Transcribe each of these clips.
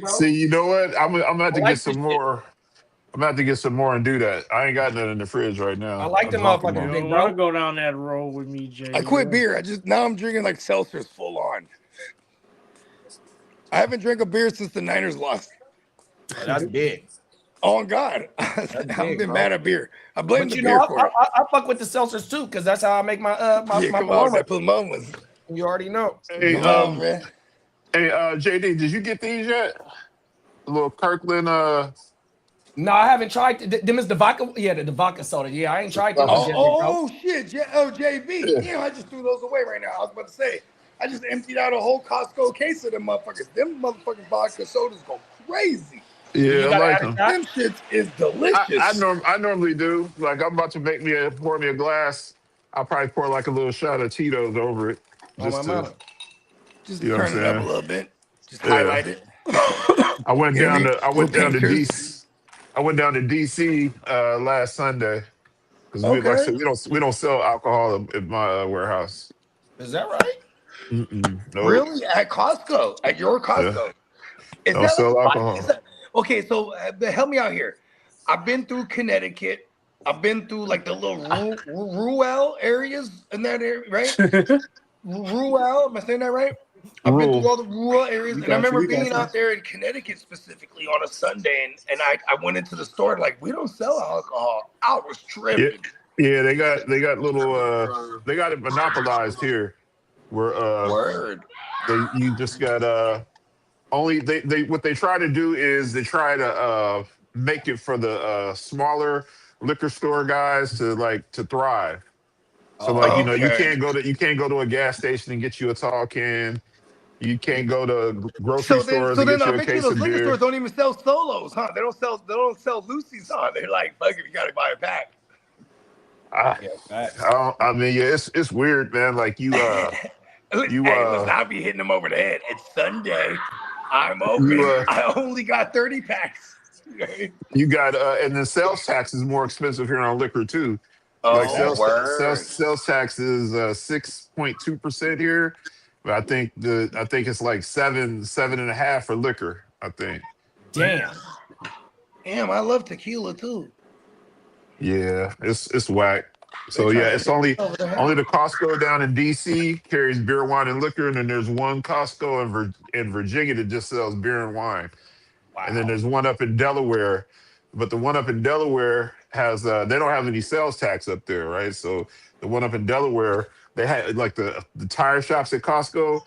See, you know what? I'm gonna have I to get like this some shit. more. I'm gonna have to get some more and do that. I ain't got nothing in the fridge right I now. like I the drunk them motherfuckers, You all. big don't want to bro. go down that road with me, I quit JD. beer. Now I'm drinking like seltzers full on. I haven't drank a beer since the Niners lost. Oh, that's big. Oh God, That's I've big, been bro. bad at beer. I blame But the you know, beer for it. I fuck with the seltzers too, because that's how I make Yeah, my come on, Paloma. that Palmomas. You already know. Hey, Come on, man. JD, did you get these yet? A little Kirkland. No, I haven't tried them. Is the vodka? Yeah, the vodka soda. Yeah, I ain't tried them ones Oh, yet, big bro. oh shit. Oh, JB. Yeah, Damn, I just threw those away right now. I was about to say, I just emptied out a whole Costco case of them motherfuckers. Them motherfucking vodka sodas go crazy. You yeah, I gotta like add a them. shot. Them shits is delicious. I normally do. Like I'm about to pour me a glass. I'll probably pour like a little shot of Tito's over it, Oh my just to, mama. Just you to know what turn it up a I'm saying? little bit. Just Yeah. highlight it. I went You know what I down mean? to I Little went down to pictures. DC. I went down to DC last Sunday because we like I Okay. said we don't sell alcohol at my warehouse. Is that right? Nope. Really? At Costco? At your Yeah, Costco? Is don't that like sell is alcohol. that okay? So help me out here. I've been through Connecticut. I've been through like the little rural areas in that area, right? Rural, am I saying that right? I've been through Rule. all the rural areas, We and I got you. remember We got being you. out there in Connecticut specifically on a Sunday, and I went into the store like we don't sell alcohol. I was Yeah, tripping. yeah. They got little they got it monopolized here where Word. you just got only they what they try to do is they try to make it for the smaller liquor store guys to thrive. So like Oh, Okay. you can't go to a gas station and get you a tall can. You can't go to grocery So then, stores so and then get you I a bet you case those of liquor stores beer. don't even sell solos, huh? They don't sell Lucy's, huh? They're like, fuck it, you gotta buy a pack. I, yeah, facts. I mean, yeah, it's weird, man. Like you Hey, listen, I'll be hitting them over the head. It's Sunday. I'm you open. I only got 30 packs. you got and then sales tax is more expensive here on liquor too. Like Is Oh, that? word. sales tax is 6.2% here, but I think it's like 7.5 for liquor. I think. Damn. Damn, I love tequila too. Yeah, it's whack. They So yeah, trying to it's hit over the only head. the Costco down in DC carries beer, wine, and liquor, and then there's one Costco in Virginia that just sells beer and wine, and then Wow. there's one up in Delaware, but the one up in Delaware has they don't have any sales tax up there, right? So the one up in Delaware, they had like the tire shops at Costco.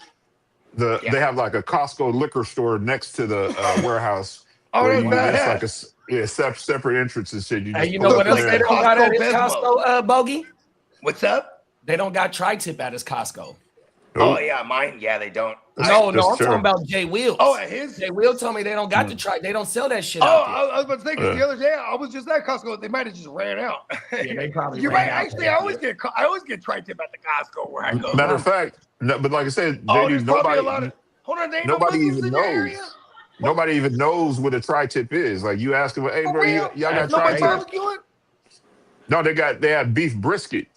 Yeah. They have like a Costco liquor store next to the warehouse Oh, where that's it's like badass. separate entrance and shit. You Hey, just you know pull So up what it's in else like they the there. don't got at Costco his Besmo. Costco, Bogey? What's up? They don't got tri-tip at his Costco. Oh Nope. yeah, mine. Yeah, they don't. No, That's I'm talking terrible. about Jay Oh, Wheels. at his. Jay Will told me they don't got the Mm. tri. They don't sell that shit Oh, out there. I was about to say because the Yeah. other day I was just at Costco. They might have just ran out. Yeah, they probably You're ran right. out Actually, that shit. I always get tri-tip at the Costco where I go. Matter Mama. of fact, no, but like I said, Oh, JD, there's probably a lot of. Hold on, there ain't no nobody Muslims even in your area. knows. What? Nobody even knows what a tri-tip is. Like you ask them, hey For bro, real? y'all got That's Nobody crazy. tri-tip? barbecuing? No, they have beef brisket.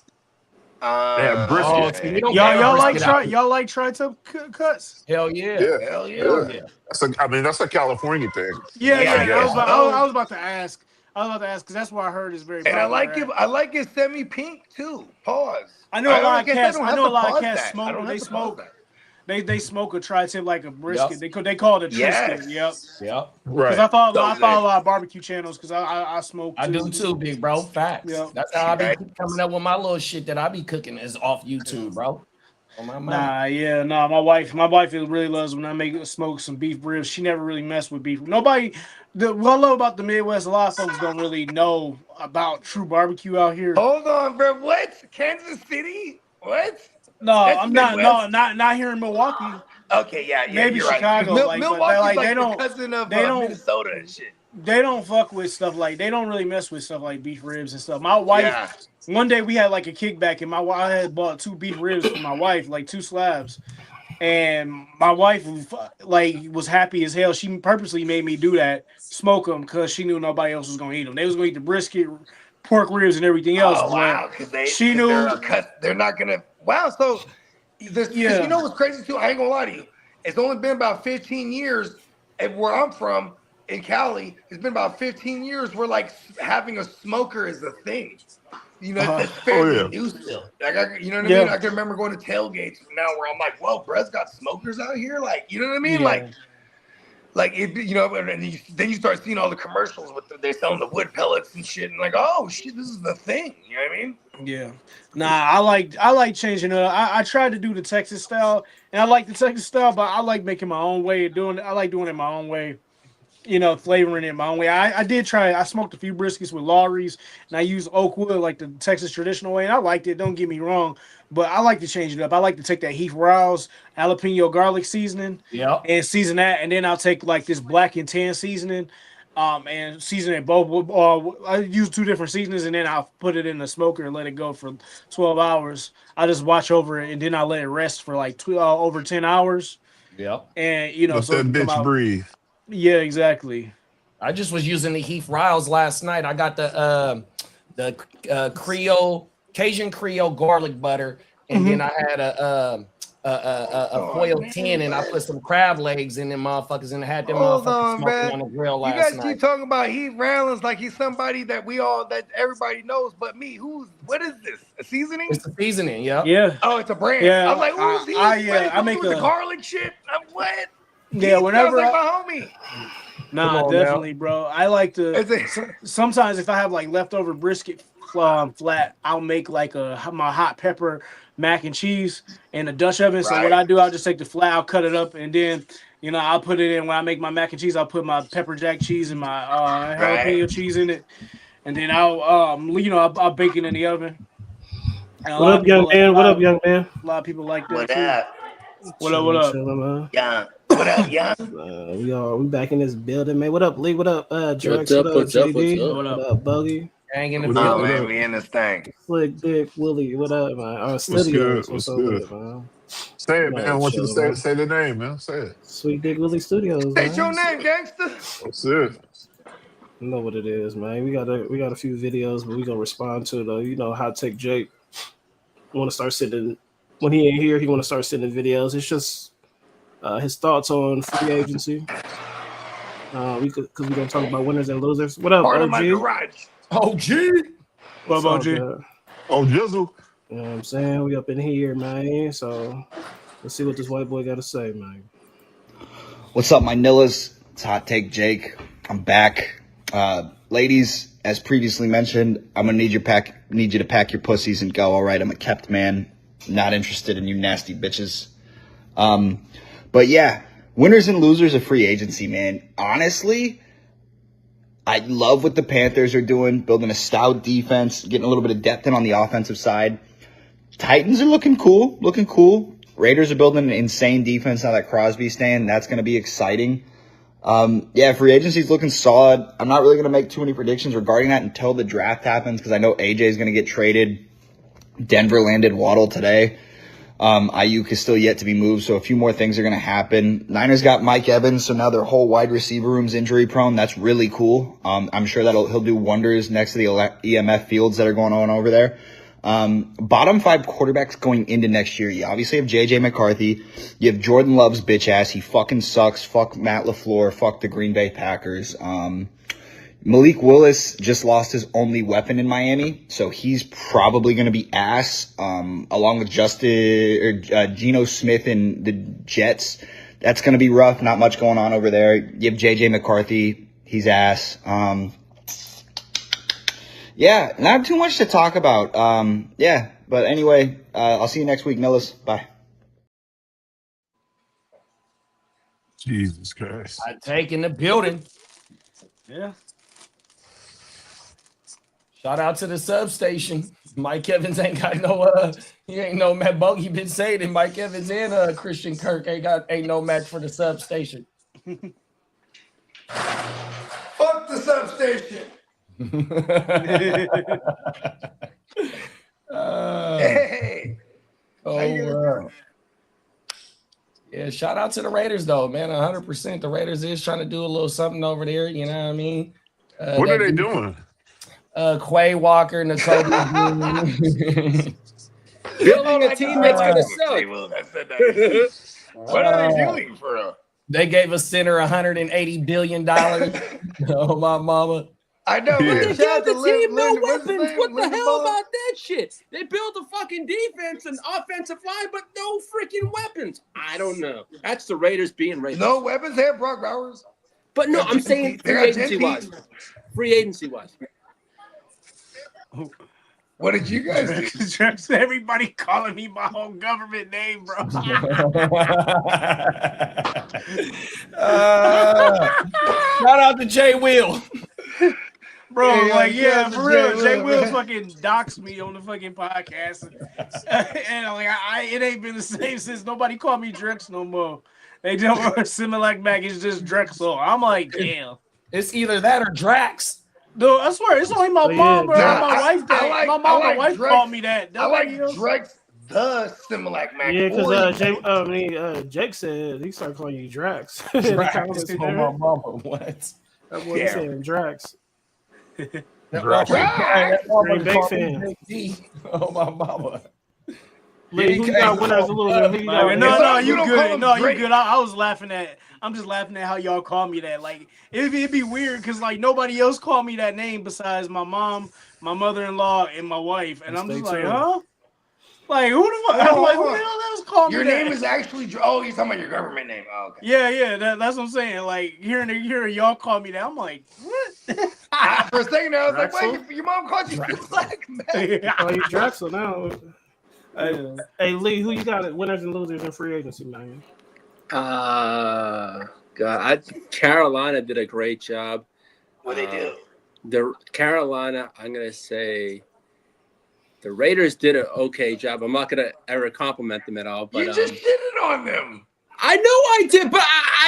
They have Oh, brisket. see, we Okay. don't Y'all get no y'all like brisket out try here. y'all like tri-tip cuts? Hell yeah. Yeah, Hell Hell yeah. yeah. yeah. I mean, that's a California thing, Yeah, That's I yeah. a I was guess. about, Oh, I was about to ask. I was about to ask because that's where I heard it's very and I popular like it. at. I like it semi-pink too. Pause. I know a lot Like of I said, I cats. don't I have know to a lot of pause cats that. I smoke. don't They have to pause smoke. that. They smoke a tri-tip like a Yep. brisket. They call it a Trisket. Yep. Yes. Yep. Because Right. So I follow good. a lot of barbecue channels because I smoke I do too. too, big bro. Facts. Yep. That's how I be Right. coming up with my little shit that I be cooking is off YouTube, bro. On my mama. Nah. My wife really loves when I make smoke some beef ribs. She never really messed with beef. Nobody. What I love about the Midwest, a lot of folks don't really know about true barbecue out here. Hold on, bro. What? Kansas City? What? No, That's I'm not. No, Midwest. not here in Milwaukee. Okay, yeah, Maybe you're right. Because Chicago, but Milwaukee's like like the cousin of they don't Minnesota and shit. they don't fuck with stuff like they don't really mess with stuff like beef ribs and stuff. My wife, Yeah. one day we had like a kickback, and I had bought 2 beef ribs for my wife, like 2 slabs, and my wife like was happy as hell. She purposely made me do that, smoke them because she knew nobody else was gonna eat them. They was gonna eat the brisket, pork ribs, and everything else, Oh but wow, she because they're knew. they're not gonna. Wow. So this, because you Yeah. know what's crazy too. I ain't gonna lie to you. It's only been about 15 years and where I'm from in Cali, it's been about 15 years where like having a smoker is a thing. You know, it's fairly yeah. new still. Like, you know what I Yeah. mean? I can remember going to tailgates from now where I'm like, whoa, Brett's got smokers out here. Like, you know what I mean? Yeah. Like it, you know, and then you start seeing all the commercials with they're selling the wood pellets and shit, and like, oh shit, this is the thing. You know what I mean? Yeah. Nah, I like changing it up. I tried to do the Texas style, and I like the Texas style, but I like making my own way of doing it. I like doing it my own way. You know, flavoring it my own way. I did try. I smoked a few briskets with Lawry's, and I used oak wood like the Texas traditional way, and I liked it. Don't get me wrong, but I like to change it up. I like to take that Heath Rouse jalapeno garlic seasoning, Yep. and season that, and then I'll take like this black and tan seasoning, and season it both. I use 2 different seasonings, and then I'll put it in the smoker and let it go for 12 hours. I just watch over it, and then I let it rest for like over 10 hours, Yep. and you know, Let so it that can come bitch out. breathe. Yeah, exactly. I just was using the Heath Riles last night. I got the Creole Cajun Creole garlic butter, and then I had a foil tin, and I put some crab legs in them motherfuckers, and I had them Hold motherfuckers on, smoking man. on the grill You last guys night. keep talking about Heath Rollins like he's somebody that everybody knows, but me. What is this? A seasoning? It's the seasoning, yep. Yeah. Oh, it's a brand. Yeah, I'm like, who's he? I make with the a garlic shit. What? yeah. He Whenever sounds like my homie. nah, Come on definitely, bro. I like to. Is it- Sometimes if I have like leftover brisket flat, I'll make like my hot pepper mac and cheese in a Dutch oven. So what Right. I do, I'll just take the flat, I'll cut it up, and then you know I'll put it in when I make my mac and cheese. I'll put my pepper jack cheese and my jalapeno cheese in it, and then I'll bake it in the oven. And a What lot up, of young people, man? What up, young man? a lot of people like that What too. up? What up? What up? Chilling, man. Yeah. What up, young? We back in this building, man. What up, Lee? What up, Drex? What's up? What up, What's up? JD? What's up? What up? What up, Buggy? Hang in the What up? Oh building. man, we in this thing. Slick Dick, Willie. What up, man? Our What's studios. good? What's What's up with good? it, man? Say it, man. I want you to Chilling, man. say the name, man. Say it. Sweet Dick Willie Studios, State your man. name, gangster. What's it? You know what it is, man. We got a few videos, but we gonna respond to the Hot Take Jake. Want to start sending when he ain't here. He want to start sending videos. It's just his thoughts on free agency. Because we're gonna talk about winners and losers. What up, Part of my OG? garage. Oh, gee. What It's all about you? good. Oh, Jizzle. You know what I'm saying? We up in here, man. So let's see what this white boy got to say, man. What's up, my Nillas? It's Hot Take Jake. I'm back. Ladies, as previously mentioned, I'm gonna need you to pack your pussies and go. All right, I'm a kept man. Not interested in you nasty bitches. But yeah, winners and losers of free agency, man. Honestly, I love what the Panthers are doing, building a stout defense, getting a little bit of depth in on the offensive side. Titans are looking cool. Raiders are building an insane defense now that Crosby's staying. That's going to be exciting. Yeah, free agency's looking solid. I'm not really going to make too many predictions regarding that until the draft happens because I know AJ is going to get traded. Denver landed Waddle today. Ayuk is still yet to be moved, so a few more things are going to happen. Niners got Mike Evans, so now their whole wide receiver room's injury prone. That's really cool. I'm sure he'll do wonders next to the EMF fields that are going on over there. Bottom 5 quarterbacks going into next year. You obviously have JJ McCarthy. You have Jordan Love's bitch ass. He fucking sucks. Fuck Matt LaFleur. Fuck the Green Bay Packers. Malik Willis just lost his only weapon in Miami, so he's probably going to be ass, along with Geno Smith and the Jets. That's going to be rough. Not much going on over there. You have JJ McCarthy. He's ass. Yeah, not too much to talk about. Yeah, but anyway, I'll see you next week, Nillis. Bye. Jesus Christ. I take in the building. Yeah. Shout out to the substation. Mike Evans ain't got no he ain't no Matt Bogey been saying it. Mike Evans and Christian Kirk ain't no match for the substation. Fuck the substation. Hey. Yeah, shout out to the Raiders though, man. 100%. The Raiders is trying to do a little something over there. You know what I mean? What are they doing? Quay Walker, Nicole. Building a team that's gonna suck. What are they doing for real? They gave a center $180 billion. Oh, my mama. I know. Yeah. But They shout gave out the to team no what's his weapons. name? What the hell Lindenbaum? about that shit? They built a fucking defense and offensive line, but no freaking weapons. I don't know. That's the Raiders being Raiders. No weapons. They have Brock Bowers. But no, They got I'm Gen saying T. They free got agency Gen T. wise. Free agency wise. What did you guys do? Just everybody calling me my whole government name, bro. Shout out to Jay Will. Bro, Yeah, like, shout yeah, out to for real. Jay Jay Will, Will man. fucking doxed me on the fucking podcast. And like, it ain't been the same since nobody called me Drex no more. They don't Similac back. It's just Drexel. I'm like, damn. It's either that or Drax. Dude, I swear, it's only my Oh, yeah, mom or Drax. my wife that my mom and wife Drex. called me that. I like Nobody else. Drex the Similac Mac. Yeah, Or because Jake said he started calling you Drax. In the Drax. comments, Oh, my mama. What? that boy saying Drax. Drax. Green Bay fan. Oh, my mama. Lee, who you got winners a little bit? Who you got No, winners? no, You you don't call good. him No, you Drake. good. I'm just laughing at how y'all call me that. Like, it'd be weird because like nobody else called me that name besides my mom, my mother-in-law, and my wife. And I'm just like, huh? Like, who the fuck? I'm like, who the hell else called me Your that? name is actually. Oh, you're talking about your government name. Oh, okay. Yeah, that's what I'm saying. Like, hearing y'all call me that, I'm like, what? For a second there, I was like, Draxel? wait, your mom called you Similac Mac. Oh, you Draxel now. Yeah. Hey, Lee, who you got at winners and losers in free agency, man? Carolina did a great job. What they do? The Carolina, I'm gonna say, the Raiders did an okay job. I'm not gonna ever compliment them at all, but You just shitted on them. I know I did, but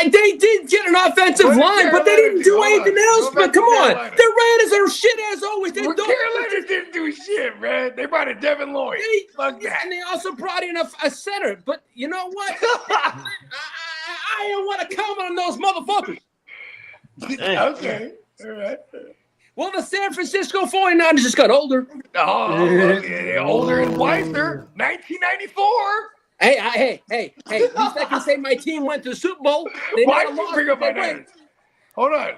they did get an offensive What did line, but they Carolina didn't do? do Hold on. anything else. Go back But to come on, Carolina. the Raiders are shit as always. They Well, don't. Carolina didn't do shit, man. They brought in Devin Lloyd. Fuck that. And they also brought in a center. But you know what? I don't want to comment on those motherfuckers. Okay. All right. Well, the San Francisco 49ers just got older. Oh, okay. Older and wiser. 1994. Hey, at least I can say my team went to the Super Bowl. They Why never did you lost, bring up but my they name? win. Hold on.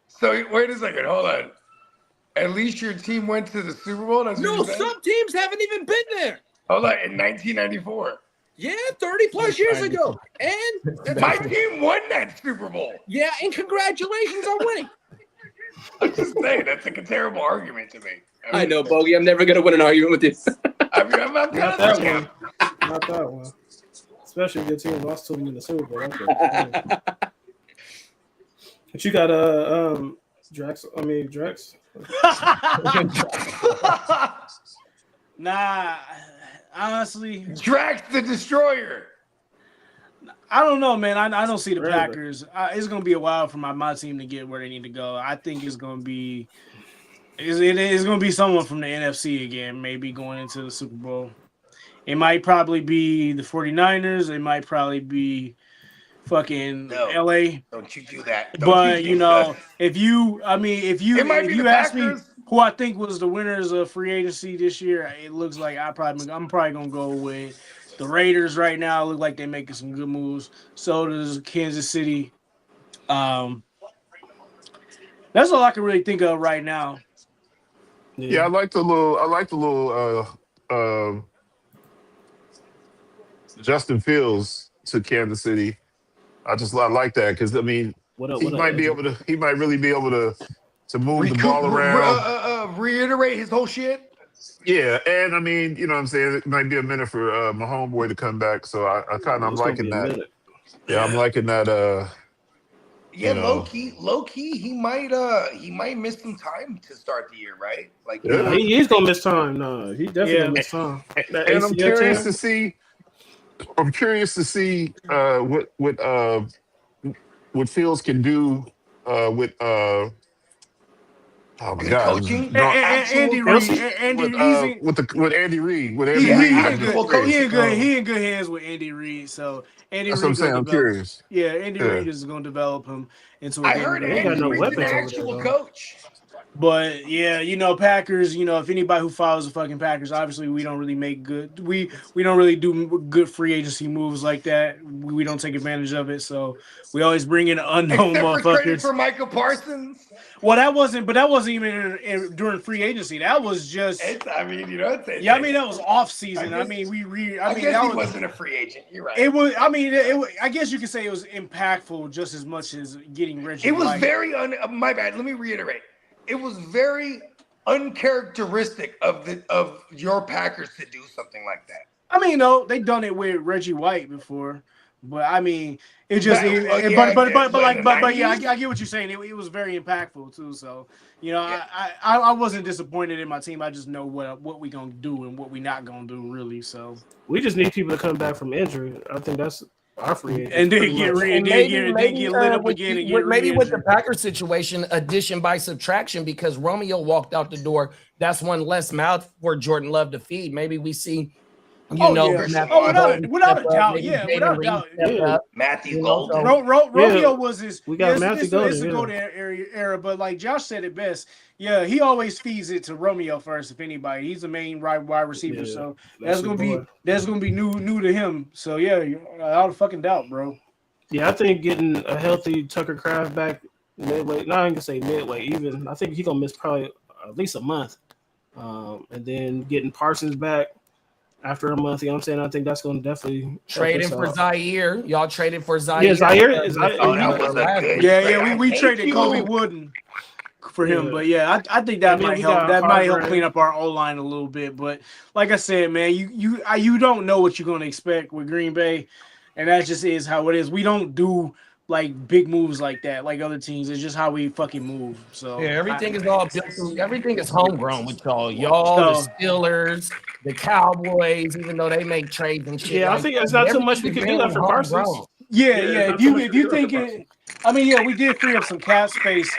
So wait a second. Hold on. At least your team went to the Super Bowl. That's what No, you said? some teams haven't even been there. Hold on. In 1994, Yeah, 30 plus years ago. And my team won that Super Bowl. yeah, and congratulations on winning. I'm just saying that's like a terrible argument to me. I know, Bogey. I'm never gonna win an argument with you. I mean, I'm kind Not of that the one. champ. Not that one. Especially if your team lost to them in the Super Bowl. Okay. But you got Drax. Nah, honestly, Drax the Destroyer. I don't know, man. I don't see the Really? Packers. It's gonna be a while for my team to get where they need to go. I think it's gonna be gonna be someone from the NFC again, maybe going into the Super Bowl. It might probably be the 49ers. It might probably be fucking No. LA. Don't you do that. But you know, if you It might be you the ask me Packers. who I think was the winners of free agency this year, it looks like I'm probably gonna go with the Raiders right now. Look like they're making some good moves. So does Kansas City. That's all I can really think of right now. Yeah, I like the little Justin Fields to Kansas City. I like that because I mean he might really be able to move the ball around. Reiterate his whole shit. Yeah, and I mean, you know what I'm saying? It might be a minute for my homeboy to come back. So I'm liking that. Yeah, I'm liking that Yeah, you know. low key, he might miss some time to start the year, right? Like, Yeah. He's gonna miss time. No, he definitely gonna miss time. That And I'm ACL curious tear? to see what Fields can do with oh my God, coaching? no, Andy Reid, with Andy Reid, with he Andy in Reid. good, he in good hands with Andy Reid. So Andy That's what I'm Reid saying. I'm curious. Yeah, Andy Yeah. Reid is going to develop him into a I game heard manager. They got no Andy Reid's an weapons over actual there, though. coach. But yeah, Packers. If anybody who follows the fucking Packers, obviously we don't really make good. We don't really do good free agency moves like that. We don't take advantage of it. So we always bring in unknown Except for trading motherfuckers. for Michael Parsons. Well, that wasn't even during free agency. That was just. It's that was off season. I guess that he wasn't a free agent. You're right. It was. I guess you could say it was impactful just as much as getting Reggie. It was White. very my bad. Let me reiterate. It was very uncharacteristic of your Packers to do something like that. I mean, no, they've done it with Reggie White before, but I mean, it just. I get what you're saying. It was very impactful too. So I wasn't disappointed in my team. I just know what we gonna do and what we not gonna do really. So we just need people to come back from injury. I think that's our free agent. And then get lit up again and get maybe with the Packers situation, addition by subtraction, because Romeo walked out the door. That's one less mouth for Jordan Love to feed. Maybe we see, without a doubt. Matthew Golden. Romeo was his. We got Matthew Golden. It's a Golden era, but like Josh said it best. Yeah, he always feeds it to Romeo first. If anybody, he's the main wide receiver, so that's gonna be new to him. So yeah, without a fucking doubt, bro. Yeah, I think getting a healthy Tucker Kraft back midway. Not even gonna say midway. Even I think he's gonna miss probably at least a month, and then getting Parsons back after a month. You know what I'm saying? I think that's gonna definitely trading for Zaire. Y'all traded for Zaire. Yeah, Zaire. We traded Kobe Wooden for him, but yeah, I think that might help. That might help clean up our O line a little bit. But like I said, man, you don't know what you're gonna expect with Green Bay, and that just is how it is. We don't do like big moves like that, like other teams. It's just how we fucking move. So yeah, everything is all built. Everything is homegrown with y'all. The Steelers, the Cowboys, even though they make trades and shit. Yeah, I think it's not too much we can do that for Parsons. Yeah. If you think it, we did free up some cap space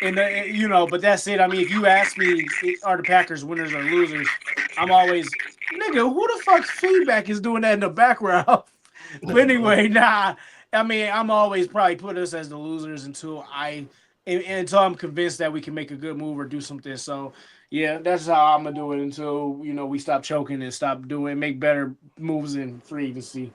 in the, but that's it. I mean, if you ask me, are the Packers winners or losers? I'm always, nigga, who the fuck's feedback is doing that in the background? But anyway, nah. I mean, I'm always probably put us as the losers until I'm convinced that we can make a good move or do something. So yeah, that's how I'm gonna do it until we stop choking and make better moves in free agency.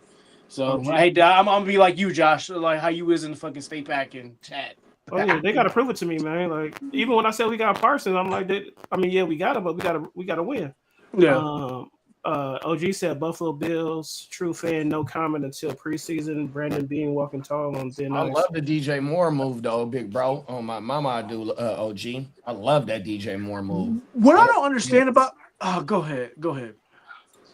So I'm gonna be like you, Josh, like how you is in the fucking state pack and chat. Oh yeah, they gotta prove it to me, man. Like even when I said we got Parsons, I'm like, we got him, but we gotta win. Yeah. OG said Buffalo Bills. True fan, no comment until preseason. Brandon Bean walking tall on thin ice. I love the DJ Moore move though, big bro. Oh my mama, I do. OG, I love that DJ Moore move. What I don't understand about. Go ahead.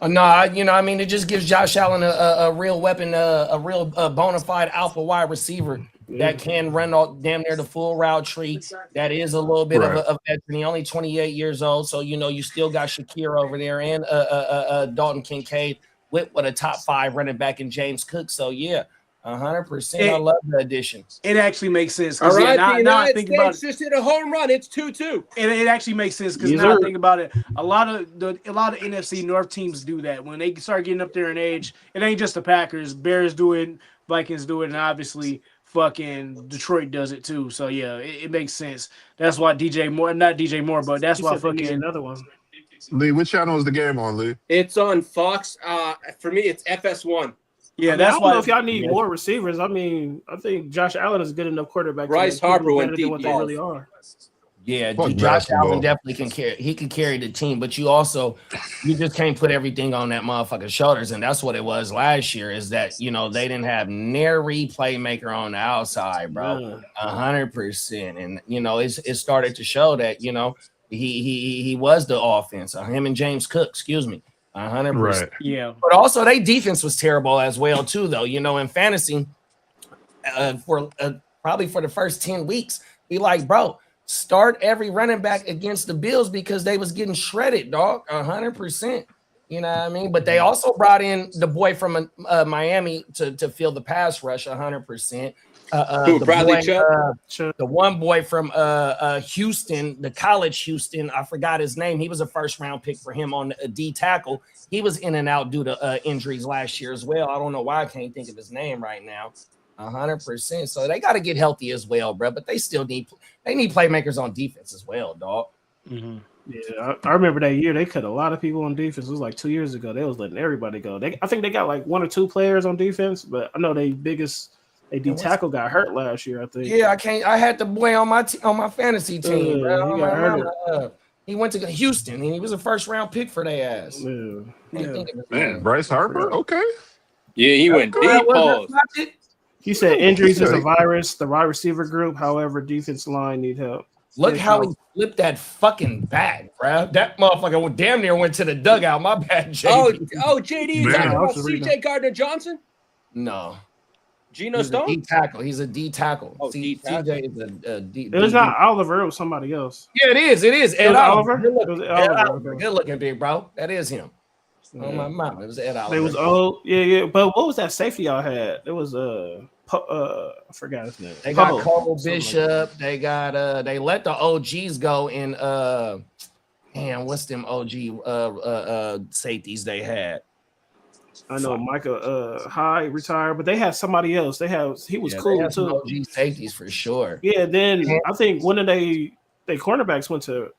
No, it just gives Josh Allen a real weapon, a real bona fide alpha wide receiver that can run all damn near the full route tree. That is a little bit of a veteran. He only 28 years old, so you still got Shakir over there and Dalton Kincaid with a top 5 running back in James Cook. So yeah, 100%. I love the addition. It actually makes sense. All right, now I think about it. Just hit a home run. It's 2-2. It actually makes sense because now I think about it. A lot of NFC North teams do that when they start getting up there in age. It ain't just the Packers. Bears do it, Vikings do it, and obviously fucking Detroit does it too. So yeah, it makes sense. That's why not DJ Moore, but that's why fucking another one. Lee, which channel is the game on, Lee? It's on Fox. For me, it's FS1. Yeah, that's why. I don't know if y'all need more receivers. I mean, I think Josh Allen is a good enough quarterback. Bryce Harper went deep. What they really are. Yeah, Josh Allen definitely can carry. He can carry the team, but you just can't put everything on that motherfucker's shoulders, and that's what it was last year. Is that they didn't have nary playmaker on the outside, bro, 100%, and it started to show that he was the offense. Him and James Cook, excuse me, 100%. Right. Yeah, but also their defense was terrible as well too, though. In fantasy, for probably for the first 10 weeks, be like, bro. Start every running back against the Bills because they was getting shredded, dog, 100%. You know what I mean? But they also brought in the boy from Miami to fill the pass rush, 100%. The one boy from Houston, the college Houston, I forgot his name. He was a first-round pick for him on a D tackle. He was in and out due to injuries last year as well. I don't know why I can't think of his name right now. 100%. So they got to get healthy as well, bro. But they still need playmakers on defense as well, dog. Mm-hmm. Yeah, I remember that year they cut a lot of people on defense. It was like 2 years ago. They was letting everybody go. I think they got like 1 or 2 players on defense, but I know they D tackle got hurt last year. I think. Yeah, I had the boy on my fantasy team, bro. He got hurt. He went to Houston, and he was a first-round pick for their ass. Yeah. Man, Bryce Harper. Okay. Yeah, he went deep. Pause. He said injuries is a virus. The wide receiver group, however, defense line need help. Look how he flipped that fucking bag, bro. That motherfucker damn near went to the dugout. My bad, JD. Oh, JD, you talking about CJ Gardner-Johnson? No. Geno Stone? He's a D tackle. Oh, D tackle. CJ is a D. It was not Oliver. It was somebody else. Yeah, it is. Ed Oliver. Ed Oliver. Good looking, big bro. That is him. Oh my mom. It was Ed Oliver. It was old. Yeah. But what was that safety y'all had? It was I forgot his name. They got Cole Bishop. Like they got they let the OGs go in what's them OG safeties they had? I know Micah High retired, but they had somebody else. He was cool too. OG safeties for sure. Yeah, then I think one of they cornerbacks went to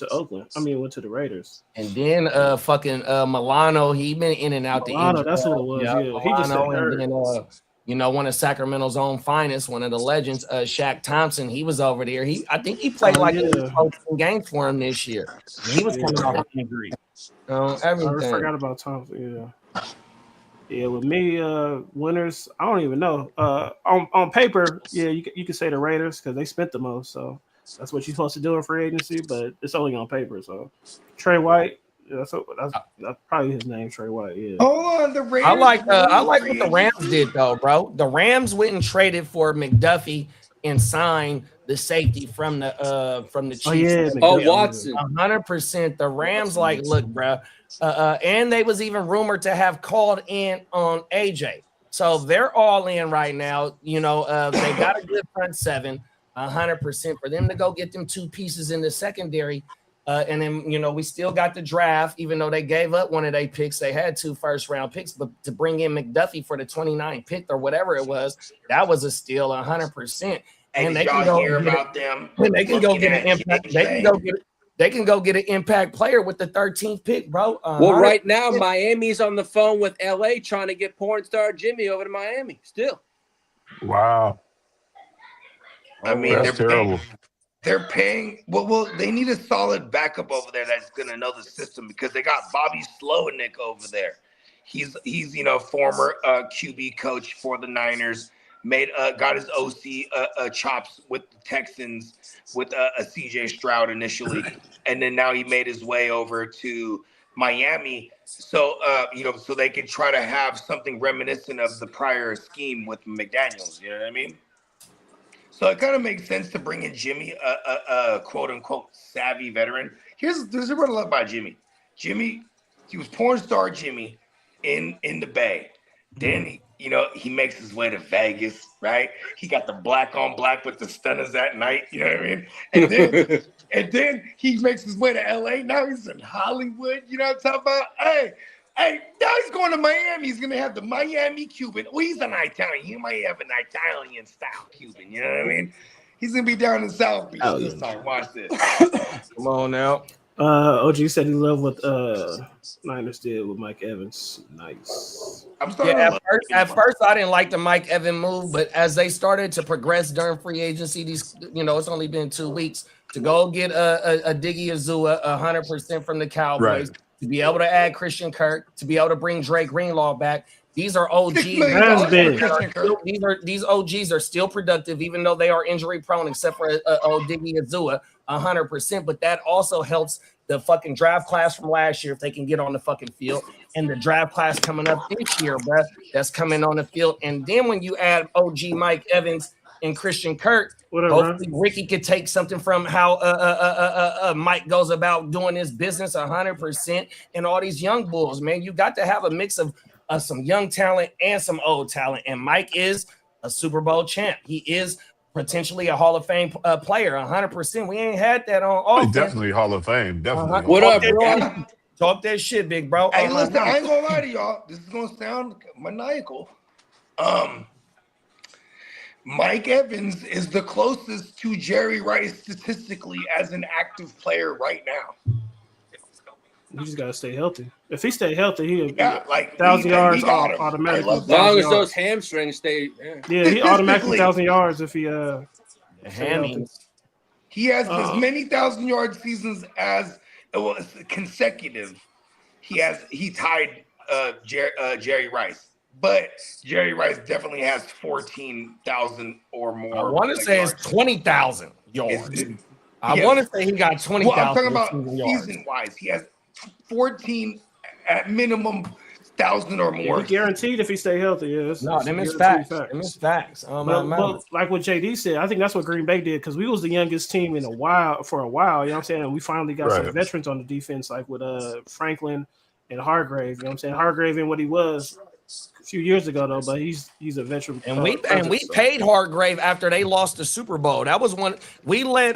Oakland. I mean, went to the Raiders. And then fucking Milano, he been in and out Milano, the that's who it was. Yeah, he just hurt. And then one of Sacramento's own finest, one of the legends, Shaq Thompson, he was over there. I think he played a game for him this year. He was coming off an injury. Everything. I forgot about Thompson. Yeah, with me, winners, I don't even know. On paper, yeah, you could say the Raiders because they spent the most, so that's what you're supposed to do in free agency, but it's only on paper. So Trey White, that's probably his name, Trey White. Yeah. Hold on, the Raiders. I like what the Rams did though, bro. The Rams went and traded for McDuffie and signed the safety from the Chiefs. Watson. 100%. The Rams look, bro. And they was even rumored to have called in on AJ. So they're all in right now. They got a good front seven, 100% for them to go get them 2 pieces in the secondary. And then, we still got the draft, even though they gave up one of their picks. They had 2 first-round picks, but to bring in McDuffie for the 29th pick or whatever it was, that was a steal 100%. And they can go hear about them. They can go get an impact. They can go get an impact player with the 13th pick, bro. Well, right now, Miami's on the phone with LA trying to get porn star Jimmy over to Miami. Still. Wow. I mean, that's terrible. They're paying. Well, they need a solid backup over there that's going to know the system because they got Bobby Slowick over there. He's former QB coach for the Niners. Got his OC chops with the Texans with a CJ Stroud initially, and then now he made his way over to Miami. So so they could try to have something reminiscent of the prior scheme with McDaniels. You know what I mean? So it kind of makes sense to bring in Jimmy, a quote unquote savvy veteran. Here's what I love about Jimmy. Jimmy, he was porn star Jimmy in the Bay. Then he makes his way to Vegas, right? He got the black on black with the stunners at night, you know what I mean? And then he makes his way to LA. Now he's in Hollywood, you know what I'm talking about? Hey, now he's going to Miami. He's gonna have the Miami Cuban. Well, he's an Italian. He might have an Italian style Cuban, you know what I mean? He's gonna be down in South Beach this time. Watch this. Come on now. OG said he loved what Niners did with Mike Evans. Nice. At first I didn't like the Mike Evans move, but as they started to progress during free agency, it's only been 2 weeks to go get a Diggy Azua 100% from the Cowboys, to be able to add Christian Kirk, to be able to bring Drake Greenlaw back. These are OGs. These OGs are still productive, even though they are injury prone, except for Diggy Azua, 100%. But that also helps the fucking draft class from last year if they can get on the fucking field, and the draft class coming up this year, bro, that's coming on the field. And then when you add OG Mike Evans and Christian Kirk, hopefully Ricky could take something from how Mike goes about doing his business 100%. And all these young bulls, man, you got to have a mix of some young talent and some old talent. And Mike is a Super Bowl champ. He is potentially a Hall of Fame player, 100%. We ain't had that on offense. Definitely Hall of Fame. Definitely. What up, bro? Talk that shit, big bro. Hey, listen, I ain't gonna lie to y'all. This is gonna sound maniacal. Mike Evans is the closest to Jerry Rice statistically as an active player right now. He just gotta stay healthy. If he stay healthy, he'll be Yeah, like 1,000 yards we got him. I automatically. love As that. long as 1,000 those yards. hamstrings stay. Yeah, he automatically Statistically, 1,000 yards if he The stay healthy. hammies. he has as many 1,000-yard seasons as consecutive. He tied Jerry Rice, but Jerry Rice definitely has 14,000 or more. I want to say it's 20,000 yards. I want to say he got 20,000. Well, I'm talking about yards. season-wise. He has 14 at minimum 1,000 or more. Yeah, guaranteed if he stay healthy. Yeah, No, them is facts. Them is facts. But like what JD said, I think that's what Green Bay did because we was the youngest team for a while. You know what I'm saying? And we finally got some veterans on the defense, like with Franklin and Hargrave. You know what I'm saying? Hargrave and what he was a few years ago though, but he's a veteran. And we paid Hargrave after they lost the Super Bowl. That was one we let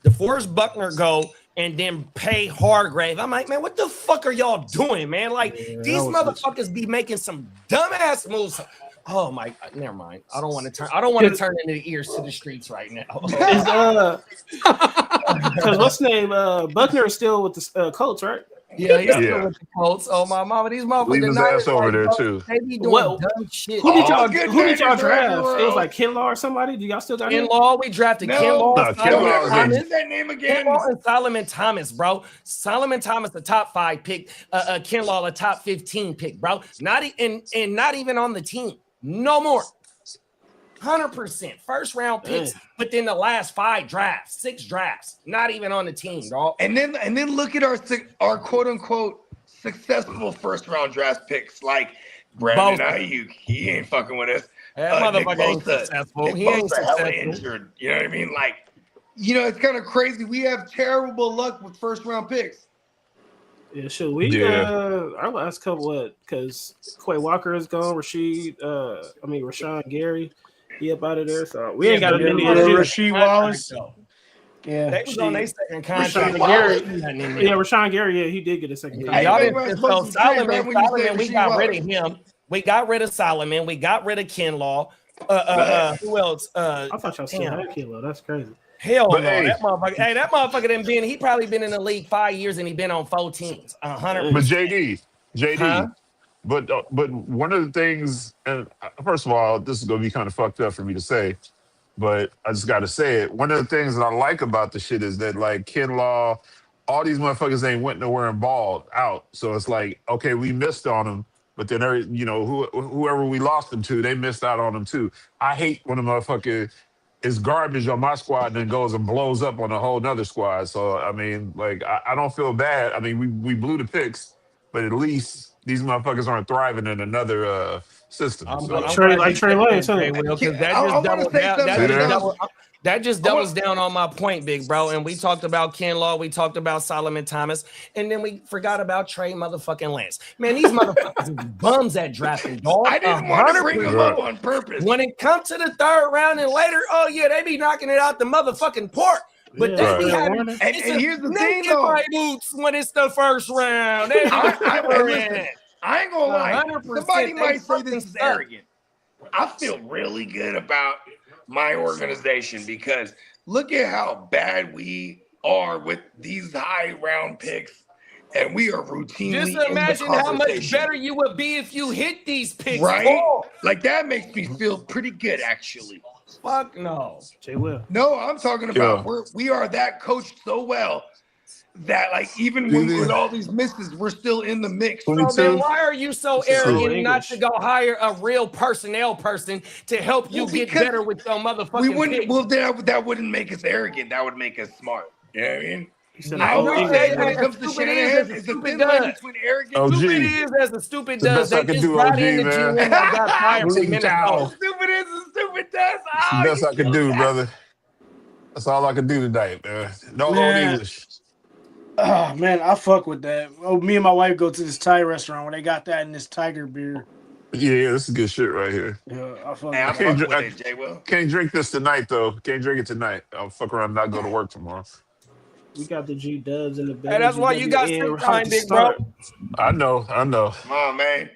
DeForest Buckner go and then pay Hargrave. I'm like, man, what the fuck are y'all doing, man? Like these motherfuckers be making some dumbass moves. Oh my, never mind. I don't want to turn into the ears to the streets right now. Because what's his name? Buckner is still with the Colts, right? Yeah, he's still with the Colts. Oh my mama, these motherfuckers. Leave his ass over there too. They be doing dumb shit. Who did y'all draft? It was like Kinlaw or somebody. Do y'all still got him? Kinlaw? We drafted Kinlaw. Kinlaw. That name again. Kinlaw and Solomon Thomas, bro. Solomon Thomas, the top 5 pick. Kinlaw, a top 15 pick, bro. Not even on the team. No more. 100% first round picks, but then the last 6 drafts, not even on the team, dog. And then look at our quote unquote successful first round draft picks like Brandon Ayuk. He ain't fucking with us. That motherfucker ain't successful. He ain't successful. Injured. You know what I mean? Like, it's kind of crazy. We have terrible luck with first round picks. Yeah, sure. Our last couple, because Quay Walker is gone. Rashawn Gary. He up out of there, so we ain't got a many. Rasheed Wallace. Yeah, they was on their second contract. Rashawn Gary. Yeah, he did get a second contract. Y'all didn't. So Solomon, we got rid of him. We got rid of Solomon. We got rid of Kinlaw. Who else? I thought y'all still had Kinlaw. That's crazy. Hell no, that motherfucker done been. He probably been in the league 5 years and he been on 4 teams. 100%. But JD. Huh? But one of the things, and first of all, this is gonna be kind of fucked up for me to say, but I just got to say it. One of the things that I like about the shit is that like Kinlaw, all these motherfuckers ain't went nowhere and balled out. So it's like, okay, we missed on them, but then whoever we lost them to, they missed out on them too. I hate when a motherfucker is garbage on my squad and then goes and blows up on a whole nother squad. So I mean, like I don't feel bad. I mean, we blew the picks, but at least these motherfuckers aren't thriving in another system. Trey Lance, that just doubles down on my point, big bro. And we talked about Kinlaw, we talked about Solomon Thomas, and then we forgot about Trey motherfucking Lance. Man, these motherfuckers is bums at drafting, dog. I didn't want to bring them up on purpose. When it comes to the 3rd round and later, oh yeah, they be knocking it out the motherfucking park. But they be having, and here's the thing, though. My boots when it's the 1st round. I ain't gonna lie. Somebody might say this is arrogant. I feel really good about my organization because look at how bad we are with these high round picks, and we are routinely. Just imagine how much better you would be if you hit these picks, right? Like that makes me feel pretty good, actually. Fuck no, Jay Will. No, I'm talking about we are that coached so well that like even with all these misses, we're still in the mix. So then why are you so arrogant not to go hire a real personnel person to help you get better with your motherfucking we wouldn't picks? Well, that wouldn't make us arrogant. That would make us smart. You know what I mean? I would say when it comes to Shanahan, it's a thin line between arrogant. Stupid is as the stupid does. They just brought in the GM that got fired from Minnesota. Stupid is as stupid does. That's all I can do, brother. That's all I can do tonight, man. No old English. Oh man, I fuck with that. Oh, me and my wife go to this Thai restaurant where they got that in this tiger beer. Yeah, this is good shit right here. Yeah, I fuck with it, Jay Will. Can't drink this tonight though. Can't drink it tonight. I'll fuck around and not go to work tomorrow. We got the G Dubs in the bed. Hey, that's why you got some time, big bro. I know. Come on, man.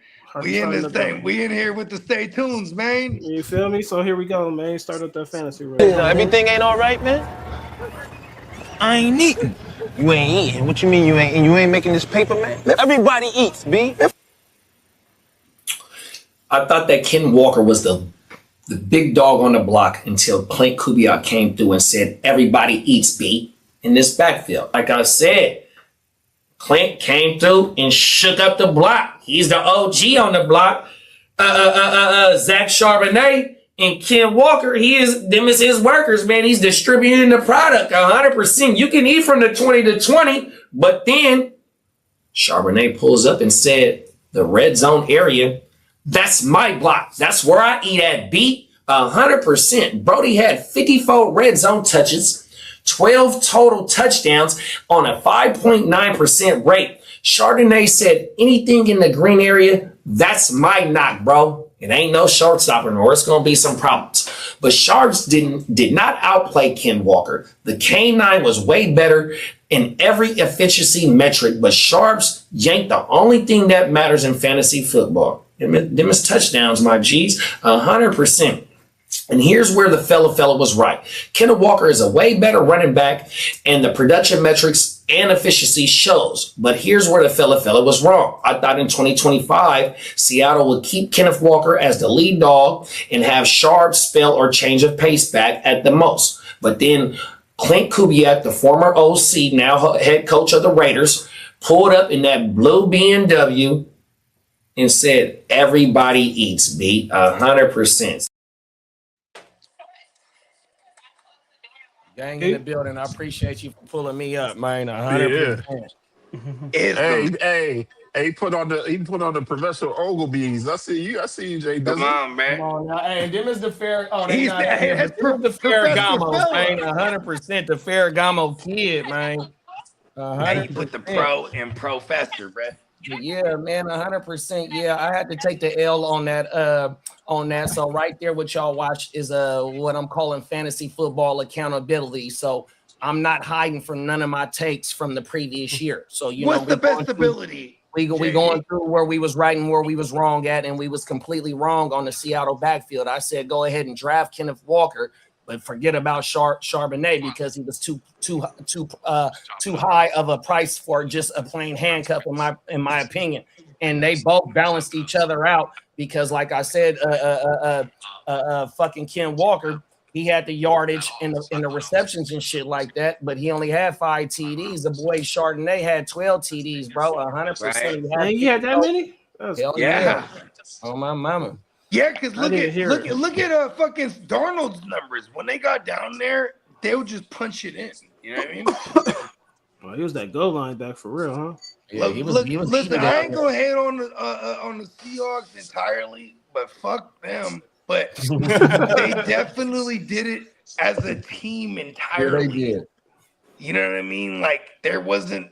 We in this thing. We in here with the stay tunes, man. You feel me? So here we go, man. Start up that fantasy race. Everything ain't all right, man. I ain't eating. You ain't eating. What you mean you ain't eating? You ain't making this paper, man? Everybody eats, B. I thought that Ken Walker was the big dog on the block until Clint Kubiak came through and said, everybody eats, B, in this backfield. Like I said, Clint came through and shook up the block. He's the OG on the block. Zach Charbonnet and Ken Walker, them is his workers, man. He's distributing the product 100%. You can eat from the 20 to 20, but then Charbonnet pulls up and said, the red zone area, that's my block. That's where I eat at, B. 100%. Brody had 54 red zone touches, 12 total touchdowns on a 5.9% rate. Chardonnay said, anything in the green area, that's my knock, bro. It ain't no short stopper, or it's going to be some problems. But Sharps did not outplay Ken Walker. The K9 was way better in every efficiency metric, but Sharps yanked the only thing that matters in fantasy football. Them is touchdowns, my G's, 100%. And here's where the fella was right. Kenneth Walker is a way better running back, and the production metrics and efficiency shows. But here's where the fella was wrong. I thought in 2025, Seattle would keep Kenneth Walker as the lead dog and have Sharp spell or change of pace back at the most. But then Clint Kubiak, the former OC, now head coach of the Raiders, pulled up in that blue BMW and said, everybody eats, B, 100%. Gang in the building. I appreciate you for pulling me up, man. 100%. Hey, he put on the Professor Ogilvy's. I see you, Jay. Come on, man. Come on now. Hey, them is the fair. Oh, That's the Ferragamo, man. 100% the Ferragamo kid, man. Now you put the pro and professor, bro. Yeah, man, 100%. Yeah, I had to take the L on that. So right there, what y'all watch is what I'm calling fantasy football accountability. So I'm not hiding from none of my takes from the previous year. So what's the best ability? We going through where we was right and where we was wrong at, and we was completely wrong on the Seattle backfield. I said go ahead and draft Kenneth Walker, but forget about Charbonnet because he was too high of a price for just a plain handcuff in my opinion. And they both balanced each other out because, like I said, fucking Ken Walker, he had the yardage and the receptions and shit like that, but he only had 5 TDs. The boy Chardonnay had 12 TDs, bro. 100%. Right. He had that many? Hell yeah. Oh my mama. Yeah, because look at fucking Darnold's numbers. When they got down there, they would just punch it in. You know what I mean? Well, he was that goal line back for real, huh? Yeah, listen, I ain't gonna hate on the Seahawks entirely, but fuck them. But they definitely did it as a team entirely. Yeah, they did. You know what I mean? Like it wasn't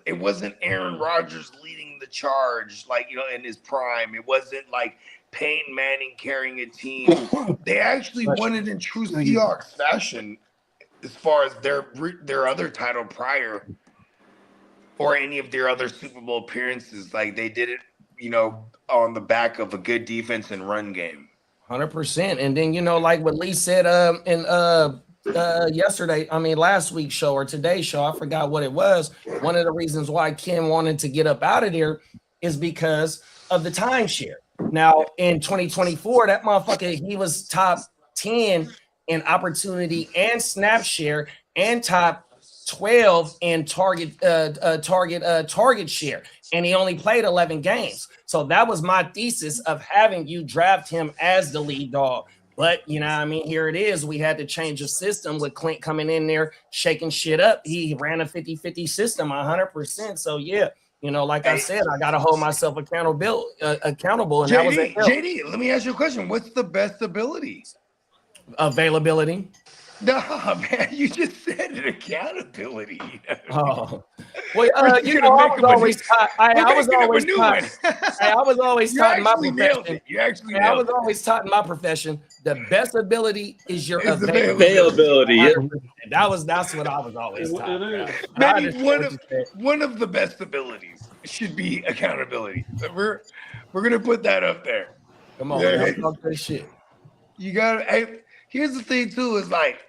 Aaron Rodgers leading the charge, like, you know, in his prime. It wasn't like Peyton Manning carrying a team. They actually won it in true Seahawks fashion, as far as their other title prior, or any of their other Super Bowl appearances. Like they did it, you know, on the back of a good defense and run game. 100%. And then, you know, like what Lee said last week's show or today's show, I forgot what it was. One of the reasons why Ken wanted to get up out of there is because of the timeshare. Now, in 2024, that motherfucker, he was top 10 in opportunity and snap share and top 12 in target share, and he only played 11 games. So that was my thesis of having you draft him as the lead dog. But, you know what I mean, here it is. We had to change the system with Clint coming in there, shaking shit up. He ran a 50-50 system, 100%. So, yeah, you know, like I said, I got to hold myself accountable. And that was JD, let me ask you a question. What's the best ability? Availability. No, man, you just said it, accountability. Oh, well, you know, I was always taught in my profession. You actually I was always taught in my profession. The best ability is your availability. Yeah. That's what I was always taught. Maybe one of the best abilities. should be accountability. So we're gonna put that up there. Come on, Yeah. man. Talk that shit. You got to. Here's the thing too: is like,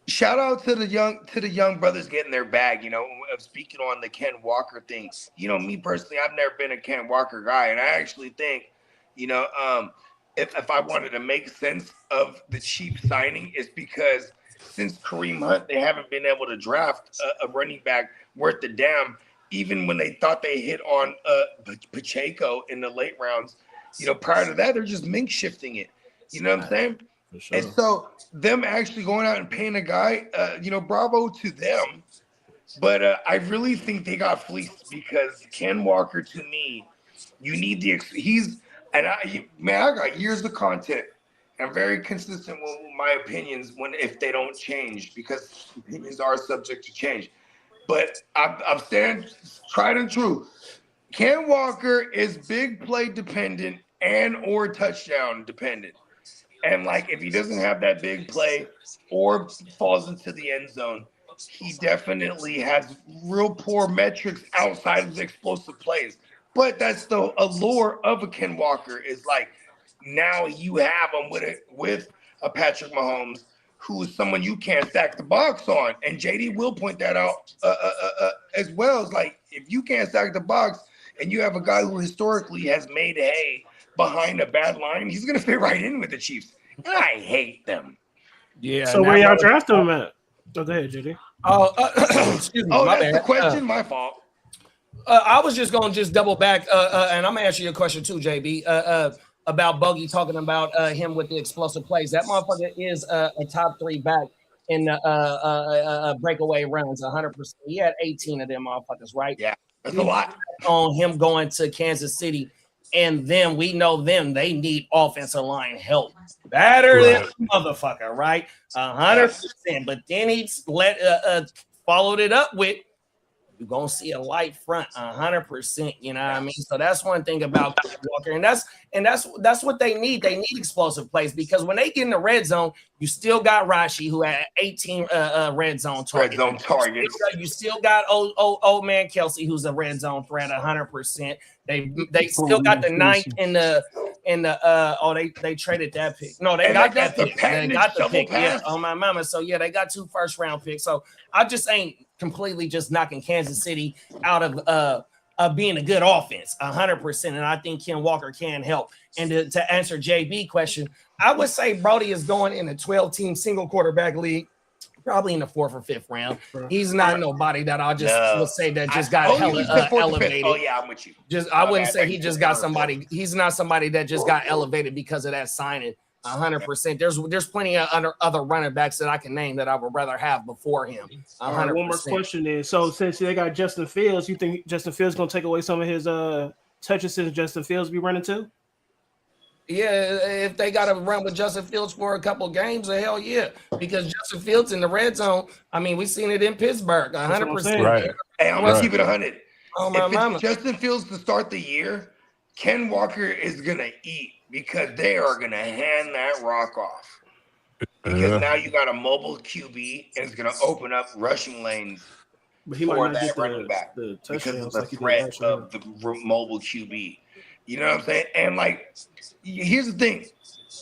shout out to the young brothers getting their bag. You know, of speaking on the Ken Walker thing. You know, me personally, I've never been a Ken Walker guy, and I actually think, you know, if I wanted to make sense of the Chiefs signing, it's because since Kareem Hunt, they haven't been able to draft a running back worth the damn. Even when they thought they hit on Pacheco in the late rounds, you know, prior to that, they're just mink shifting it. You know what I'm saying? For sure. And so them actually going out and paying a guy, you know, bravo to them. But I really think they got fleeced because Ken Walker, to me, you need I got years of content. I'm very consistent with my opinions if they don't change, because opinions are subject to change. But I'm staying tried and true. Ken Walker is big play dependent and or touchdown dependent. And like, if he doesn't have that big play or falls into the end zone, he definitely has real poor metrics outside of the explosive plays. But that's the allure of a Ken Walker, is like, now you have him with a Patrick Mahomes, who is someone you can't stack the box on. And JD will point that out as well. It's like, if you can't stack the box and you have a guy who historically has made hay behind a bad line, he's going to fit right in with the Chiefs. And I hate them. Yeah. So where y'all drafted him at? Oh, go ahead, JD. Oh, excuse me. Oh, my that's bad. the question. My fault. I was just going to double back, and I'm going to ask you a question too, JB, about Bogey talking about him with the explosive plays. That motherfucker is a top 3 back in the breakaway runs, 100%. He had 18 of them motherfuckers, right? Yeah, that's a lot. On him going to Kansas City, and then we know they need offensive line help better than motherfucker, right? 100%. But then he followed it up with, you're gonna see a light front, 100%. You know what I mean? So that's one thing about Walker, and that's what they need. They need explosive plays, because when they get in the red zone, you still got Rashi, who had 18 red zone targets. You still got old man Kelsey, who's a red zone threat, 100%. They still got the 9th in the they traded that pick. No, they got that pick. They got the pick. Yeah, on my mama. So yeah, they got 2 first-round picks. So I just ain't completely just knocking Kansas City out of being a good offense, 100%. And I think Ken Walker can help. And to answer JB question, I would say Brody is going in a 12-team single quarterback league, probably in the 4th or 5th round. He's not nobody that I'll just would say that just got elevated. Oh yeah, I'm with you. I wouldn't say he just got somebody. He's not somebody that just got elevated because of that signing. 100%. There's plenty of other running backs that I can name that I would rather have before him. 100%. Right, one more question then. So since they got Justin Fields, you think Justin Fields gonna take away some of his touches since Justin Fields be running too? Yeah, if they got to run with Justin Fields for a couple games, hell yeah. Because Justin Fields in the red zone, I mean, we've seen it in Pittsburgh, 100%. Right. Hey, I'm gonna keep it 100. Oh, my mama. If it's Justin Fields to start the year, Ken Walker is gonna eat, because they are gonna hand that rock off. Because now you got a mobile QB, and it's gonna open up rushing lanes for that running back because of the threat of the mobile QB. You know what I'm saying? And like, here's the thing.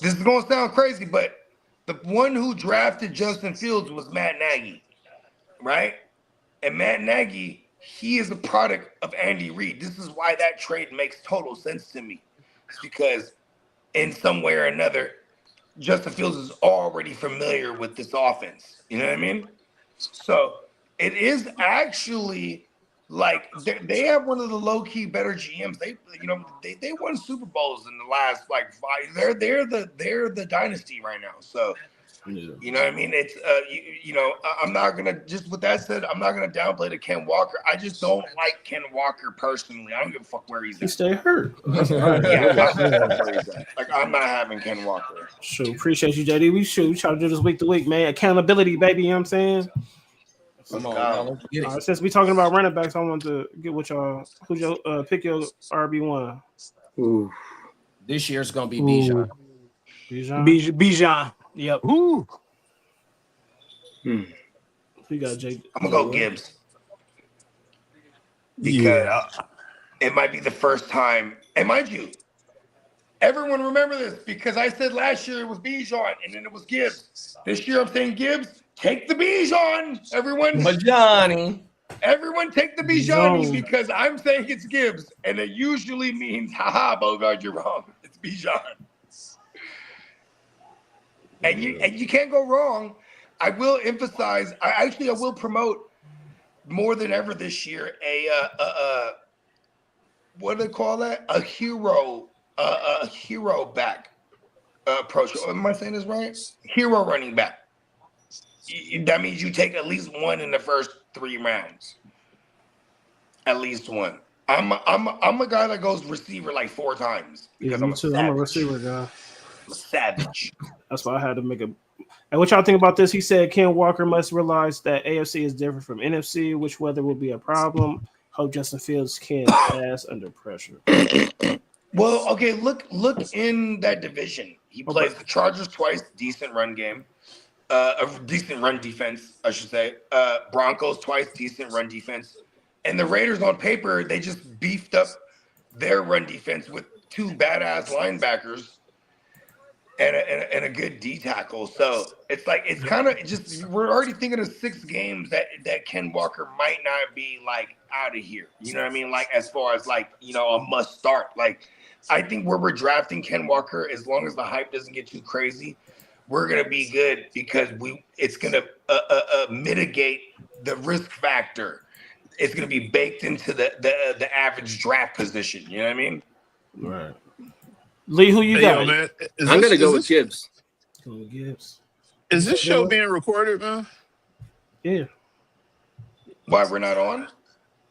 This is gonna sound crazy, but the one who drafted Justin Fields was Matt Nagy, right? And Matt Nagy, he is a product of Andy Reid. This is why that trade makes total sense to me. It's because in some way or another, Justin Fields is already familiar with this offense. You know what I mean? So it is actually like they have one of the low-key better GMs. They won Super Bowls in the last like 5. They're the dynasty right now. So you know what I mean? It's I'm not gonna, just with that said, I'm not gonna downplay the Ken Walker. I just don't like Ken Walker personally. I don't give a fuck where he's at. He stay hurt. Like, I'm not having Ken Walker. Sure, appreciate you, JD. We try to do this week to week, man. Accountability, baby. You know what I'm saying? Come on, let's get it. Since we talking about running backs, I want to get with y'all. Who's your pick your RB1? This year's gonna be Bijan. Bijan. Yep. You got Jake. I'm gonna go Gibbs. because Yeah. it might be the first time. And mind you, everyone remember this because I said last year it was Bijan and then it was Gibbs. This year I'm saying Gibbs, take the Bijan. Everyone take the Bijani Zone. because I'm saying it's Gibbs, and it usually means, haha, Bogard, you're wrong. It's Bijan. And you can't go wrong. I will emphasize, I will promote more than ever this year what do they call that? A hero back approach. Am I saying this right? Hero running back. That means you take at least one in the first 3 rounds. At least one. I'm a guy that goes receiver like 4 times because Yeah, I'm me a too. savage. I'm a receiver guy. I'm a savage. That's why I had to make a. And what y'all think about this? He said Ken Walker must realize that AFC is different from NFC, which weather will be a problem. Hope Justin Fields can pass under pressure. Well, okay, look in that division. He plays the Chargers twice, decent run game. A decent run defense, I should say. Broncos twice, decent run defense. And the Raiders on paper, they just beefed up their run defense with 2 badass linebackers and a good D tackle. So it's like it's kind of just we're already thinking of 6 games that Ken Walker might not be like out of here. You know what I mean? Like as far as like a must start. Like I think where we're drafting Ken Walker, as long as the hype doesn't get too crazy, we're gonna be good because it's gonna mitigate the risk factor. It's gonna be baked into the average draft position. You know what I mean? Right. Lee, who you Hey, got? yo, man. I'm gonna go with Gibbs. Gibbs. Is this show being recorded, man? Yeah. Why we're not on?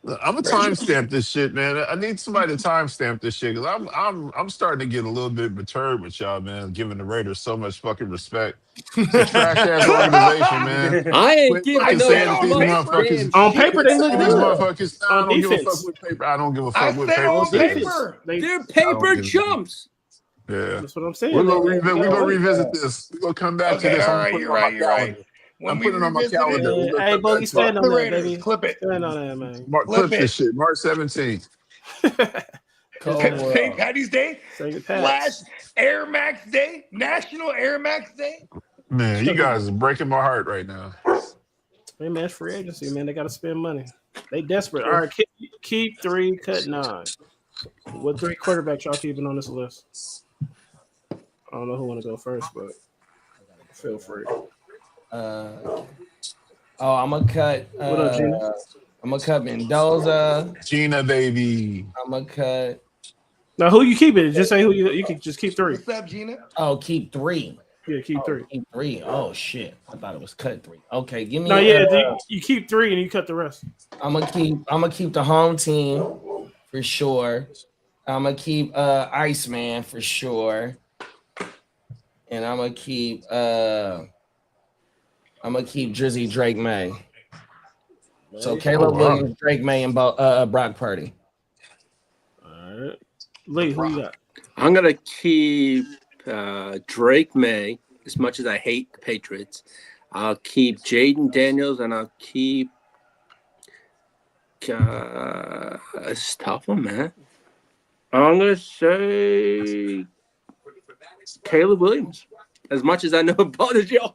I'm gonna timestamp this shit, man. I need somebody to timestamp this shit because I'm starting to get a little bit perturbed with y'all, man. Giving the Raiders so much fucking respect. It's a trash ass organization, man. I ain't Quit giving fucking no saying that these fucks, motherfuckers man. On paper, they look these good. motherfuckers. I On don't give a defense. fuck with paper. I don't give a I fuck with said paper. on says. paper. They're paper give a- chumps. Yeah, That's what I'm saying. we're gonna revisit this. We're gonna come back to Okay, this. all I'm right, putting it you're on my right, you're right. calendar. When I'm we putting it on my revisit calendar. it, We're gonna Hey, come Bogey, back to stand it. on the that, Raiders, baby. clip it. Stand on that, man. Clip it. this shit. March 17th. St. Patty's Day St. / Pat's. Air Max Day, National Air Max Day. Man, you guys are breaking my heart right now. Hey, man, it's free agency, man. They got to spend money. They desperate. All right, keep 3, cut 9. What 3 quarterbacks y'all keeping on this list? I don't know who want to go first, but feel free. I'm gonna cut. What up, Gina? I'm gonna cut Mendoza. Gina, baby. I'm gonna cut. Now, who you keeping? Just say who you can just keep 3. What's up, Gina? Oh, keep 3. Yeah, keep 3. Keep 3. Oh shit! I thought it was cut 3. Okay, give me. No, yeah, you keep 3 and you cut the rest. I'm gonna keep the home team for sure. I'm gonna keep Iceman for sure, and I'm gonna keep Drizzy Drake May. So Caleb Williams, Drake May, and Brock Purdy. All right, Lee, who you got? I'm gonna keep Drake May. As much as I hate the Patriots, I'll keep Jaden Daniels, and I'll keep. It's a tough one, man. I'm gonna say Caleb Williams. As much as I know about it, yo.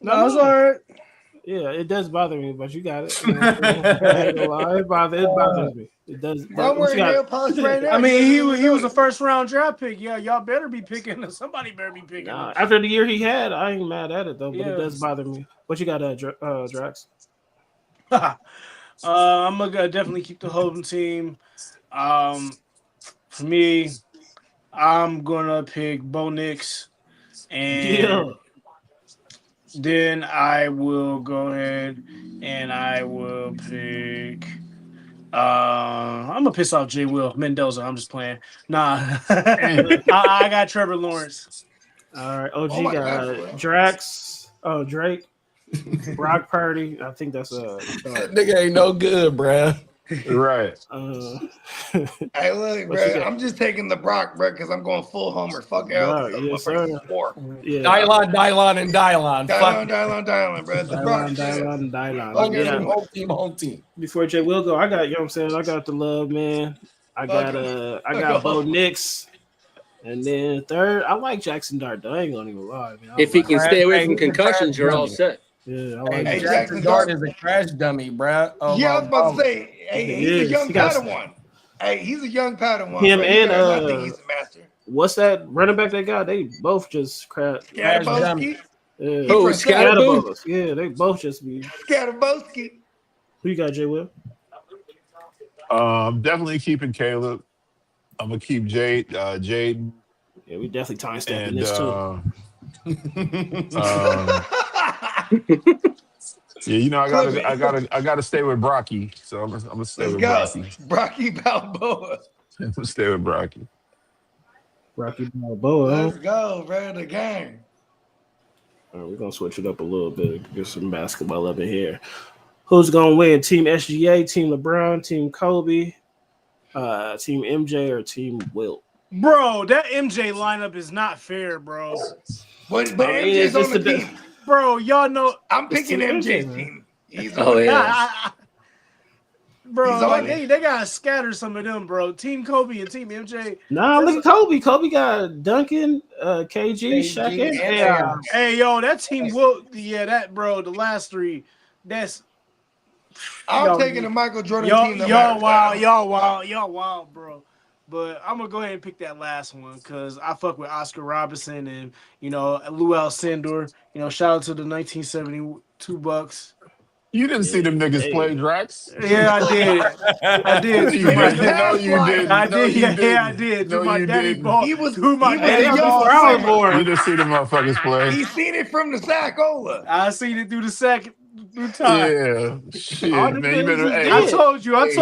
No, it's all right. Yeah, it does bother me, but you got it. You know, I ain't gonna lie, it bothers me. It does. I'm wearing nail polish right now. I mean, he was a first round draft pick. Yeah, y'all better be picking. Somebody better be picking. Nah, after the year he had, I ain't mad at it though, but Yeah. it does bother me. What you got, Drax? I'm gonna definitely keep the home team. For me, I'm gonna pick Bo Nix, and then I will go ahead and I will pick. I'm gonna piss off J. Will Mendoza. I'm just playing. Nah, I got Trevor Lawrence. All right, OG Oh my got God. Drax. Oh, Drake. Brock Purdy. I think that's a That nigga ain't no good, bruh. Right. Hey, look, bro. I'm just taking the Brock, bro, because I'm going full homer. Fuck Brock, else. yes, sir. Yeah. Dylon, and Dylon. Dylon, bro. The Brock shit. Dylon. Home team. Before Jay will go, I got, you know what I'm saying? I got the love, man. I got Bo Nix. And then third, I like Jackson Dart. I ain't gonna even lie, man. If he can stay away from concussions, you're all set. Yeah, I like Jackson Dart is a crash dummy, bro. Oh, yeah, I was about to say, hey, he's a young Padawan. Hey, he's a young Padawan. Him and I think he's a master. What's that running back they got? They both just crash Scatterboski. Yeah. Oh, Scatterbo. Yeah, they both just be Scatterboski. Who you got, Jay Will? Definitely keeping Caleb. I'm gonna keep Jaden. Yeah, we definitely time stamping this too. Yeah, you know, I gotta stay with Brocky, so I'm gonna stay with Brocky. Brocky Balboa. I'm gonna stay with Brocky. Brocky Balboa. Let's go, bro. The game. All right, we're gonna switch it up a little bit. Get some basketball up in here. Who's gonna win? Team SGA, Team LeBron, Team Kobe, Team MJ, or Team Wilt? Bro, that MJ lineup is not fair, bro. But MJ's on the team. Bro, y'all know I'm picking MJ's team. He's bro, they gotta scatter some of them, bro. Team Kobe and Team MJ. Nah, look at Kobe. Kobe got Duncan, KG, Shaq, and AI. Hey, yo, that team will. Yeah, that bro. The last three. That's. I'm taking the Michael Jordan team. Y'all wild, bro. But I'm gonna go ahead and pick that last one because I fuck with Oscar Robertson and Lou Alcindor. Shout out to the 1972 Bucks. You didn't see them niggas play, Drax? Yeah, I did. I did. No, you didn't. I did. Yeah, I did. No, my you daddy didn't. ball. He was my daddy young ball. You didn't see them motherfuckers play. He seen it from the Saccola. I seen it through the second time. Yeah, shit, man. You better. Hey, I told you. I'm an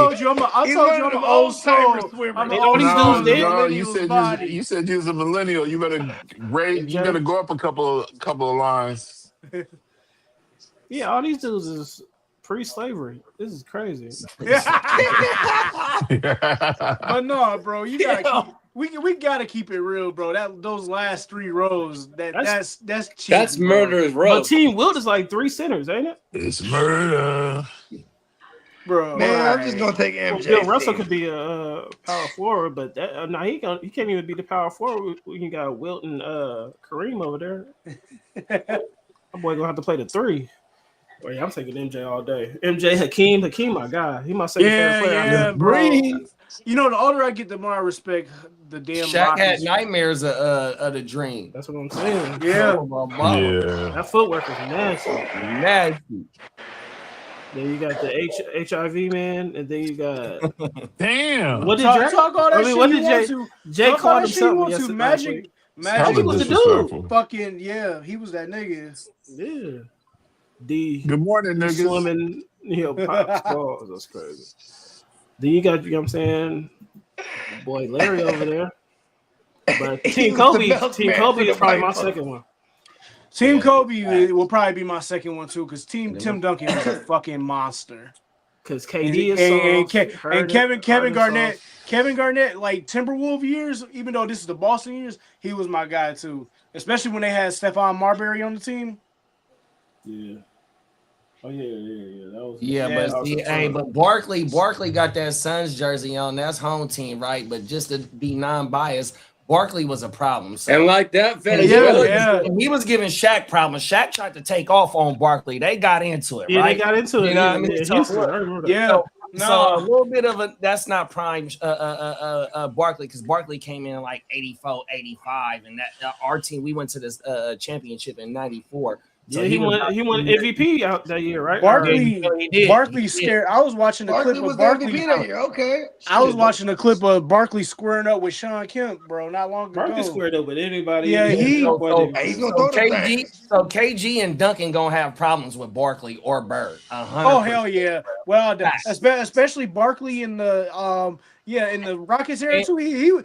old soul. You said you was a millennial. You better You better go up a couple of lines. Yeah, all these dudes is pre-slavery. This is crazy. But no, bro, you gotta we gotta keep it real, bro. Those last three rows, that's cheap. That's murderous row. But Team Wilt is like three centers, ain't it? It's murder, bro. Man, I'm just gonna take MJ. Bill Russell could be a power forward, but he can't even be the power forward. We got Wilt and Kareem over there. My boy gonna have to play the three. Well, yeah, I'm taking MJ all day. MJ, Hakeem, my guy. He my second favorite player. Yeah, bro. The older I get, the more I respect the damn Shaq Rockets. had nightmares of the dream. That's what I'm saying. Yeah. That footwork is nasty. Then you got the HIV man, and then you got damn. What did talk all that shit? What did Jay call him something yesterday? Magic was the dude. Fucking he was that nigga. Yeah. Good morning, niggas. Swimming, pop balls. That's crazy. Then you got, what I'm saying, boy Larry over there. But Team Kobe is probably my second one. Team Kobe will probably be my second one too, because Tim Duncan was a fucking monster. Because KD is and Kevin Garnett, like Timberwolves years, even though this is the Boston years, he was my guy too. Especially when they had Stephon Marbury on the team. Yeah. Oh yeah. But Barkley got that Suns jersey on. That's home team, right? But just to be non-biased, Barkley was a problem. So. And like that, he was giving Shaq problems. Shaq tried to take off on Barkley. They got into it, right? They got into it. You know what I mean? So a little bit of that's not prime Barkley, because Barkley came in like 84, 85, and that our team, we went to this championship in 94. So he won MVP out that year, right? Barkley scared. I was watching the clip of Barkley that year. Okay. I was watching a clip of Barkley squaring up with Sean Kemp, bro, not long ago. Barkley squared up with anybody. Yeah, he's gonna throw the So KG and Duncan gonna have problems with Barkley or Bird. 100%. Oh hell yeah! Well, especially Barkley in the in the Rockets era too. He was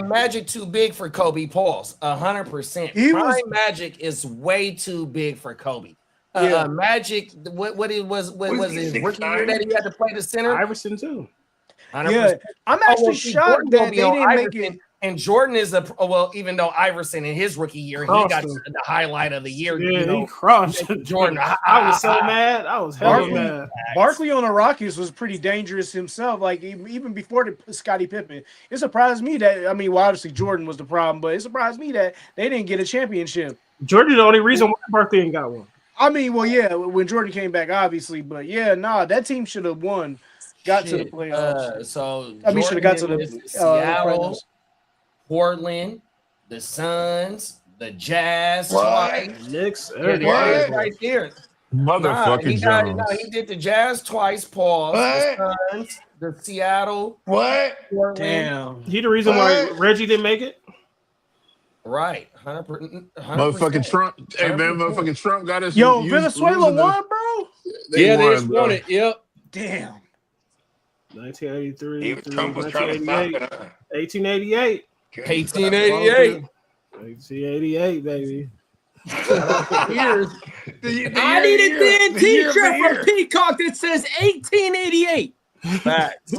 Magic too big for Kobe. Pause. 100%. Magic is way too big for Kobe. Magic. What it was? What was his rookie year 6'9"? that he had to play the center? Iverson too. 100%. Yeah, I'm Oh, actually well, see, shocked Jordan gonna that be they on didn't make Iverson, it. and Jordan is even though Iverson in his rookie year, he got Crossed him. the highlight of the year. Yeah, You know, he crushed Jordan. I was so mad. I was hella Barkley, mad. Barkley on the Rockets was pretty dangerous himself. Like even before the Scottie Pippen, it surprised me that well, obviously Jordan was the problem, but it surprised me that they didn't get a championship. Jordan, the only reason why Barkley ain't got one. I mean, well, yeah, when Jordan came back, obviously, but yeah, that team should have won, got to the playoffs. So I mean, should have got to the Seattle, finals. Portland, the Suns, the Jazz What? twice. Knicks. Yeah, there it is right there. Motherfucking Jones. He did the Jazz twice. Pause. The Suns, the Seattle. What? Portland. Damn. He the reason why Reggie didn't make it. Right, 100%. Motherfucking Trump. Hey man, motherfucking Trump got us. Yo, Venezuela won, bro. They won, won it. Yep. Damn. 1983. Trump was trying to stop it. 1888. 1888. 1888, baby. I need a damn t-shirt from Peacock that says 1888. Facts. The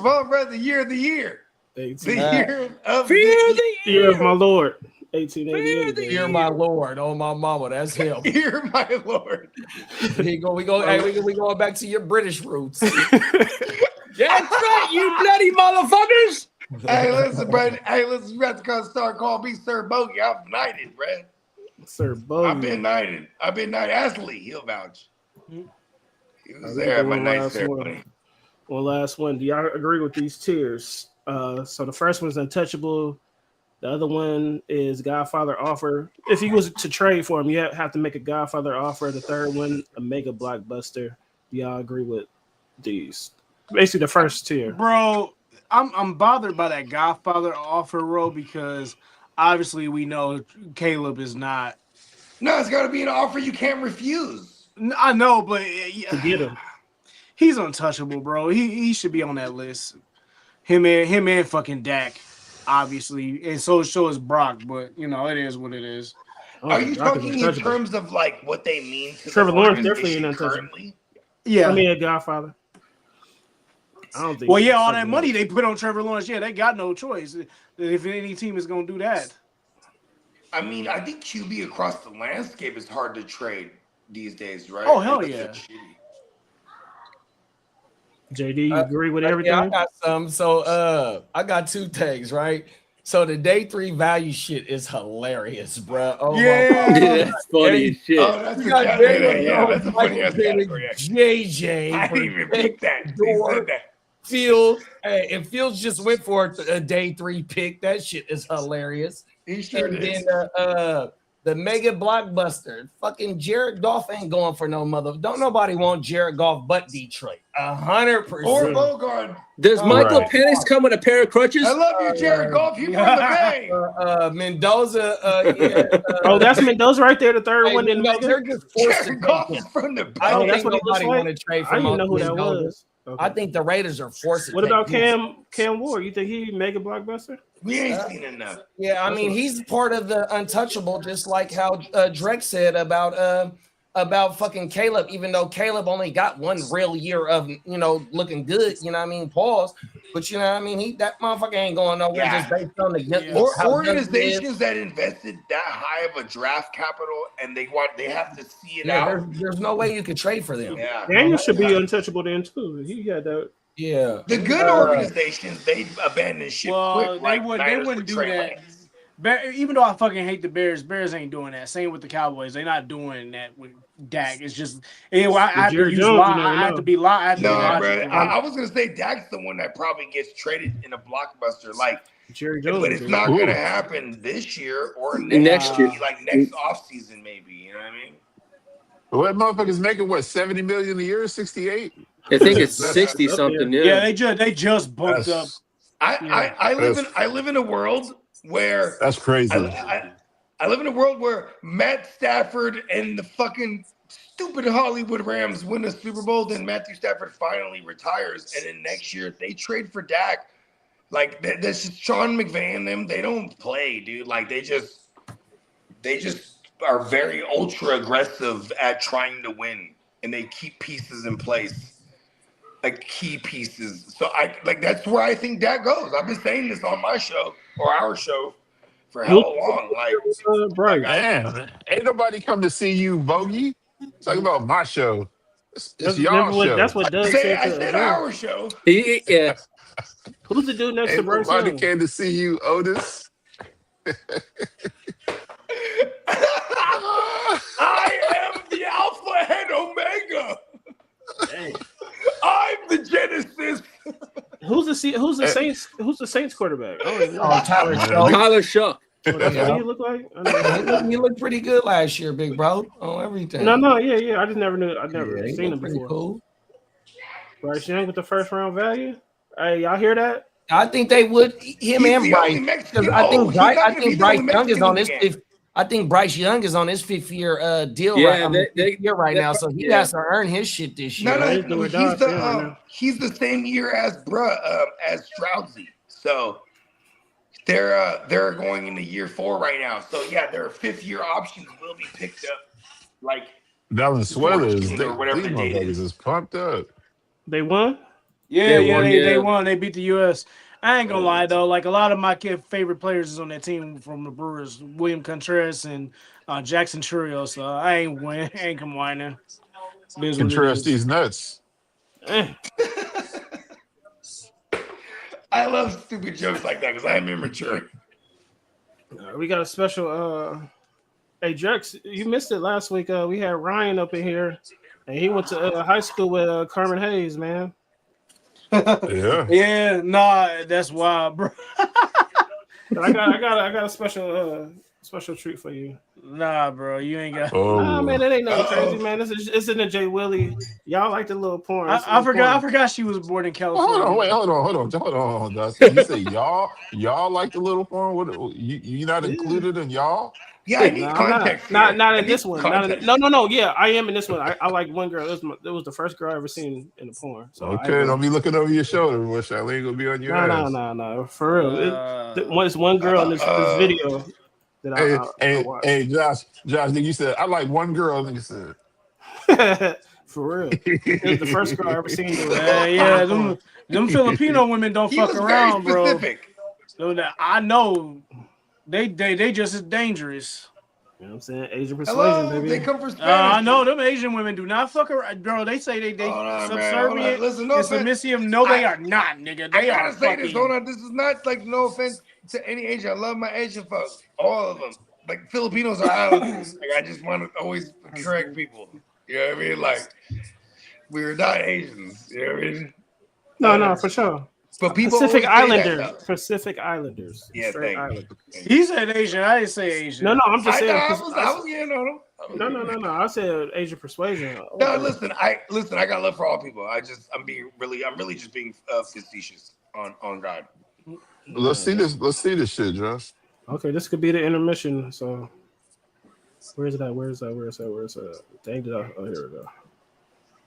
year of the year. The year of the year of my Lord. 1888. Dear my Lord, oh my mama, that's him. Dear my Lord. We going back to your British roots. That's right, you bloody motherfuckers. Hey, listen, Brad. Hey, listen, you have to start calling me Sir Bogey. I'm knighted, Brad. Sir Bogey. I've been knighted. Ashley, he'll vouch. He was there at my night ceremony. One last one. Do y'all agree with these tiers? So the first one's untouchable. The other one is Godfather offer. If he was to trade for him, you have to make a Godfather offer. The third one, a mega blockbuster. Do y'all agree with these? Basically, the first tier. Bro, I'm bothered by that Godfather offer, bro, because obviously we know Caleb is not. No, it's got to be an offer you can't refuse. I know, but To get him. He's untouchable, bro. He should be on that list. Him and fucking Dak, obviously, and so is Brock. But it is what it is. Are you talking in terms of like what they mean to Trevor the Lawrence definitely organization ain't untouchable. currently? Yeah, I mean a Godfather. I don't think. Well, yeah, all that money they put on Trevor Lawrence, yeah, they got no choice. If any team is gonna do that, I mean, I think QB across the landscape is hard to trade these days, right? Oh, hell yeah. JD, you agree with everything? Yeah, I got some. So I got two things, right? So the day 3 value shit is hilarious, bro. Oh yeah, that's funny as shit. Oh, that's a funny ass category. JJ, I didn't even pick that. Door, Fields, and Fields just went for a day 3 pick. That shit is hilarious. He sure and did. Then the mega blockbuster, fucking Jared Goff ain't going for no mother. Don't nobody want Jared Goff but Detroit. 100%. Or Bogard. Does Michael Penix come with a pair of crutches? I love you, Jared Goff. You from the Bay. Mendoza. Oh, that's Mendoza right there, the third one. They're just forced Jared to Goff take is him. from the Bay. I don't that's think what it looks nobody like? want to trade for I didn't know who that Mendoza. was. Okay. I think the Raiders are forced to What take about him. Cam Ward? You think he mega blockbuster? We ain't seen enough. Yeah, I mean he's part of the untouchable, just like how Drek said about fucking Caleb. Even though Caleb only got one real year of looking good, pause. But that motherfucker ain't going nowhere just based on the Or organizations that invested that high of a draft capital and they have to see it out. There's no way you could trade for them. Yeah, Daniel should be untouchable then too. He got that. Yeah, the good organizations they abandon shit. well, quick, they wouldn't do that. Even though I fucking hate the Bears ain't doing that. Same with the Cowboys, they're not doing that with Dak. It's just I have to be lying. No, bro. I was gonna say Dak's the one that probably gets traded in a blockbuster, like Jerry Jones, but it's not gonna happen this year or next year, like next offseason, maybe. You know what I mean? What motherfuckers making 70 million a year, 68? I think it's 60 something. Yeah, they just bumped up. I live in a world where that's crazy. I live in a world where Matt Stafford and the fucking stupid Hollywood Rams win a Super Bowl, then Matthew Stafford finally retires, and then next year they trade for Dak. Like that's just Sean McVay and them. They don't play, dude. Like they just are very ultra aggressive at trying to win, and they keep pieces in place, like key pieces. So that's where I think that goes. I've been saying this on my show or our show for hell long. Bryce. Damn, ain't nobody come to see you, Bogey. Talk about my show. It's y'all Remember what? That's show. what Doug I said. said our show. Yeah. Who's the dude next to Ain't Bryce nobody Young? came to see you, Otis. I am the Alpha and Omega. Dang. I'm the Genesis. Who's the Saints? Who's the Saints quarterback? I don't even know. Oh, Tyler Man, Show. Tyler Shook. Oh, that's Yeah. what he looked like. I never- He looked pretty good last year, big bro. On everything. no, yeah. I just never knew. I've never Yeah, he seen him looked pretty before. cool. Bryce Young with the first round value. Hey, y'all hear that? I think they would him He's and the Bryce. only Mexican. I think Oh, he's not gonna be the Bryce only Young is Mexican on in his the game. fifth. I think Bryce Young is on his 5th-year deal Yeah, fifth year right they- now, so he yeah. has to earn his shit this year. He's the same year as as Stroudsy. So they're going into year 4 right now. So yeah, their 5th-year options will be picked up like Valenzuela's, or whatever these the date motherfuckers is. is pumped up. They won. They won. They beat the U.S. I ain't gonna lie though, like a lot of my favorite players is on that team from the Brewers, William Contreras and Jackson Churio. So I ain't complaining. It is what it Contreras is. these nuts. I love stupid jokes like that because I am immature. We got a special. Hey, Drex, you missed it last week. We had Ryan up in here, and he went to high school with Carmen Hayes, man. Yeah. Yeah, nah, that's wild, bro. I got a special treat for you. Nah, bro, you ain't got. Nah, man, that ain't nothing crazy, man. It's in the J Willie. Y'all like the little porn. I forgot she was born in California. Hold on. Dustin. You say y'all like the little porn? What you not included in y'all? Yeah, I need context. Not in this one. No. Yeah, I am in this one. I like one girl. It was the first girl I ever seen in the porn. So Okay, don't be looking over your shoulder. Well, Charlene gonna be on your ass. No. For real, it's one girl in this video that I watched. Hey, Josh, nigga, you said I like one girl. Nigga said. For real, it was the first girl I ever seen. Yeah, them Filipino women don't fuck around, bro. So I know they just as dangerous. You know what I'm saying? Asian persuasion, baby. They come for Spanish. I know them Asian women do not fuck around, bro. They say they subservient and submissive. No, they are not, nigga. They are fucking. Hold on, this is not like no offense to any Asian. I love my Asian folks, all of them. Like Filipinos are islanders. Like I just want to always correct people. You know what I mean? Like we're not Asians. You know what I mean? No, for sure. But people Pacific Islanders. Islanders. Yeah, Islanders. He said Asian. I didn't say Asian. No, I'm just saying. I was getting on him. No. I said Asian persuasion. No, listen. I got love for all people. I'm really just being facetious on God. Let's see this shit, Josh. Okay, this could be the intermission. So, where's that? Dang it! Oh, here we go.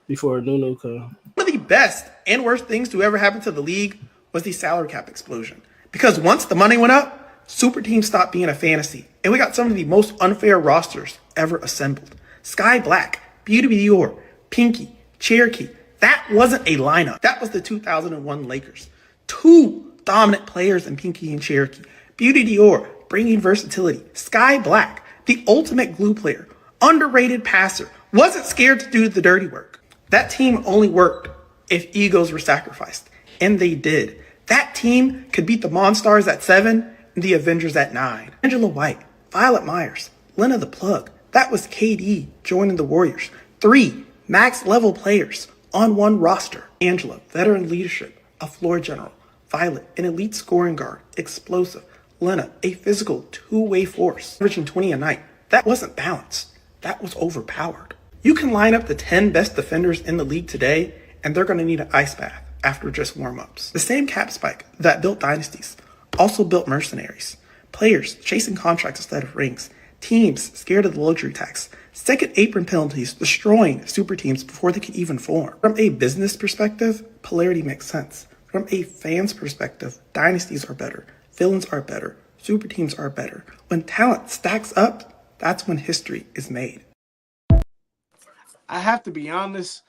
Before Nunu comes. One of the best and worst things to ever happen to the league was the salary cap explosion. Because once the money went up, super teams stopped being a fantasy, and we got some of the most unfair rosters ever assembled. Sky Black, Beauty Dior, Pinky, Cherokee. That wasn't a lineup. That was the 2001 Lakers. 2 dominant players in Pinky and Cherokee. Beauty Dior, bringing versatility. Sky Black, the ultimate glue player. Underrated passer. Wasn't scared to do the dirty work. That team only worked if egos were sacrificed. And they did. That team could beat the Monstars at 7 and the Avengers at 9. Angela White, Violet Myers, Lena the Plug. That was KD joining the Warriors. 3 max-level players on one roster. Angela, veteran leadership, a floor general. Violet, an elite scoring guard, explosive. Lena, a physical two-way force, averaging 20 a night. That wasn't balanced. That was overpowered. You can line up the 10 best defenders in the league today, and they're going to need an ice bath after just warm-ups. The same cap spike that built dynasties also built mercenaries. Players chasing contracts instead of rings. Teams scared of the luxury tax. Second apron penalties destroying super teams before they could even form. From a business perspective, polarity makes sense. From a fan's perspective, dynasties are better. Villains are better. Super teams are better. When talent stacks up, That's when history is made. I have to be honest.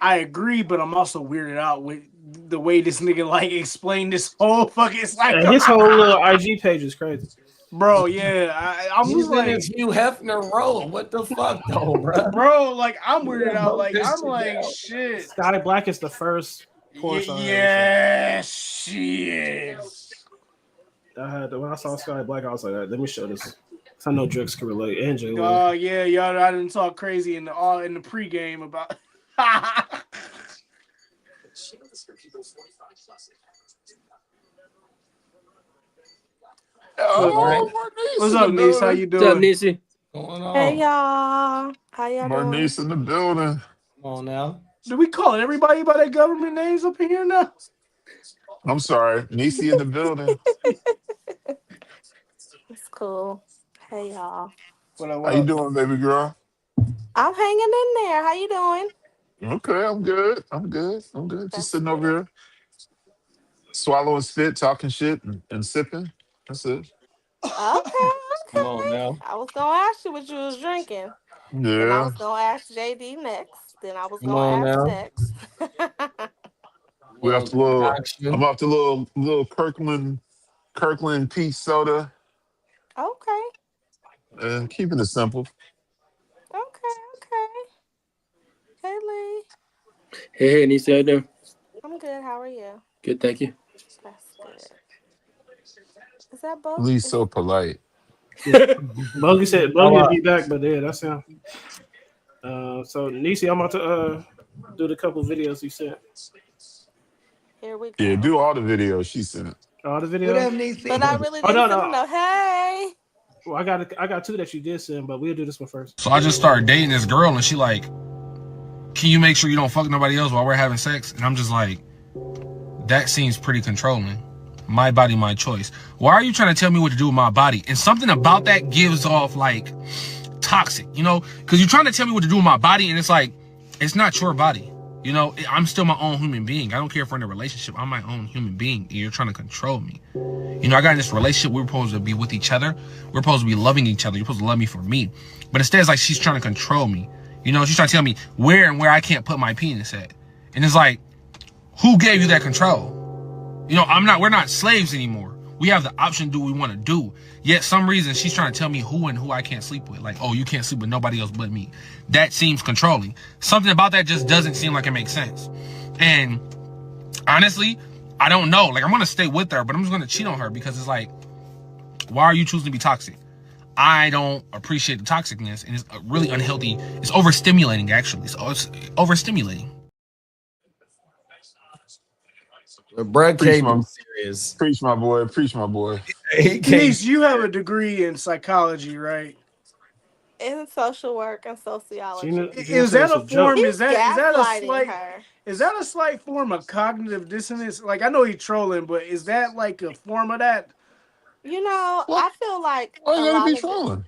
I agree, but I'm also weirded out with the way this nigga like explained this whole fucking cycle. His whole little IG page is crazy. Bro, yeah, I was He's in like, his Hugh Hefner role. What the fuck, though, bro? bro, like I'm weirded out. Broke Like this I'm shit like, down. shit. Sky Black is the first porn star. Yeah, she is. When I saw Sky Black, I was like, let me show this. I know Drex can relate and J. Oh yeah, y'all. I didn't talk crazy in the pregame about. Oh, Marnice What's in the up, niece? How building. you What's up, doing? Nisi? Going on? Hey y'all, how y'all doing? Marnice in the building. Come on now. Do we call everybody by their government names up in here now? I'm sorry, Nisi in the building. It's cool. Hey y'all, What up? How What you up? doing, baby girl? I'm hanging in there. How you doing? Okay, I'm good. I'm good. I'm good. Just That's sitting over good. here, swallowing spit, talking shit, and sipping. That's it. Okay, Come on okay. now. I was gonna ask you what you was drinking. Then I Yeah, was gonna ask JD next. Then I was Come gonna on ask now. next. we Little have to little. I'm concoction. off the little Kirkland peach soda, Okay, and keeping it simple. okay, okay. Hey Lee, Hey, Nisi, how you doing? I'm good. How are you? Good, thank you. That's good. Is that both? Lee's Is so polite. Bogey said How Bogey will up? be back, but yeah, that's him. So Nisi, I'm about to do the couple videos he sent. here we Yeah, go. do all the videos she sent. All the What up, videos. Nisi? But I really Oh didn't no, send them no. no. Hey. Well, I got two that you did send, but we'll do this one first. So I just started dating this girl, and she like, can you make sure you don't fuck nobody else while we're having sex? And I'm just like, that seems pretty controlling. My body, my choice. Why are you trying to tell me what to do with my body? And something about that gives off like toxic, you know? Because you're trying to tell me what to do with my body, and it's like, it's not your body. You know, I'm still my own human being. I don't care if we're in a relationship. I'm my own human being, and you're trying to control me. You know, I got in this relationship. We're supposed to be with each other. We're supposed to be loving each other. You're supposed to love me for me. But instead, it's like she's trying to control me. You know, she's trying to tell me where and where I can't put my penis at. And it's like, who gave you that control? You know, we're not slaves anymore. We have the option to do what we want to do. Yet some reason she's trying to tell me who and who I can't sleep with. Like, oh, you can't sleep with nobody else but me. That seems controlling. Something about that just doesn't seem like it makes sense. And honestly, I don't know. Like, I'm going to stay with her, but I'm just going to cheat on her because it's like, why are you choosing to be toxic? I don't appreciate the toxicness, and it's really unhealthy. It's overstimulating, actually. It's overstimulating. Brad Preach can't my, be serious. preach my boy. Preach my boy. He can't. Niece, you have a degree in psychology, right? In social work and Gina, sociology. Gina Is said that it's a a joke. form? He's Is that a gaslighting slight? her. Is that a slight form of cognitive dissonance? Like I know he's trolling, but is that like a form of that? You know, What? I feel like Why a you gotta be lot of it. trolling?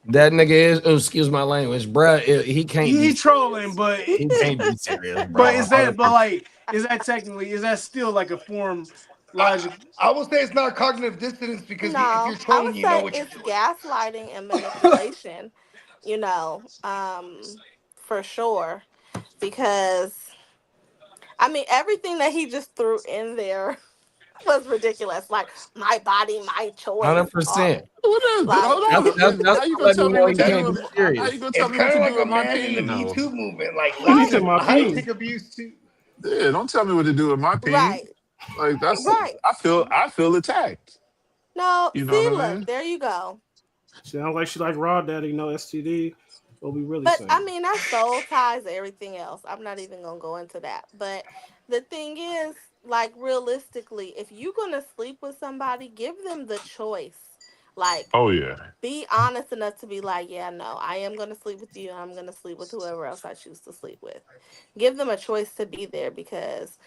That nigga is. Oh, excuse my language, bruh. He can't be. He's trolling, but He can't be serious, but bro. is that but like is that technically is that still like a form logic? I would say it's not cognitive dissonance because if you're No, I would trolling, you know say what you're it's doing. gaslighting and manipulation, you know, for sure. Because I mean everything that he just threw in there was ridiculous. Like my body, my choice. 100%. What is it? Like Hold on. That's How you gonna letting tell me me know what he to That, can't do? be How serious. you gonna tell it's me what kind to of do like with a my man in the peen? Me No. Too movement. Like, He right, said listen, my I peen. take abuse too. Yeah, don't tell me what to do with my peen. right, Like that's right. I feel attacked. No, You know see, what I look, mean? there you go. Sounds like she like raw daddy, no STD. What we really But I saying? mean, that's soul ties, everything else. I'm not even gonna go into that. But the thing is, like, realistically, if you're gonna sleep with somebody, give them the choice. Like, Oh yeah. be honest enough to be like, yeah, no, I am gonna sleep with you. I'm gonna sleep with whoever else I choose to sleep with. Give them a choice to be there because,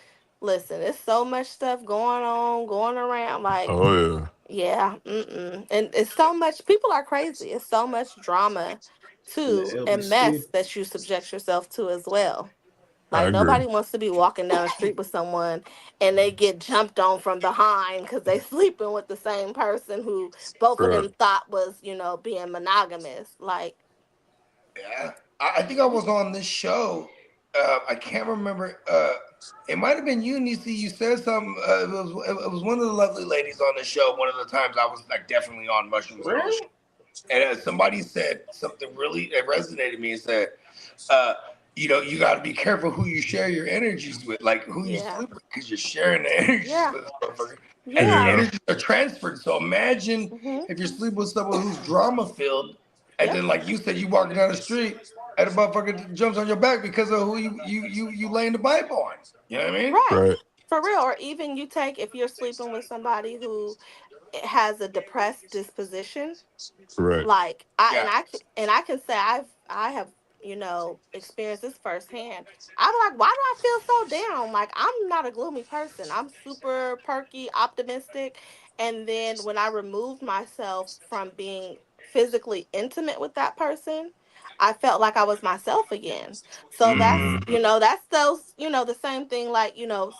listen, there's so much stuff going on, going around. Like, Oh yeah. yeah, and it's so much. People are crazy. It's so much drama And the too, and LBC. mess that you subject yourself to as well. I Like agree. nobody wants to be walking down the street with someone and they get jumped on from behind because they sleeping with the same person who both of Right. them thought was, being monogamous. Like, Yeah, I think I was on this show. I can't remember. It might have been you, Nisi. You said something. It was one of the lovely ladies on the show. One of the times I was like definitely on mushrooms on the show, and somebody said something really that resonated with me and said, you got to be careful who you share your energies with, like who you yeah, sleep with, because you're sharing the energies yeah, with this motherfucker, and the yeah, Yeah. energies are transferred. So imagine hmm, if you're sleeping with someone who's drama filled, and yep, then like you said, you walking down the street, and a motherfucker jumps on your back because of who you laying the pipe on. You know what I mean? right, Right. for real. Or even you take if you're sleeping with somebody who has a depressed disposition. Right. Like Yeah. I can say I have experienced this firsthand. I'm like, why do I feel so down? Like I'm not a gloomy person. I'm super perky, optimistic. And then when I removed myself from being physically intimate with that person, I felt like I was myself again. So that's Hmm. that's those the same thing like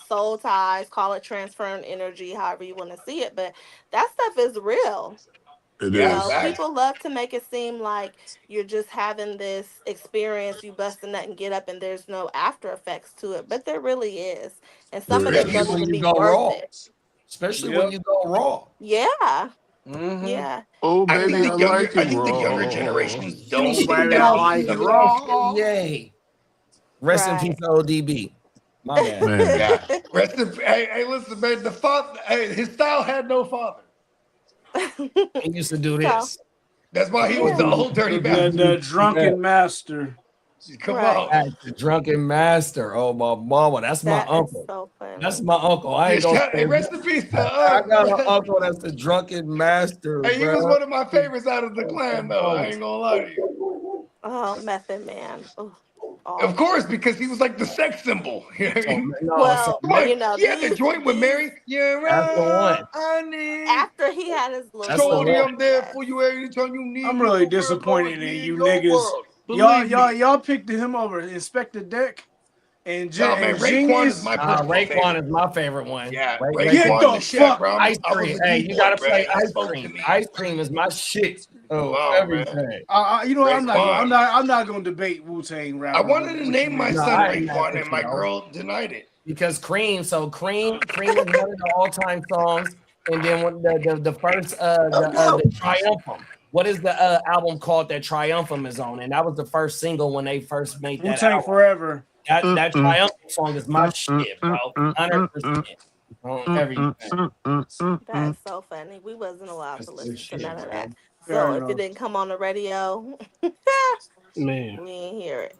soul ties, call it transferring energy, however you want to see it, but that stuff is real. It Yeah. is. Facts. People love to make it seem like you're just having this experience, you bust a nut and get up, and there's no after effects to it, but there really is. And some of There this Yeah. Especially stuff is. when can you be go worth raw. it. Especially when Yep. you go raw. Yeah, Mm-hmm. yeah. Oh, I think baby, I like it I think the younger raw. generations Oh, don't see baby, I value in like it some of that shit. raw. Yay. Rest in peace, Right. ODB. My bad. Man. Yeah. Rest in hey, listen, man. The father, hey, his style had no father. He used to do So, this. That's why he was yeah, the old dirty bastard. The drunken master. Come right. on. That's the drunken master. Oh, my mama. That's my That is uncle. so That's funny. my uncle. I Yeah, ain't gonna hey, say rest in peace to I got an uncle that's the drunken master, Hey, he bro. was one of my favorites out of the clan, though. I ain't gonna lie to you. Oh, Method Man. Ugh, Of awful. course, because he was like the sex symbol. You know what I So mean? no, so Well, Come on, he had the these joint with Mary. You're that's the all one. I need. after he had his little That's the Shorty, one. moment, I'm there yes. for you anytime you need I'm me. really The world gonna disappointed in be you your niggas. world. Believe me. Y'all picked him over Inspector Deck and Nah, man, Raekwon is Genius. my personal Raekwon favorite. is my favorite one. Yeah, Get Raekwon the the chef, fuck. bro. Ice I was cream. a Hey, you D-boy, gotta bro. play He ice spoke to cream. me. Ice cream is my shit. Come Oh, on, man. everything. You know what? Raekwon. I'm not gonna debate Wu-Tang I rappers wanted to with you name my No, niggas. son I ain't mad Raekwon, at and you my though. girl denied it. Because Cream is one of the all-time songs. And then when the first the Triumphum. What is the album called that Triumphum is on? And that was the first single when they first made that Wu-Tang album. Forever. That Triumphum song is my shit, bro. 100% on everything. That is so funny. We wasn't allowed That's to good listen to shit, none of that. man. Fair So if it enough. didn't come on the radio, Man. we didn't hear it.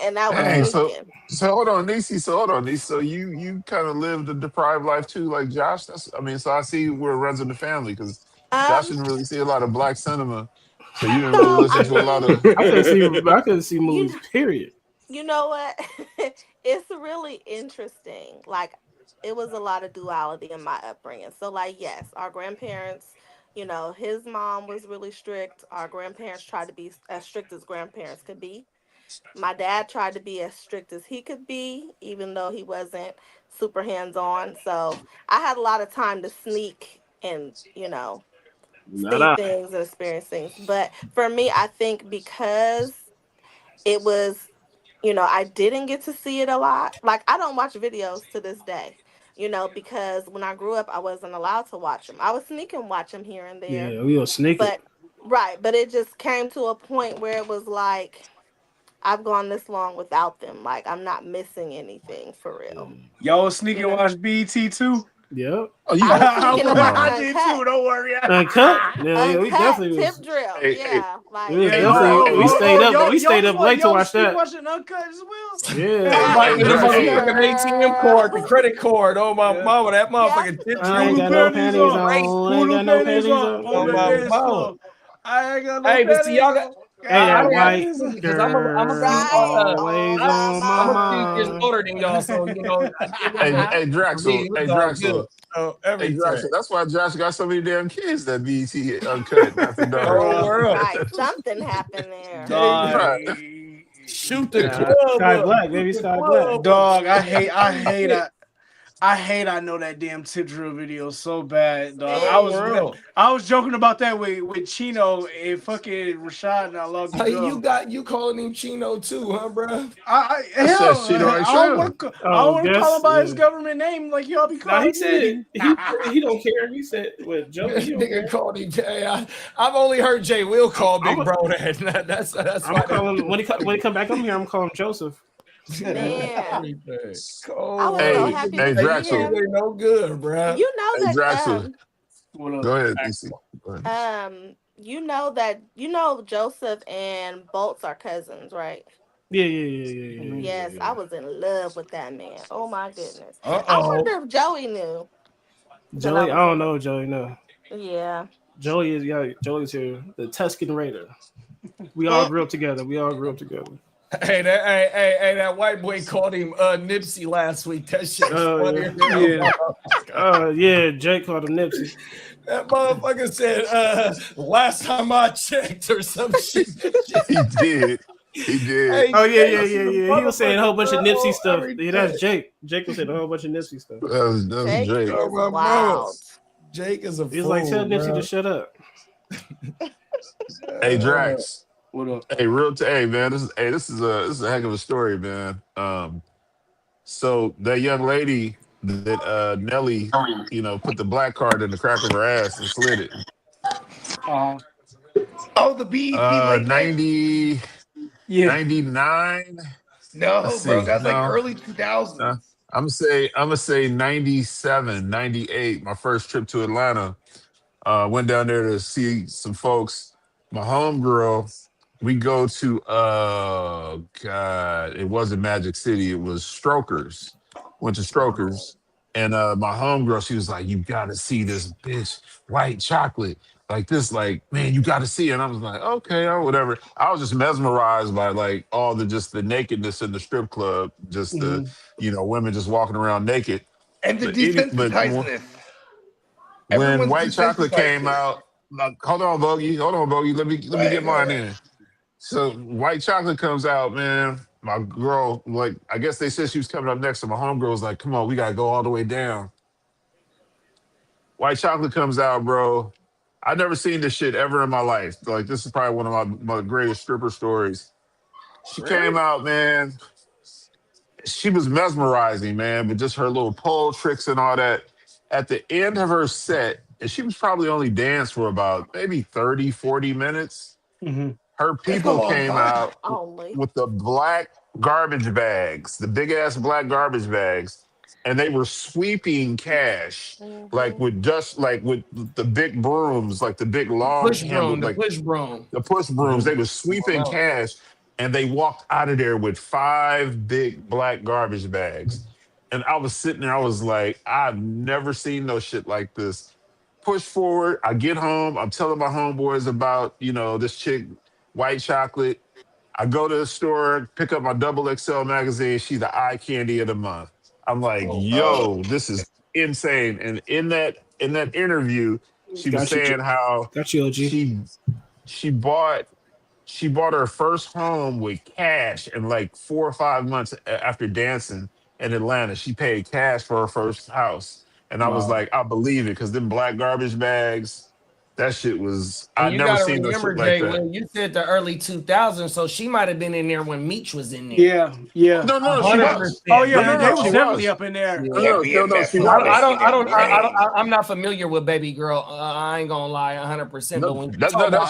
And that was Dang. Uh, sneaking. So hold on, Nisi. So hold on, Nisi. So you kind of lived a deprived life too, like Josh. So I see where it runs in the family because Josh Um, didn't really see a lot of black cinema, so you didn't really no, listen I to a lot mean, of. I couldn't see you movies, period. you know what? It's really interesting. Like it was a lot of duality in my upbringing. So like yes, our grandparents, his mom was really strict. Our grandparents tried to be as strict as grandparents could be. My dad tried to be as strict as he could be, even though he wasn't super hands on. So I had a lot of time to sneak and, Not see I. things and experience things. But for me, I think because it was, I didn't get to see it a lot. Like I don't watch videos to this day, because when I grew up, I wasn't allowed to watch them. I was sneaking watch them here and there, Yeah, we gonna sneak it. but right, but it just came to a point where it was like I've gone this long without them. Like I'm not missing anything for real. Y'all was You sneaking know, watch BET too. Yep. Oh, you I got. was Oh, sneaking to come watch I on. did too. Uncut, Don't worry. Uncut. Yeah, we Uncut, definitely Tip was. Drill. Hey, hey, Yeah, We like was hey, definitely hey, we stayed up. We stayed up late to Y'all was watch sneak that. watching Uncut as well. Yeah. yes, hey, Everybody with a Dra- hey, motherfucking ATM card, the credit card. Oh my Yeah. mama, that yes. motherfucking tip I Pull ain't drill. the got no panties panties up. Great. on. I Pull ain't the got no panties panties up on. on Oh the my Yeah. dance mama. floor. I ain't got no Hey, but see, panties y'all got. on. Hey, I that got God white this because I'm a few girl Right. always On my on my I'm a few years mind. mind. older than y'all, so it hey, wasn't hey, for me. Draxel. It Hey, was all good. Draxel. So Hey, everything. Draxel. That's why Josh got so many damn kids that BET uncut after The dark. whole Bruh. world. Right. Something happened there. Hey, Dog. Right. Shoot the Nah, club Sky up. Black, baby, Shoot the Sky club Black. up. Dog, I know that damn tip drill video so bad, dog. I was joking about that with Chino and fucking Rashad not long ago. Hey, you calling him Chino too, huh, bro? I Chino ain't don't true. want to call him by his government name like y'all be Nah, calling he said me. he don't care. He said with Joey, he don't Nigga care. called him Jay. I've only heard Jay Will call Big Bro that. That's I'm why. calling when he come back up here. I'm calling Joseph. Man, Cold. I was so happy to see Draxel. him. No good, bro. You know Hey, that Draxel. Go ahead, DC. Go ahead. you know Joseph and Bolts are cousins, right? Yeah. Yes, I was in love with that man. Oh my goodness. I Uh-oh. wonder if Joey knew. Joey, I don't know Joey. No. Yeah. Joey's here. The Tuscan Raider. We all grew up together. Hey, that white boy called him Nipsey last week. That shit funny. Yeah, Jake called him Nipsey. That motherfucker said, last time I checked or some shit. He did. Hey, Yeah. He was saying a whole bunch of Nipsey stuff. Yeah, that's Jake. Jake was saying a whole bunch of Nipsey stuff. That was Jake Jake. is wild. Jake is a He's fool, like, tell Nipsey bro. to shut up. Hey, Drax. What up? Hey, hey, man. This is a heck of a story, man. So that young lady that Nelly, put the black card in the crack of her ass and slid it. Oh, the BET late night? 99. No, bro, that's like early 2000s. I'm gonna say 97, 98. My first trip to Atlanta. Went down there to see some folks. My homegirl, we go to God, it wasn't Magic City, it was Strokers. Went to Strokers. And my homegirl, she was like, you gotta see this bitch, white chocolate. Like this, like, man, you gotta see it. And I was like, okay, or whatever. I was just mesmerized by like all the nakedness in the strip club, just the, women just walking around naked. And the When desensitizedness. Everyone's White Chocolate desensitized came to it. out, like, hold on, Bogey. Let me get mine in. So White Chocolate comes out, man. My girl, like, I guess they said she was coming up next, so my homegirl was like, come on, we gotta go all the way down. White Chocolate comes out, bro. I've never seen this shit ever in my life. Like, this is probably one of my greatest stripper stories. She came out, man. She was mesmerizing, man, but just her little pole tricks and all that. At the end of her set, and she was probably only danced for about maybe 30, 40 minutes. Her people came out with the black garbage bags, the big ass black garbage bags, and they were sweeping cash, like with the big brooms, like the big long handle, like the push brooms. They were sweeping cash, and they walked out of there with 5 big black garbage bags. And I was sitting there, I was like, I've never seen no shit like this. Push forward, I get home, I'm telling my homeboys about, this chick, White Chocolate. I go to the store, pick up my Double XL magazine. She's the eye candy of the month. I'm like, yo, this is insane. And in that interview, she was saying how she bought her first home with cash in like 4 or 5 months after dancing in Atlanta. She paid cash for her first house. And I was like, I believe it, because them black garbage bags, that shit was, And I've you never gotta seen no remember, shit Jay, like that. when you said the early 2000s, so she might have been in there when Meech was in there. Yeah. No, she was. Oh yeah, No, they was she definitely was. up in there. No, she was. I'm not familiar with Baby Girl. I ain't gonna lie, 100%. But when you talk about,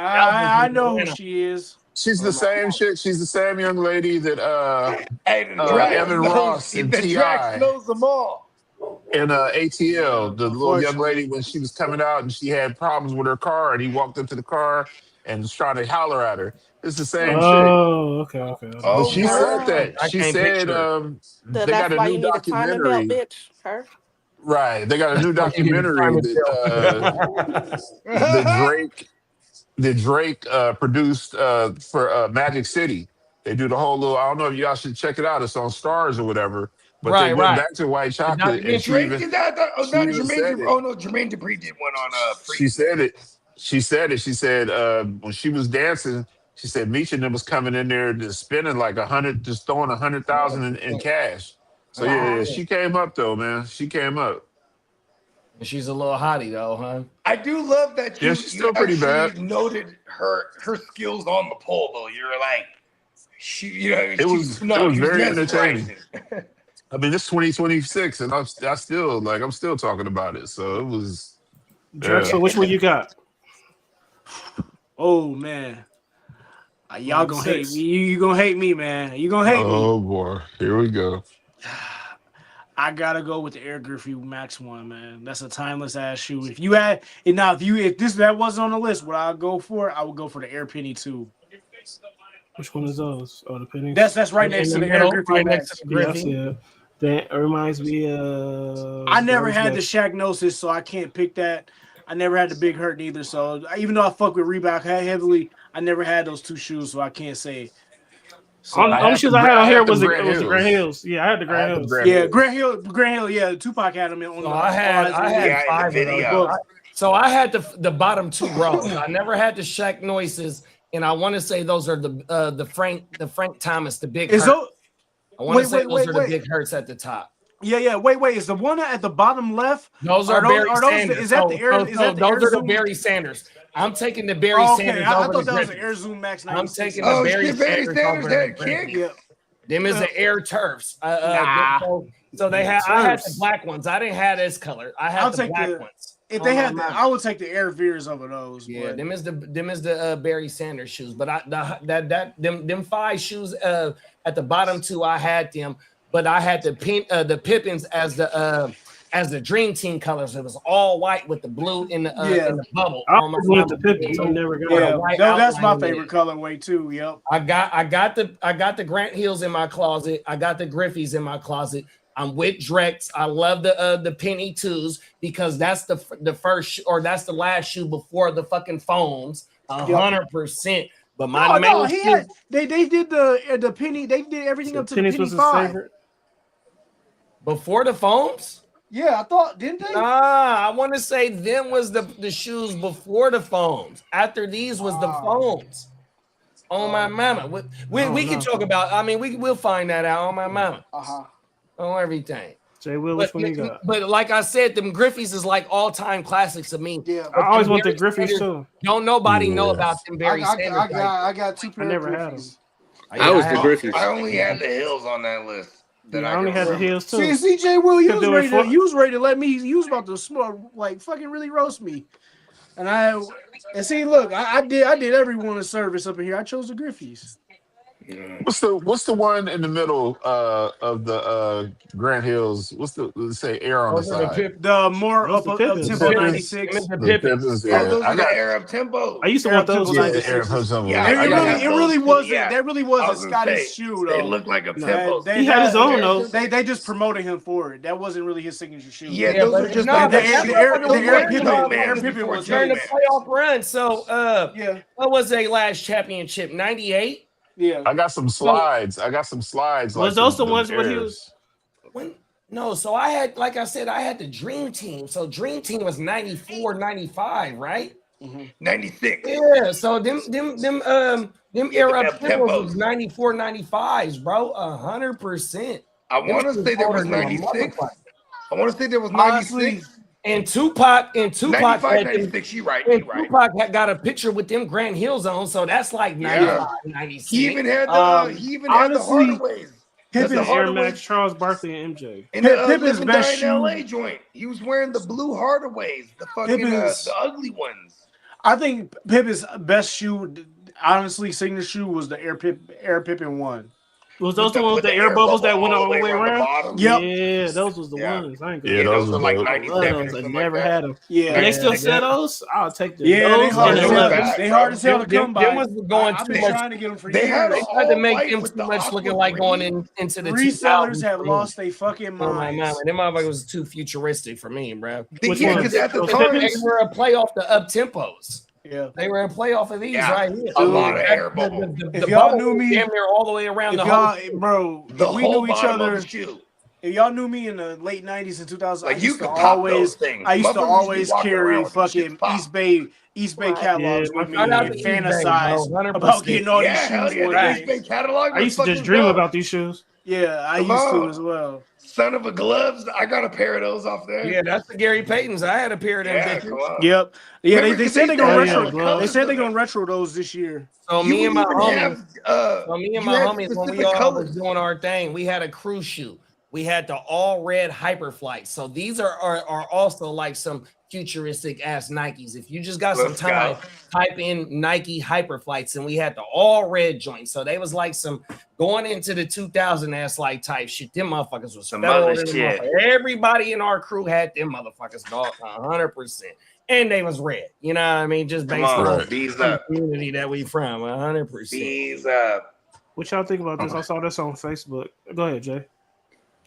I know who she is. She's the same shit. She's the same young lady that Evan Ross and Drax T.I. knows them all. and ATL, the little young lady, when she was coming out and she had problems with her car, and he walked up to the car and was trying to holler at her. It's the same chick. Okay. But she said that. She said they got a new documentary. Bitch, her. Right. They got a new documentary that Drake produced for Magic City. They do the whole little, I don't know if y'all should check it out. It's on Stars or whatever. But they went back to White Chocolate, and Drake did that. Jermaine Dupri did one on Free. She said it. She said when she was dancing, She said Meech and them was coming in there just spending like 100, just throwing 100,000 in cash. So yeah, she came up though, man. She came up. She's a little hottie though, huh? I do love that Yeah, you she's still pretty actually bad. noted her skills on the pole though. You're like, she It was very entertaining. I mean, it's 2026, and I'm still talking about it. So it was. Jerk, so which one you got? Oh man, y'all gonna hate me. You gonna hate me, man. You gonna hate me. Oh boy, here we go. I gotta go with the Air Griffey Max 1, man. That's a timeless ass shoe. If you had and now if that wasn't on the list, what I go for, I would go for the Air Penny 2. Which one is those? Oh, the pennies. That's right next to the Air Griffey right Max. next to the Griffey. Yeah, that reminds me of. I never had the Shaqnosis, so I can't pick that. I never had the Big Hurt neither. So even though I fuck with Reebok heavily, I never had those two shoes, so I can't say. So only shoes I had on here was the Grant Hills. Yeah, I had the Grant Hills. Yeah, Grant Hill. Yeah, Tupac had them on. So I had 5 of those. So I had the bottom 2 rows. I never had the Shaq Noises, and I want to say those are the Frank Thomas, the Big Hurt. I want to say those are the Big Hurts at the top. Yeah. Wait. Is the one at the bottom left? Those are Barry Sanders. Is that the Air? Those are the Barry Sanders. I'm taking the Barry Sanders. I thought that was the Air Zoom Max 96. I'm taking the Barry Sanders over the kick. Yeah. Them is the Air Turfs. So they had. I had the black ones. I didn't have this color. I had the black ones. If they had, I would take the Air Veers over those. Yeah, them is the Barry Sanders shoes. But them 5 shoes at the bottom 2, I had them. But I had the Pippins as the Dream Team colors. It was all white with the blue in the bubble. I wanted the Pippins. I never got. That's my favorite colorway too. Yep. I got the Grant Hills in my closet. I got the Griffies in my closet. I'm with Drex. I love the Penny 2s because that's the first or that's the last shoe before the fucking foams. 100%. But they did the Penny. They did everything up to the Penny 5. Before the foams? Yeah, I thought, didn't they? Nah, I want to say them was the shoes before the foams. After these was the foams. On my mama. We can talk about, I mean, we'll find that out on my mama. On everything. Jay Will, which one you got? But like I said, them Griffies is like all-time classics to me. Yeah, I always want the Griffies too. Don't nobody know about them Barry Sanders. I got 2 pairs. I never had them. I was the Griffies. I only had the Hills on that list. I only had the Hills too. See, CJ Will, you was ready to let me. You was about to smoke, like fucking really roast me. And see, look, I did everyone a service up in here. I chose the Griffies. What's the one in the middle of the Grant Hills? What's let's say Air on the side? The more up tempo 96. The Pippins, those are the Air up tempo. I used to want those. Air up tempo. It really wasn't. That really was a Scottish shoe though. They look like a tempo. He had his own though. They just promoted him for it. That wasn't really his signature shoe. Yeah, those are just the Air Pippin was during the playoff run. So what was their last championship? 98. Yeah, I got some slides. Was those the ones when he was? No, so I had, like I said, I had the Dream Team. So Dream Team was 94, 95, right? 96. Yeah, so them era tempos was 94, 95s, bro. 100%. I want to say there was 96. I want to say there was 96. And Tupac 95, 96, you right. Tupac had got a picture with them Grant Hills on, so that's like 95, 96. He even had the Hardaways. Pippin, Air Max, Charles Barkley, and MJ. In the Pippin's best shoe. LA joint. He was wearing the blue Hardaways, the fucking the ugly ones. I think Pippin's best shoe, honestly, signature shoe was the Air Pippin 1. Was those the ones with the air bubbles that went all the way around? Yep. Yeah, those was the ones. I ain't gonna those were like 97. I never had them. Yeah. And they still sell those? I'll take them. Yeah, they hard as hell to come by. Them was going too much. Trying to get them for they years. They tried to make them too much looking like going into the resellers have lost their fucking minds. Them motherfuckers was too futuristic for me, bro. Which one? Because at the time, They were a playoff the up tempos. Yeah, they were in playoff of these right here. A lot of air bubble. If y'all knew me, damn near all the way around the whole, bro, the we whole knew each other. if y'all knew me in the late 90s and 2000s, Like I you used to could pop those always, things. I used to Motherfuckers used to be always walking carry around with these shits fucking pop. East Bay Right. catalogs Yeah, with me Shout out and to East Bay, fantasize bro. about 100%. getting all these Yeah, hell shoes yeah, one the day. East Bay catalog I was used to just fucking dream dope. about these shoes. Yeah, I Come used to on. as well. Son of a gloves. I got a pair of those off there. Yeah, that's the Gary Paytons. I had a pair of them Yeah, bitches. come on. Yep. Yeah, Remember, they 'cause said used they're to gonna have yeah, retro. different gloves. They colors said of they're them. gonna retro those this year. So You me would and my even homies, have So me and you my had homies, when we specific all was colors. doing our thing, we had a cruise shoot. We had the all red Hyperflight. So these are also like some futuristic ass Nikes. If you just got some Let's time, go. type in Nike Hyperflights, and we had the all red joints. So they was like some going into the 2000 ass like type shit. Them motherfuckers was Some federal other than the shit. motherfucker. Everybody in our crew had them motherfuckers, dog, 100%. And they was red. You know what I mean? Just Come based on, on Right. bees the up. community that we from, 100%. Bees up. What y'all think about this? I saw this on Facebook. Go ahead, Jay.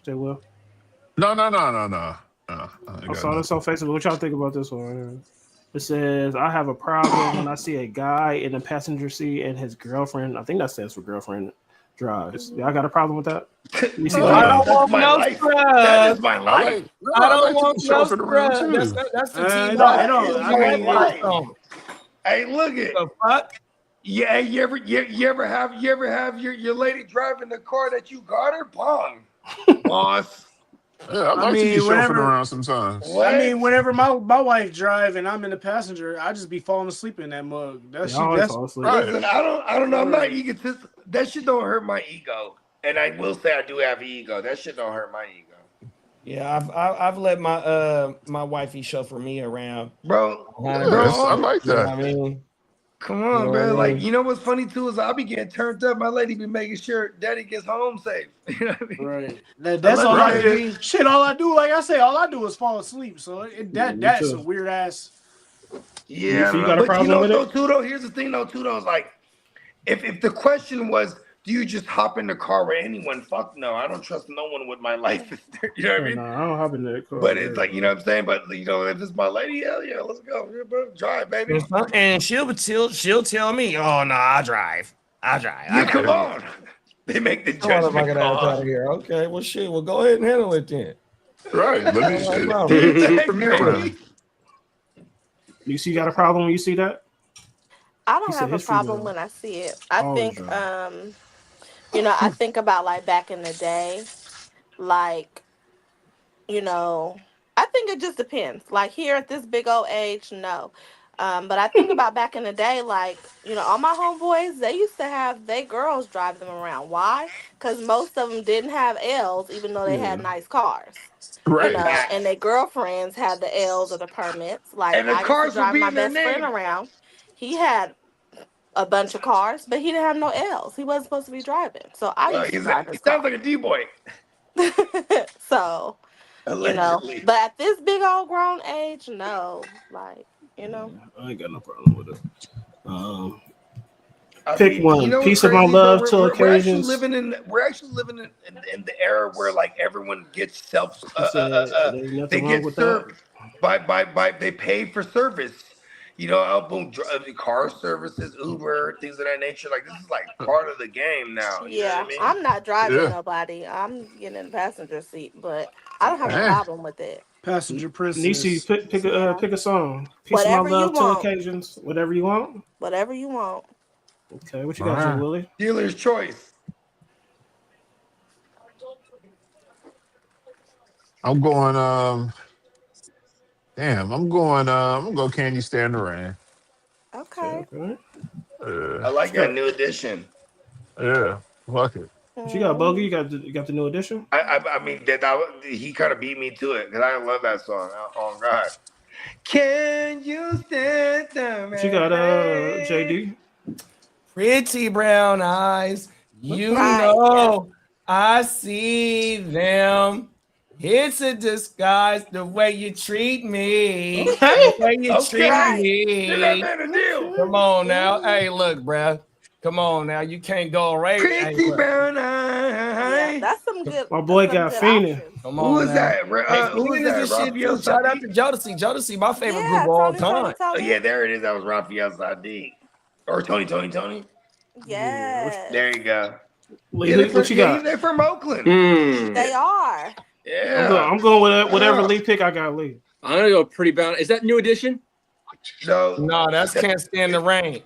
Jay Will. No. I I got saw this on nothing. Facebook. What y'all think about this one? It says, I have a problem when I see a guy in the passenger seat and his girlfriend, I think that stands for girlfriend, drives. Y'all got a problem with that? You see I that? don't That's want my no life. That is scrubs. my I life. like no, I I don't like to want be no chauffeured around scrubs. too. That's the It T-Bone. don't. That is I my mean, life. song. Hey, look it. The fuck? Yeah, you ever have your lady driving the car that you got her? Bong. Boss. Yeah, I I like to be mean, chauffeured whenever. around sometimes. What? I mean, whenever my wife drive and I'm in the passenger, I just be falling asleep in that mug. Yeah, I always fall asleep. Right. Listen, I don't know. I'm not egotistic. That shit don't hurt my ego. And I will say I do have ego. That shit don't hurt my ego. Yeah, I've let my wifey chauffeur me around. Bro, Yes, I bro, like You know what that. I mean? come You on, know bro. what I Like, mean? you know what's funny too is I'll be getting turned up. My lady be making sure daddy gets home safe. You know what I mean? Right. That's Unless all I my do. baby- Shit, all I do, like I say, all I do is fall asleep. So Me that's too. a weird ass. Yeah, I So don't you know. got a But you problem know, with though, it? too, though, here's the thing, though, too, though, is like, if the question was, do you just hop in the car with anyone? Fuck no. I don't trust no one with my life. You know what I mean? No, I don't hop in that car. But it's like, you know what I'm saying? But, you know, if it's my lady, hell yeah, let's go. Yeah, bro, drive, baby. And she'll tell me, oh no, I drive. Yeah, come on. They make the Come on, if I judgment get out call. of here. Okay, well shit, well go ahead and handle it then. Right. Let me No shit. problem. Chauffeur me around. You see, you got a problem when you see that? I He don't said have a history problem goes. when I see it. I Always think, drive. I think about like back in the day, like, I think it just depends. Like here at this big old age, no. But I think about back in the day, like, all my homeboys, they used to have they girls drive them around. Why? Because most of them didn't have L's, even though they had Yeah. nice cars. Right. And their girlfriends had the L's or the permits. Like And the I used to cars would drive be my in their best friend name. around. He had a bunch of cars, but he didn't have no L's. He wasn't supposed to be driving. So I used to drive He his sounds car. like a D-boy. So, Allegedly. but at this big old grown age, no. Like, I ain't got no problem with it. I Pick mean, one. you know what's Piece of my crazy, bro? love to occasions. We're actually living in the era where like everyone gets There's nothing they wrong get with served by they pay for service. Car services, Uber, things of that nature. Like this is like part of the game now. You know what yeah, I mean? I'm not driving Yeah. nobody. I'm getting in the passenger seat, but I don't have a Eh. problem with it. Passenger Nisi, princess. Yeah. pick a song. Piece of my Whatever you love to want. occasions. Whatever you want. Whatever you want. Okay, what you All got, Jay right. Willie? Dealer's choice. I'm going I'm gonna go Can You Stand the Rain. Okay. Okay. I like that new edition. Yeah. Fuck it. What you got, Bogey? You got the new edition? I mean he kind of beat me to it because I love that song. Oh God. Can you stand the What you got, rain? JD? Pretty brown eyes, you Right, know I see them. It's a disguise the way you treat me. The way you treat Right. Give that me. man a deal. Come on now. Hey, look, bruh. Come on now. You can't go right. Hey, Pretty look. brown Yeah, eyes. that's some good. My boy some got good fiending. options. Come Who on is now. that? Hey, Who is Fiend that? is the shit Raphael too. Shout out Sadiq? to Jodeci. Jodeci, my favorite Yeah, group of all Tony, time. Oh Tony. yeah, there it is. That was Raphael Sadiq. Or Tony. Yes. There you go. Lee, what you got? They're from Oakland. They are. Yeah. I'm going with whatever Lee pick. I got Lee. I'm gonna go Pretty Brown. Is that New Edition? No, that's Can't Stand the Rain.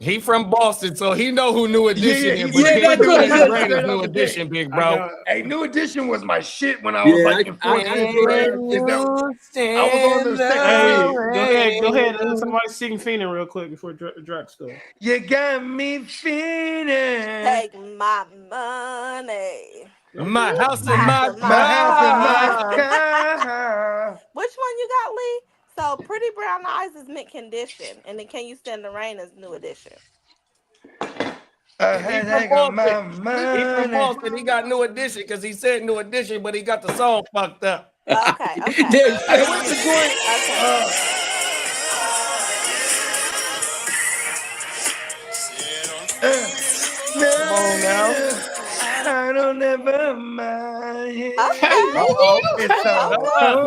He from Boston, so he know who New Edition is. But Can't Stand the Rain is New Edition, big bro. Hey, New Edition was my shit when I was like in fourth grade. I was on the second. Hey, go ahead. Somebody sing "Fiendin" real quick before Drax go. You got me feeling. Take my money. My house and my car. Which one you got, Lee? So Pretty Brown Eyes is mint condition, and then Can You Stand the Rain is New Edition. He from Boston. He got New Edition because he said New Edition, but he got the song fucked up. Okay. What's the point? Come on now. I don't ever mind.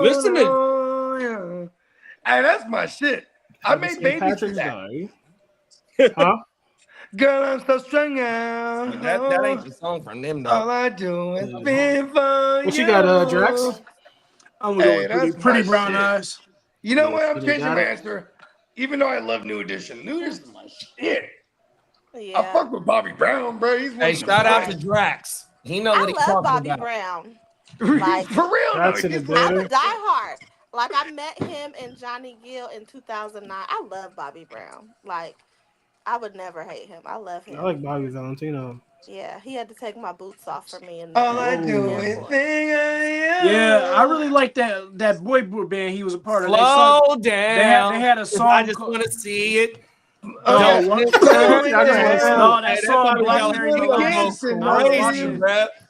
Listening. Hey, that's my shit. I made babies to that. Huh? Girl, I'm so strung out. That ain't the song from them though. All I do is live for What you got, Drax? I'm gonna go with Pretty Brown Eyes. You know what? I'm changing my answer. Even though I love New Edition, New Edition is my shit. Yeah. I fuck with Bobby Brown, bro. He's Hey, shout out to Drax. He know what he's talking Bobby about. Brown. Like, For real, That's in the I'm a building. diehard. Like, I met him and Johnny Gill in 2009. I love Bobby Brown. Like, I would never hate him. I love him. I like Bobby Valentino. Yeah, he had to take my boots off for me. All I do is think Yeah, I really like that boy group band he was a part of. Slow down. They had a song. I just want to see it. No, No, that song Blackberry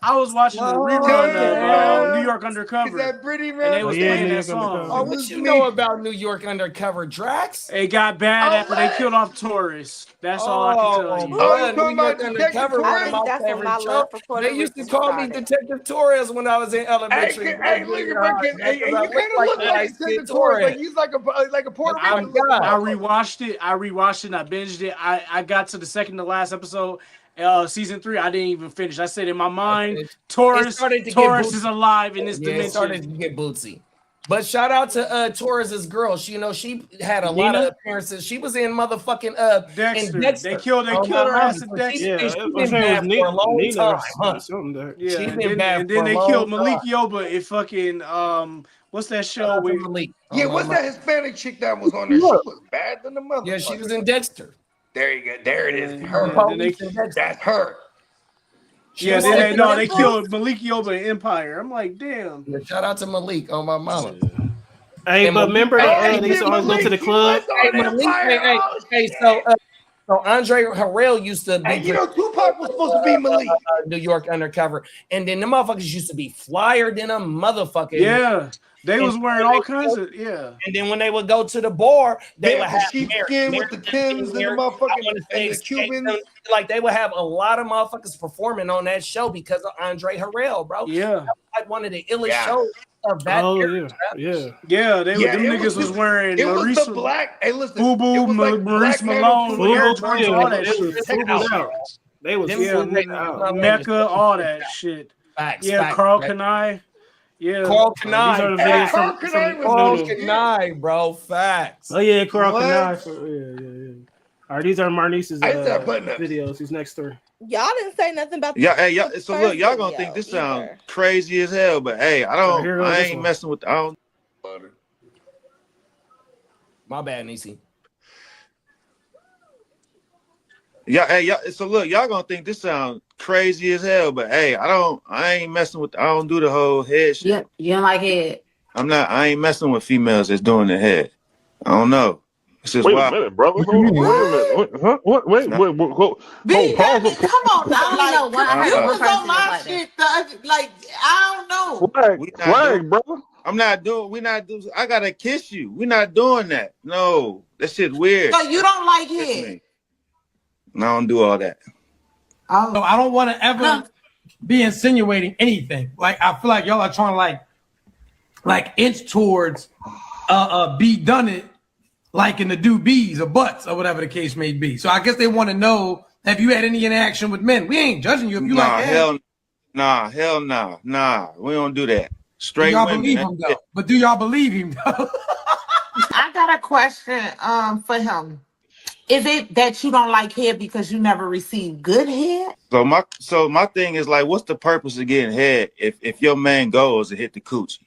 I was watching the rerun of New York Undercover. that pretty And they was playing that song. Oh, what you know about New York Undercover, Drax? It got bad after they killed off tourists. That's all I can tell you. Bro, New York Undercover I was think my that's when favorite my show. love for Puerto They used to Rico call me started. Detective Torres when I was in elementary. Hey, you kind of look like Detective Torres. Like he's like a Puerto Rican. I rewatched it. And I binged it. I got to the second to last episode, season 3. I didn't even finish. I said in my mind, Taurus is alive in this dimension. It started to get bootsy. But shout out to Torres's girl. She had a lot of appearances. She was in motherfucking Dexter. in Dexter. They killed her ass in Dexter. She's been bad for a long time. Yeah, She's been bad and for then a they long killed Malik time. Yoba in fucking what's that show with Malik? Yeah, what's that Hispanic chick that was on there? She was bad than the mother. Yeah, she was in Dexter. There you go. There it is. Her. That's her. Yeah, they killed Malik Yoba in Empire. I'm like, damn. Yeah, shout out to Malik on my mama. Hey, but remember they used to always go to the club. So Andre Harrell used to be. Hey, you know, Tupac was supposed to be Malik. New York Undercover, and then the motherfuckers used to be flyer than a motherfucker. Yeah, they was wearing all kinds of And then when they would go to the bar, they would have sheepskin with the Timbs and the motherfucking and the Cubans. Like they would have a lot of motherfuckers performing on that show because of Andre Harrell, bro. Yeah, like one of the illest shows of that. Yeah. Them niggas was wearing. It was the black. Hey, listen, Boo Boo, Maurice Malone, all that shit. They was Mecca, all that shit. Carl Kanai. Yeah, Carl Kanai. These are the videos from Carl Kanai, bro. Facts. Oh yeah, Carl Kanai. Yeah. All right, these are Marnice's videos. These next 3. Y'all didn't say nothing about so look, y'all gonna think this sound crazy as hell, but hey, I ain't messing with My bad, Nisi. So look, y'all gonna think this sound crazy as hell, but hey, I ain't messing with. I don't do the whole head shit. Yeah, you don't like head. I ain't messing with females that's doing the head. I don't know. It's just wait wild. a minute, brother. Wait a minute. Huh? What? Wait. Come on now. Like, you was on my shit. Like, I don't know. Flag, brother. We not doing. I gotta kiss you. We're not doing that. No, that shit weird. So you don't like head? No, I don't do all that. So I don't want to ever be insinuating anything. Like I feel like y'all are trying to like inch towards be done it like in the do bees or butts or whatever the case may be. So I guess they want to know Have you had any interaction with men? We ain't judging you if you like hell nah. We don't do that. Straight y'all women. believe him though? But do y'all believe him though? I got a question for him. Is it that you don't like head because you never received good head? So my thing is like, what's the purpose of getting head if your main goal is to hit the coochie?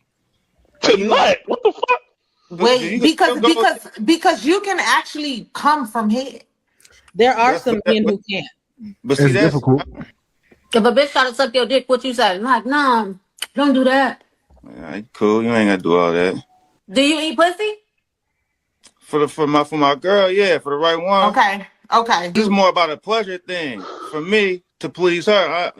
Tonight, what the fuck? Wait, because you can actually come from head. There are some men who can't. But see, It's that's difficult. If a bitch try to suck your dick, what you say? Like, no, don't do that. cool. You ain't gotta do all that. Do you eat pussy? For my girl, yeah, for the right one. Okay. This is more about a pleasure thing for me to please her.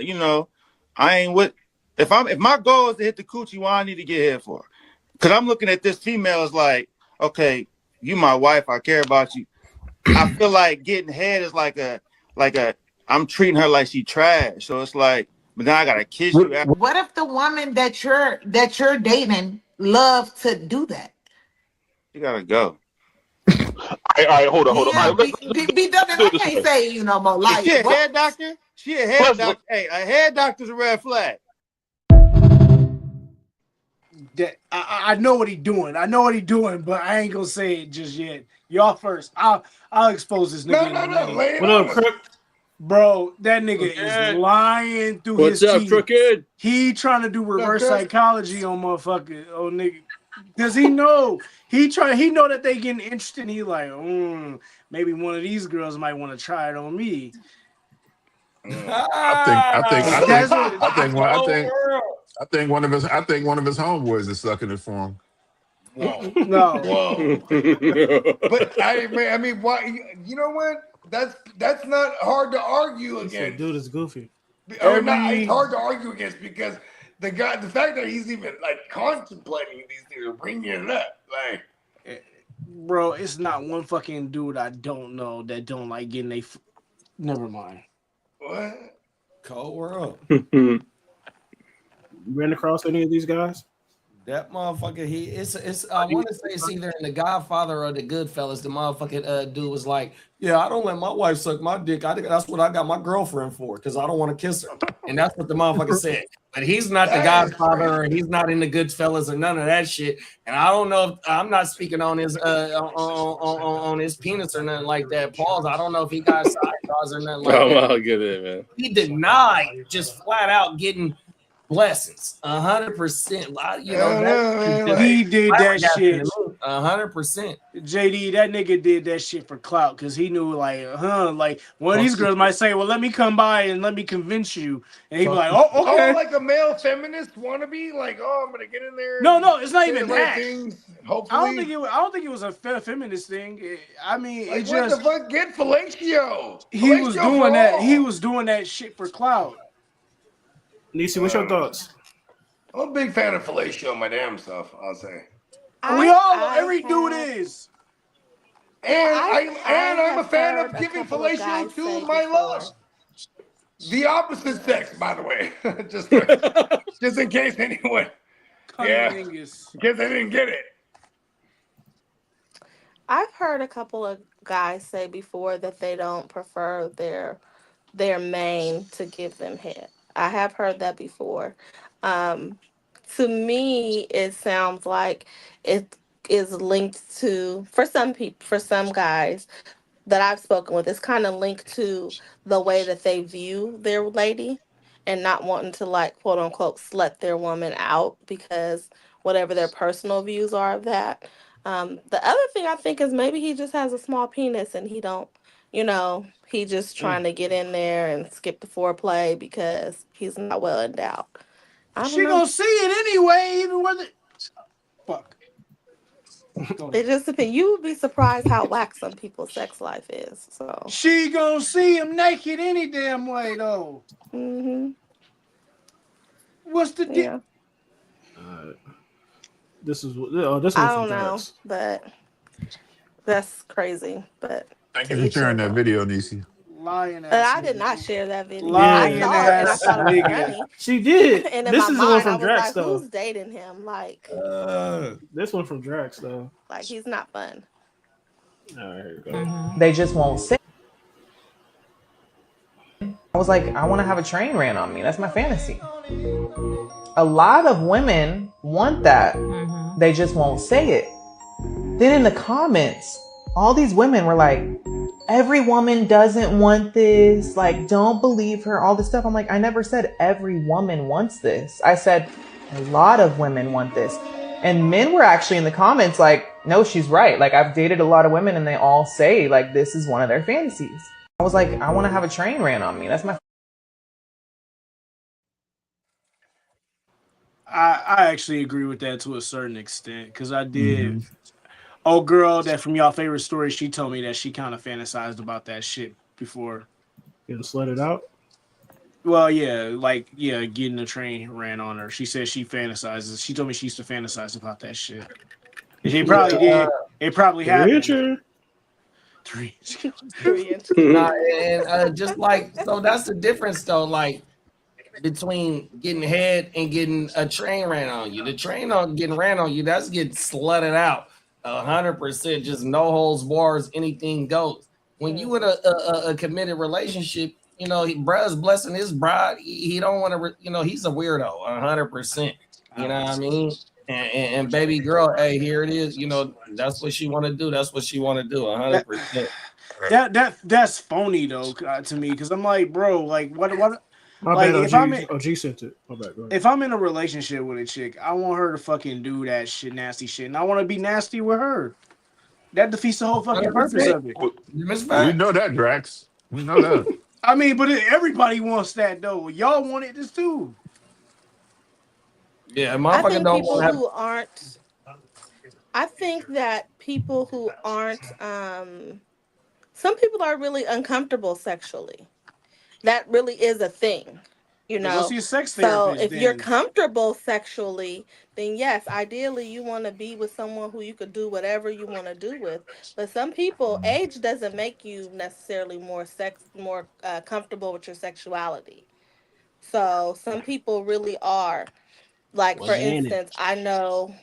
I ain't with if my goal is to hit the coochie, why I need to get head for? Because I'm looking at this female as like, okay, you my wife, I care about you. I feel like getting head is like a I'm treating her like she trash. So it's like, but then I gotta kiss you after. What if the woman that you're dating love to do that? You gotta go. All right, hold on. Yeah, All right, be done. let's do I it this can't way. say you no more. Is she a What? head doctor? She a head doctor. Hey, a head doctor's a red flag. That I know what he doing. I know what he doing, but I ain't gonna say it just yet. Y'all first. I'll expose this nigga. No. Lay it What on up, us. Crook? Bro, that nigga is lying through What's his up, teeth. Crooked? He trying to do reverse Crook? psychology on motherfucker. Oh nigga. Does he know? He know that they getting interested. And he like, maybe one of these girls might want to try it on me. I think one of his homeboys is sucking it for him. Whoa. No. Whoa. But I mean, why? You know what? That's not hard to argue against. Dude is goofy. It's hard to argue against because the fact that he's even like contemplating these things or bringing it up, like, bro, it's not one fucking dude I don't know that don't like getting never mind. What? Cold world. You ran across any of these guys? That motherfucker, it's I want to say it's either in The Godfather or The Goodfellas. The motherfucking dude was like, yeah, I don't let my wife suck my dick. That's what I got my girlfriend for, because I don't want to kiss her. And that's what the motherfucker said. But he's not The Godfather, or he's not in The Goodfellas or none of that shit. And I don't know if I'm not speaking on his on his penis or nothing like that. Pause. I don't know if he got side jaws or nothing like that. I'll get it, man. He denied just flat out getting blessings, 100%. You know, he did that shit. 100%. JD, that nigga did that shit for clout because he knew, like one of these girls might say, "Well, let me come by and let me convince you," and he'd be like, "Oh, okay." Oh, like a male feminist wannabe, like, oh, I'm gonna get in there. No, it's not even right that. things, hopefully, I don't think it was a feminist thing. I mean, like, it just what the fuck? Get fellatio. He was doing that. He was doing that shit for clout. Nisi, what's your thoughts? I'm a big fan of fellatio, my damn self. I'll say. Every dude is. And I'm a fan of giving fellatio to my love. The opposite sex, by the way. just in case anyone. Yeah. In case I didn't get it. I've heard a couple of guys say before that they don't prefer their main to give them head. I have heard that before. To me, it sounds like it is linked to, for some people, for some guys that I've spoken with, it's kind of linked to the way that they view their lady and not wanting to, like, quote unquote slut their woman out because whatever their personal views are of that. The other thing I think is maybe he just has a small penis and he don't, he just trying to get in there and skip the foreplay because he's not well endowed. She gonna see it anyway, even whether. Fuck. It just depends. You would be surprised how whack some people's sex life is. So she gonna see him naked any damn way, though. Mm-hmm. What's the deal? This is I don't know, but that's crazy. But thank you for sharing that video, Nisi. Lying ass. I did not share that video. Lying I saw it and I thought it was funny. She did. And in This my is the one mind, from I was Drax, like, though. "Who's dating him? Like, this one from Drax, though. like he's not fun." All right, here we go. They just won't say. I was like, I want to have a train ran on me. That's my fantasy. A lot of women want that. They just won't say it. Then in the comments, all these women were like, every woman doesn't want this. Like, don't believe her, all this stuff. I'm like, I never said every woman wants this. I said a lot of women want this. And men were actually in the comments like, no, she's right. Like, I've dated a lot of women and they all say like this is one of their fantasies. I was like, I want to have a train ran on me. That's my I actually agree with that to a certain extent because I did. Old girl that from y'all favorite story, she told me that she kind of fantasized about that shit before. Getting slutted out. Well, yeah, like getting a train ran on her. She said she fantasizes. She told me she used to fantasize about that shit. She probably did. It probably happened. 3 inches. Nah, and just like so, that's the difference though. Like between getting head and getting a train ran on you. The train on getting ran on you, that's getting slutted out 100%, just no holds bars, anything goes. When you in a committed relationship, you know, bruh's blessing his bride. He don't want to, you know, he's a weirdo 100%. You know what I mean? And baby girl, hey, here it is. You know, that's what she want to do. That's what she want to do 100%. That's phony though to me because I'm like, bro, like what My like bad, if I'm OG sent it. My bad, go ahead. if I'm in a relationship with a chick, I want her to fucking do that shit, nasty shit, and I want to be nasty with her. That defeats the whole fucking purpose of it. We know that, Drax. We know that. I mean, but everybody wants that though. Y'all want it this too. Yeah, I motherfucker think don't people want to have. who aren't. I think that people who aren't. Some people are really uncomfortable sexually. That really is a thing, you Then go know. see a sex So therapist. if you're Then comfortable sexually, then yes, ideally you want to be with someone who you could do whatever you want to do with. But some people, age doesn't make you necessarily more comfortable with your sexuality. So some people really are. Like for What's in it? instance, I know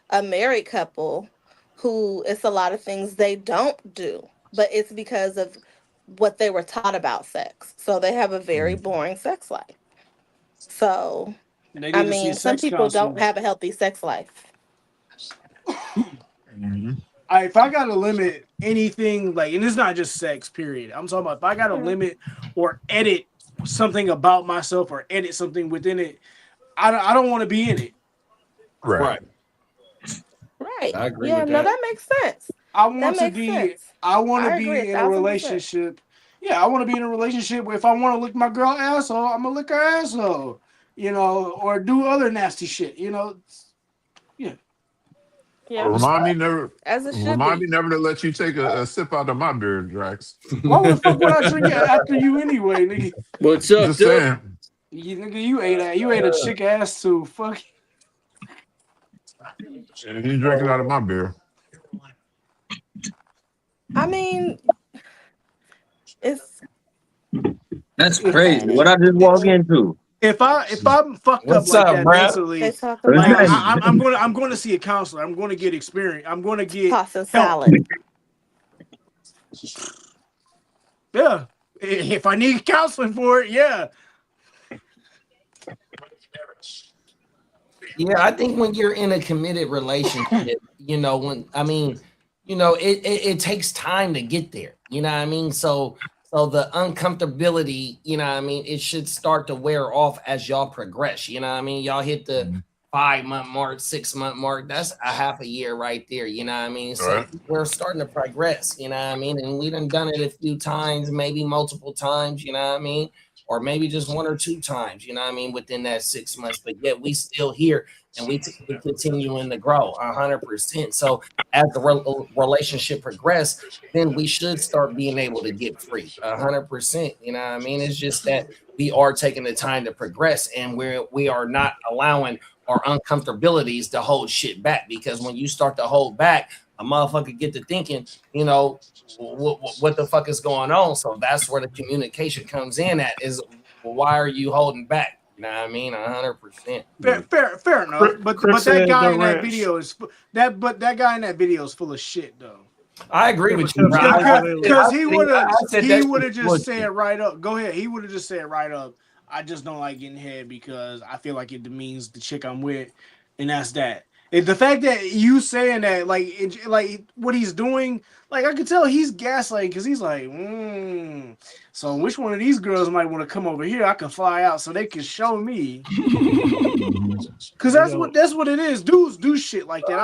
a married couple who it's a lot of things they don't do, but it's because of what they were taught about sex. So they have a very boring sex life. So, they I need to see a mean, some sex people don't counselor. have a healthy sex life. If I got to limit anything, like, and it's not just sex, period. I'm talking about if I got to limit or edit something about myself or edit something within it, I don't want to be in it. Right. Right. I agree Yeah, with no, that. that makes sense. I That want to makes be. sense. I want to I agree be in a 1,000%. relationship. Yeah, I want to be in a relationship where if I want to lick my girl asshole, I'm gonna lick her asshole. You know, or do other nasty shit. You know. Yeah. Yeah. As it should Remind be. me never to let you take a sip out of my beer, Drax. Why the fuck would I drink it after you anyway, nigga? What's up, Just dude? saying. You ate a chick ass too. Fuck. And you drinking out of my beer. I mean, it's That's crazy. okay. What I just walk into? If I'm fucked up What's like up, that bruh? They mentally, talk What's like about happening? I'm going to see a counselor. I'm going to get experience. I'm going to get tossing help. salad. Yeah. If I need counseling for it, yeah. Yeah, I think when you're in a committed relationship, you know, it takes time to get there. You know what I mean? So the uncomfortability, you know what I mean, it should start to wear off as y'all progress. You know what I mean? Y'all hit the 5-month mark, 6-month mark. That's a half a year right there. You know what I mean? So we're starting to progress, you know what I mean? And we done it a few times, maybe multiple times, you know what I mean? Or maybe just 1 or 2 times, you know what I mean, within that 6 months. But yet we still here and we continuing to grow 100%. So as the relationship progress, then we should start being able to get free 100%. You know what I mean? It's just that we are taking the time to progress and we are not allowing our uncomfortabilities to hold shit back, because when you start to hold back, a motherfucker get to thinking, you know, what the fuck is going on? So that's where the communication comes in at is, why are you holding back? You know what I mean? 100%. Fair enough. But Chris that said guy the in that ranch. video is that guy in that video is full of shit though. I agree with you, bro. Because he would have that just said right up. Go ahead. He would have just said right up. I just don't like getting head because I feel like it demeans the chick I'm with, and that's that. The fact that you saying that, like what he's doing, like I could tell he's gaslighting because he's like, so which one of these girls might want to come over here? I can fly out so they can show me. Because that's what it is. Dudes do shit like that.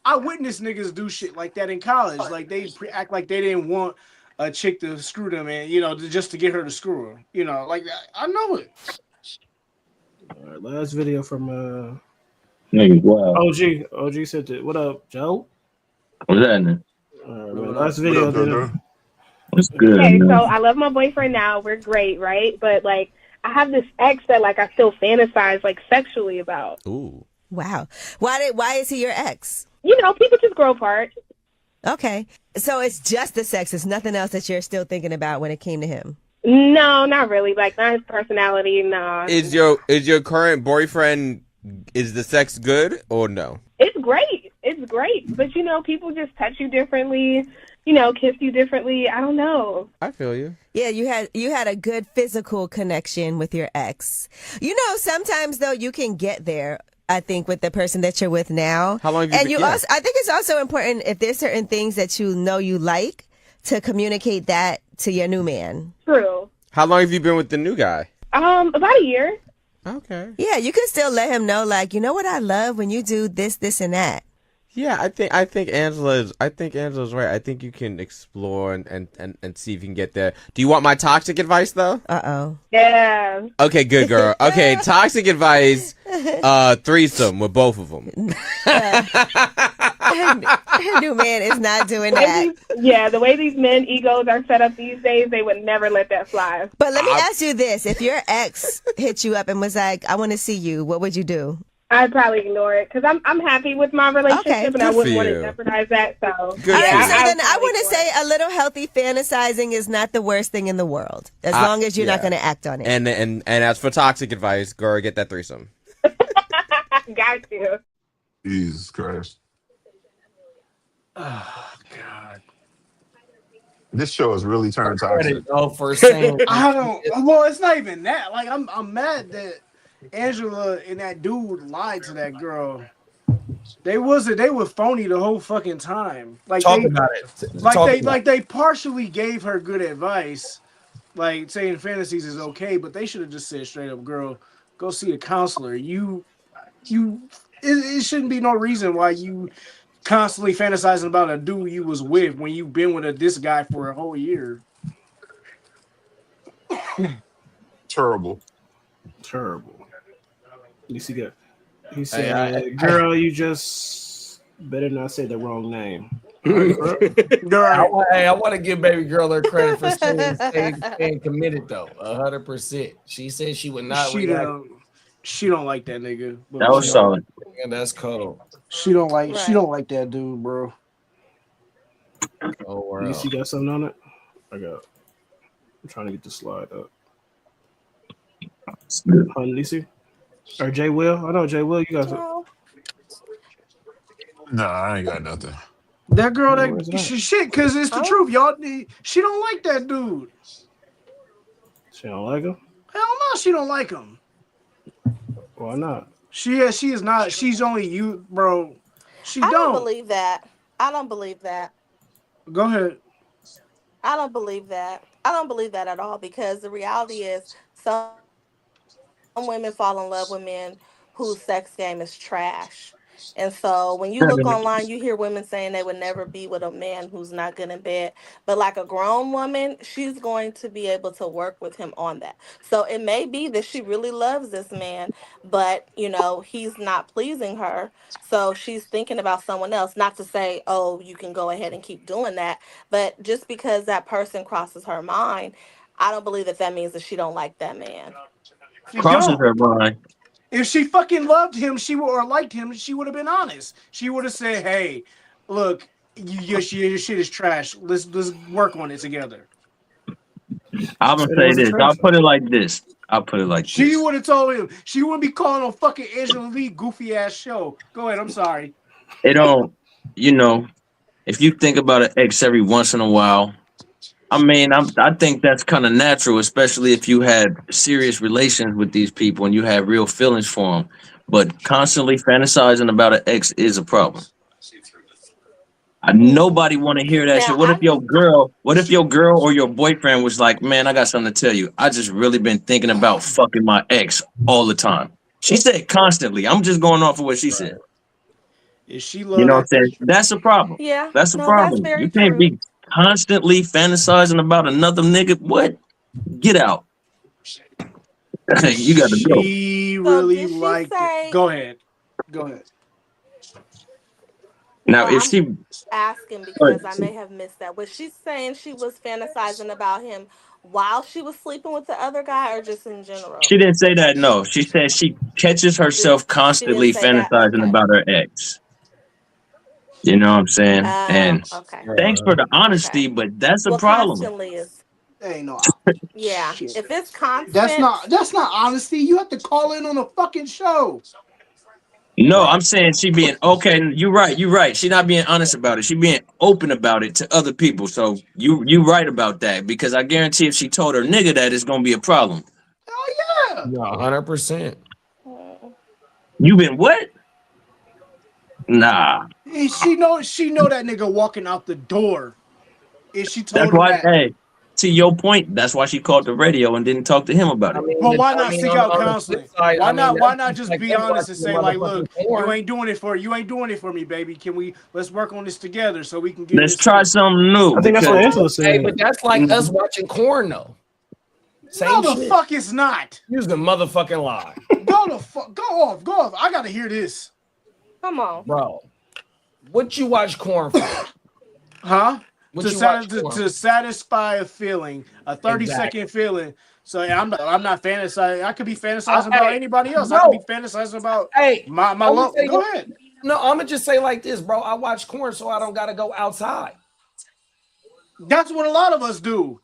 I witnessed niggas do shit like that in college. Like they act like they didn't want a chick to screw them, and just to get her to screw her. Like I know it. All right, last video from Niggas, wow. OG sent it. What up, Joe? What's happening? All right, last video. What's good? Okay, man? so I love my boyfriend now. We're great, right? But like, I have this ex that like I still fantasize like sexually about. Ooh. Wow. Why is he your ex? People just grow apart. Okay. So it's just the sex. It's nothing else that you're still thinking about when it came to him. No, not really. Like not his personality. No. Is your current boyfriend, is the sex good or no? It's great. It's great. But people just touch you differently. Kiss you differently. I don't know. I feel you. Yeah, you had a good physical connection with your ex. Sometimes though you can get there, I think, with the person that you're with now. How long have you been? Also, I think it's also important if there's certain things that you like to communicate that to your new man. True. How long have you been with the new guy? About a year. Okay. Yeah, you can still let him know, like, you know what I love when you do this, this, and that. Yeah, I think Angela's right. I think you can explore and see if you can get there. Do you want my toxic advice though? Yeah. Okay, good girl. Okay, toxic advice. Threesome with both of them. New man is not doing that. The way these men egos are set up these days, they would never let that fly. But let me ask you this: if your ex hit you up and was like, "I want to see you," what would you do? I'd probably ignore it because I'm happy with my relationship and I wouldn't want to jeopardize that. So, I want to say a little healthy fantasizing is not the worst thing in the world, as long as you're not going to act on it. And as for toxic advice, girl, get that threesome. Got you. Jesus Christ. Oh God. This show is really turned toxic. For saying I don't. Well, it's not even that. Like I'm mad that Angela and that dude lied to that girl. They were phony the whole fucking time. Like Talk about it. They partially gave her good advice, like saying fantasies is okay, but they should have just said straight up, girl, go see a counselor. It shouldn't be no reason why you constantly fantasizing about a dude you was with when you've been with this guy for a whole year. Terrible. He said, "Girl, you just better not say the wrong name." I want to give baby girl her credit for staying committed though, 100%. She said she would not. She don't like that nigga. That was solid. And that's cold. She don't like that dude, bro. Oh wow. You got something on it? I'm trying to get the slide up. Lisa? Or Jay Will? I know Jay Will, you got something. Nah, I ain't got nothing. That girl, shit, because it's the truth, y'all. She don't like that dude. She don't like him? Hell no, she don't like him. Why not? She is not. She's only you, bro. I don't believe that. I don't believe that. Go ahead. I don't believe that. I don't believe that at all because the reality is some women fall in love with men whose sex game is trash. And so when you look online, you hear women saying they would never be with a man who's not good in bed. But like a grown woman, she's going to be able to work with him on that. So it may be that she really loves this man, but, he's not pleasing her. So she's thinking about someone else. Not to say, oh, you can go ahead and keep doing that. But just because that person crosses her mind, I don't believe that means that she don't like that man. Crosses her mind. If she fucking loved him, or liked him, she would have been honest. She would have said, "Hey, look, your shit is trash. Let's work on it together." I'm gonna say this. I'll put it like this. She would have told him. She wouldn't be calling on fucking Angela Lee goofy ass show. Go ahead. I'm sorry. It if you think about an ex every once in a while, I mean, I think that's kind of natural, especially if you had serious relations with these people and you had real feelings for them. But constantly fantasizing about an ex is a problem. Nobody want to hear that Now shit. What if your girl? What if your girl or your boyfriend was like, "Man, I got something to tell you. I just really been thinking about fucking my ex all the time." She said constantly. I'm just going off of what she said. Is she You love know what I'm that? saying? That's a problem. Yeah, That's a no, that's problem. very You can't true. be constantly fantasizing about another nigga. What? Get out. You got to go. She So really did she liked it. say? Go ahead. Go ahead. Now, No, if I'm she, asking because I may have missed that. Was she saying she was fantasizing about him while she was sleeping with the other guy, or just in general? she didn't say that. No, she said she catches herself She didn't constantly say that. fantasizing Okay. about her ex. You know what I'm saying? Oh, And okay. thanks for the Okay. honesty, but that's a Well, problem. constantly is. Hey, no. Yeah. Shit. If it's That's constant, not honesty. You have to call in on a fucking show. No, I'm saying she being okay. You're right. You're right. She not being honest about it. She being open about it to other people. So you right about that because I guarantee if she told her nigga that, it's gonna be a problem. Oh yeah. Yeah, 100%. You been what? Nah. And she know that nigga walking out the door. And she That's told him why. that. Hey, to your point, that's why she called the radio and didn't talk to him about I it. mean, But why I not mean, seek out on the flip counseling? side, I mean, Why that's not just like be them honest and watching the say like, motherfucking look, porn. you ain't doing it for me, baby. Let's work on this together so we can get Let's this try fixed. something new I think that's what because Angela Hey, said. but that's like us watching corn, though. No, Same the shit. fuck it's not. Use the motherfucking lie, Go off. I gotta hear this. come on. bro. What you watch corn for? Huh? What To, you watch corn to satisfy a feeling, a 30-second Exactly. feeling. So yeah, I'm not fantasizing. I could be fantasizing about Hey, anybody else. I could be bro. fantasizing about Hey, my I'm gonna love. tell Go you. ahead. No, I'm gonna just say like this, bro. I watch corn so I don't gotta go outside. That's what a lot of us do.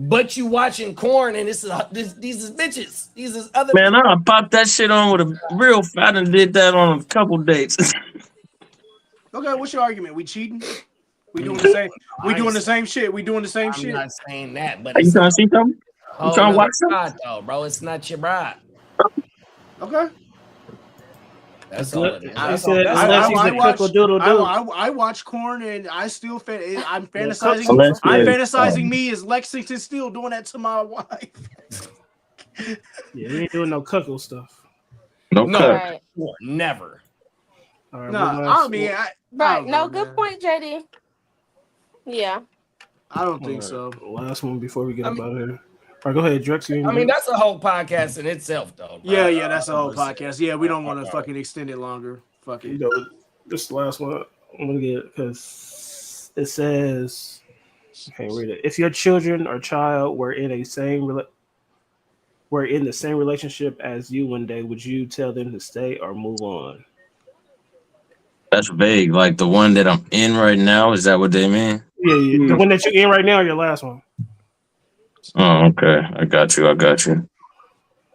But you watching corn and these is bitches. These is other man, people. I popped that shit on with a real fat and did that on a couple dates. Okay, what's your argument? We cheating? We doing No, the same? We I ain't doing the same shit? We doing the same I'm shit? not saying that, but Are you it's a trying to see something? You whole trying to nother watch something? bride though, bro. It's not your bride. Okay. That's all it is. He That's all. said That's unless all. he's a cuckoo doodle doo. I watch corn and I still I'm Yeah, cook fantasizing. some Unless I'm fucking. fantasizing me as Lexington Steele doing that to my wife. Yeah, we ain't doing no cuckoo stuff. no No, cut. Right. never. All right, Nah, one I last. mean, I Right. don't No, know, good man. point, JD. Yeah. I don't All think right, so. last one before we get I up mean, out of here. All right, go ahead, Drex. You ain't I mean good. that's a whole podcast in itself, though, bro. Yeah, that's a whole Listen, podcast. Yeah, we don't want to fucking extend it longer. Fuck You it. know, this is the last one I'm gonna get because it says I can't read it. If your children or child were in the same relationship as you one day, would you tell them to stay or move on? That's vague. Like the one that I'm in right now. Is that what they mean? Yeah, the one that you're in right now, or your last one. Oh, okay. I got you.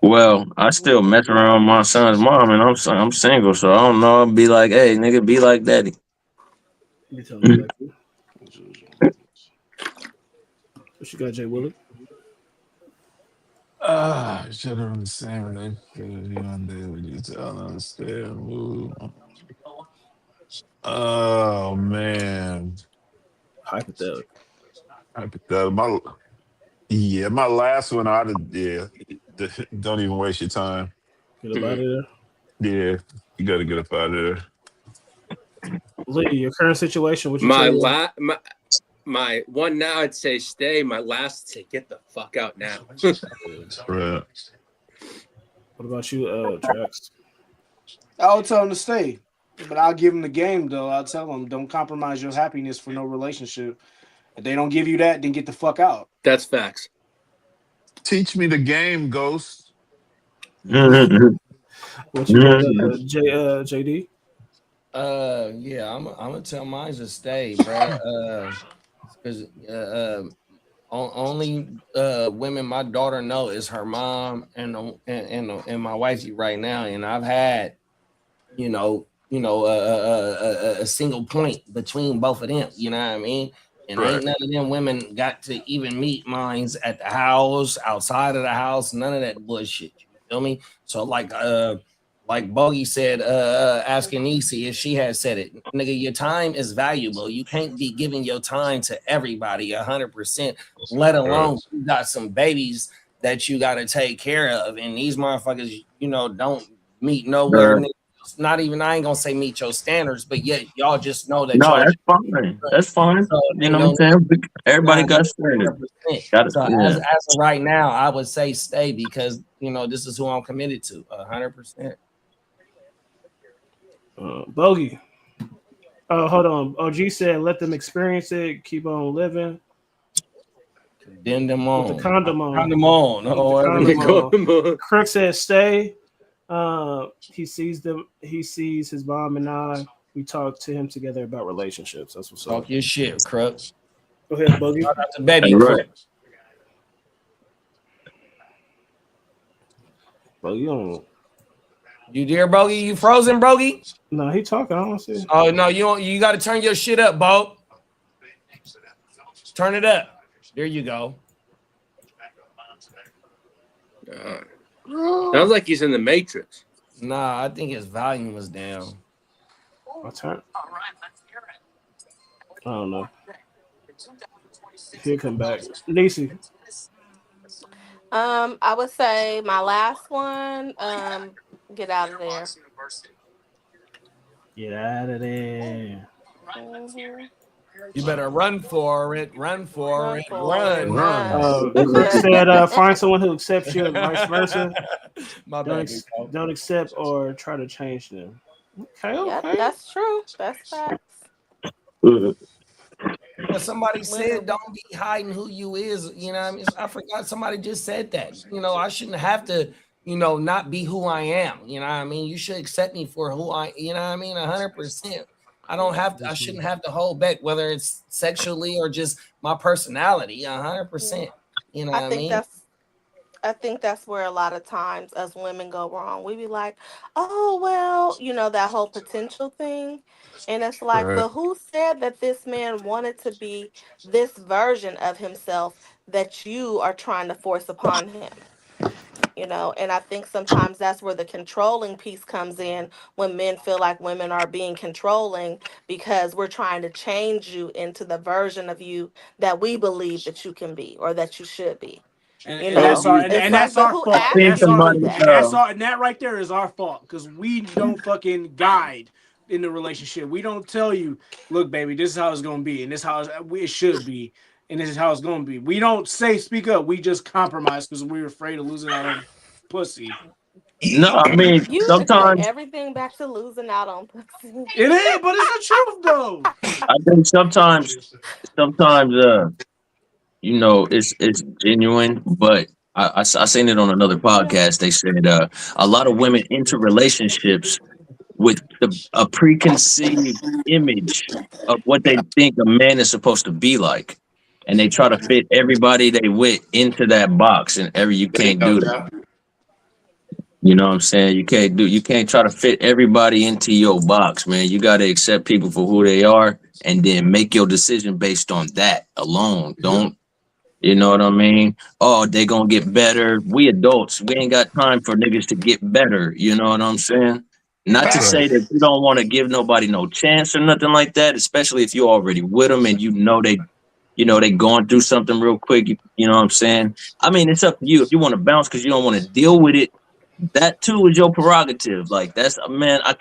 Well, I still mess around with my son's mom, and I'm single, so I don't know. I'll be like, hey, nigga, be like daddy. You tell me like you. What you got, Jay Willie? Should have the same relationship you one day with you tell them to stay and move. Oh man. Hypothetical. My last one Don't even waste your time. Get up out of there. Yeah, you gotta get up out of there. Lee, your current situation, what you tell you? My one now, I'd say stay. My last, say get the fuck out now. Right. What about you, Trax? I'll tell them to stay, but I'll give them the game though. I'll tell them don't compromise your happiness for no relationship. If they don't give you that, then get the fuck out. That's facts. Teach me the game, Ghost. What you got, JD? Yeah, I'm gonna tell mine to stay, bro. Because only women my daughter know is her mom and my wifey right now, and I've had, a single point between both of them. You know what I mean? And Right. ain't none of them women got to even meet mines at the house, outside of the house, none of that bullshit. You feel me? So like Bogey said, asking Nisi if she had said it, nigga, your time is valuable. You can't be giving your time to everybody 100%, let alone you got some babies that you got to take care of. And these motherfuckers, don't meet nowhere. Not even, I ain't gonna say meet your standards, but yet y'all just know that No, y'all. that's fine. That's fine. So, You know what I'm saying? Everybody got standards. 100%. So Yeah. as of right now, I would say stay because this is who I'm committed to 100%. Bogey. Oh, hold on. OG said, "Let them experience it. Keep on living." Condemn them on. With the condom on. Condom on. With the condom on. Crook says, "Stay." He sees them. He sees his mom and I. We talk to him together about relationships. That's what's up. Talk your shit, Crook. Go ahead, Bogey. Shout out to baby Right. Crook. Bogey on. You dear Bogey? You frozen, Bogey? No, he talking. I don't see. Oh no, you don't. You got to turn your shit up, Bo. Turn it up. There you go. Sounds like he's in the Matrix. Nah, I think his volume was down. My turn. I don't know. He'll come back. Nisi. I would say my last one, get out of there. Get out of there. Mm-hmm. You better run for it. Run for it. Run. Crook said, "Find someone who accepts you, and vice versa. My bad. Don't accept or try to change them." Okay, Yep, okay. that's true. That's facts. Somebody said, "Don't be hiding who you is." You know what I mean? I forgot somebody just said that. I shouldn't have to, not be who I am. You know what I mean? You should accept me for who I. You know what I mean? 100%. I don't have to. I shouldn't have to hold back, whether it's sexually or just my personality. 100%. You know what I mean? I think that's where a lot of times as women go wrong. We be like, oh, well, that whole potential thing. And it's like, Right. but who said that this man wanted to be this version of himself that you are trying to force upon him? And I think sometimes that's where the controlling piece comes in when men feel like women are being controlling because we're trying to change you into the version of you that we believe that you can be or that you should be. And that's our and that's our fault. And that right there is our fault because we don't fucking guide in the relationship. We don't tell you, look, baby, this is how it's gonna be, and this is how it should be, and this is how it's gonna be. We don't say speak up. We just compromise because we're afraid of losing out on pussy. No, I mean You equate sometimes everything back to losing out on pussy. It ain't, but it's the truth though. I think sometimes it's genuine, but I seen it on another podcast. They said a lot of women enter relationships with a preconceived image of what they think a man is supposed to be like, and they try to fit everybody they with into that box, and you can't do that. You know what I'm saying? You can't try to fit everybody into your box, man. You got to accept people for who they are and then make your decision based on that alone. Don't, you know what I mean? Oh, they gonna get better. We adults, we ain't got time for niggas to get better. You know what I'm saying? Not to say that you don't want to give nobody no chance or nothing like that, especially if you're already with them and they going through something real quick. You know what I'm saying? I mean, it's up to you. If you want to bounce because you don't want to deal with it, that too is your prerogative. Like that's, man, I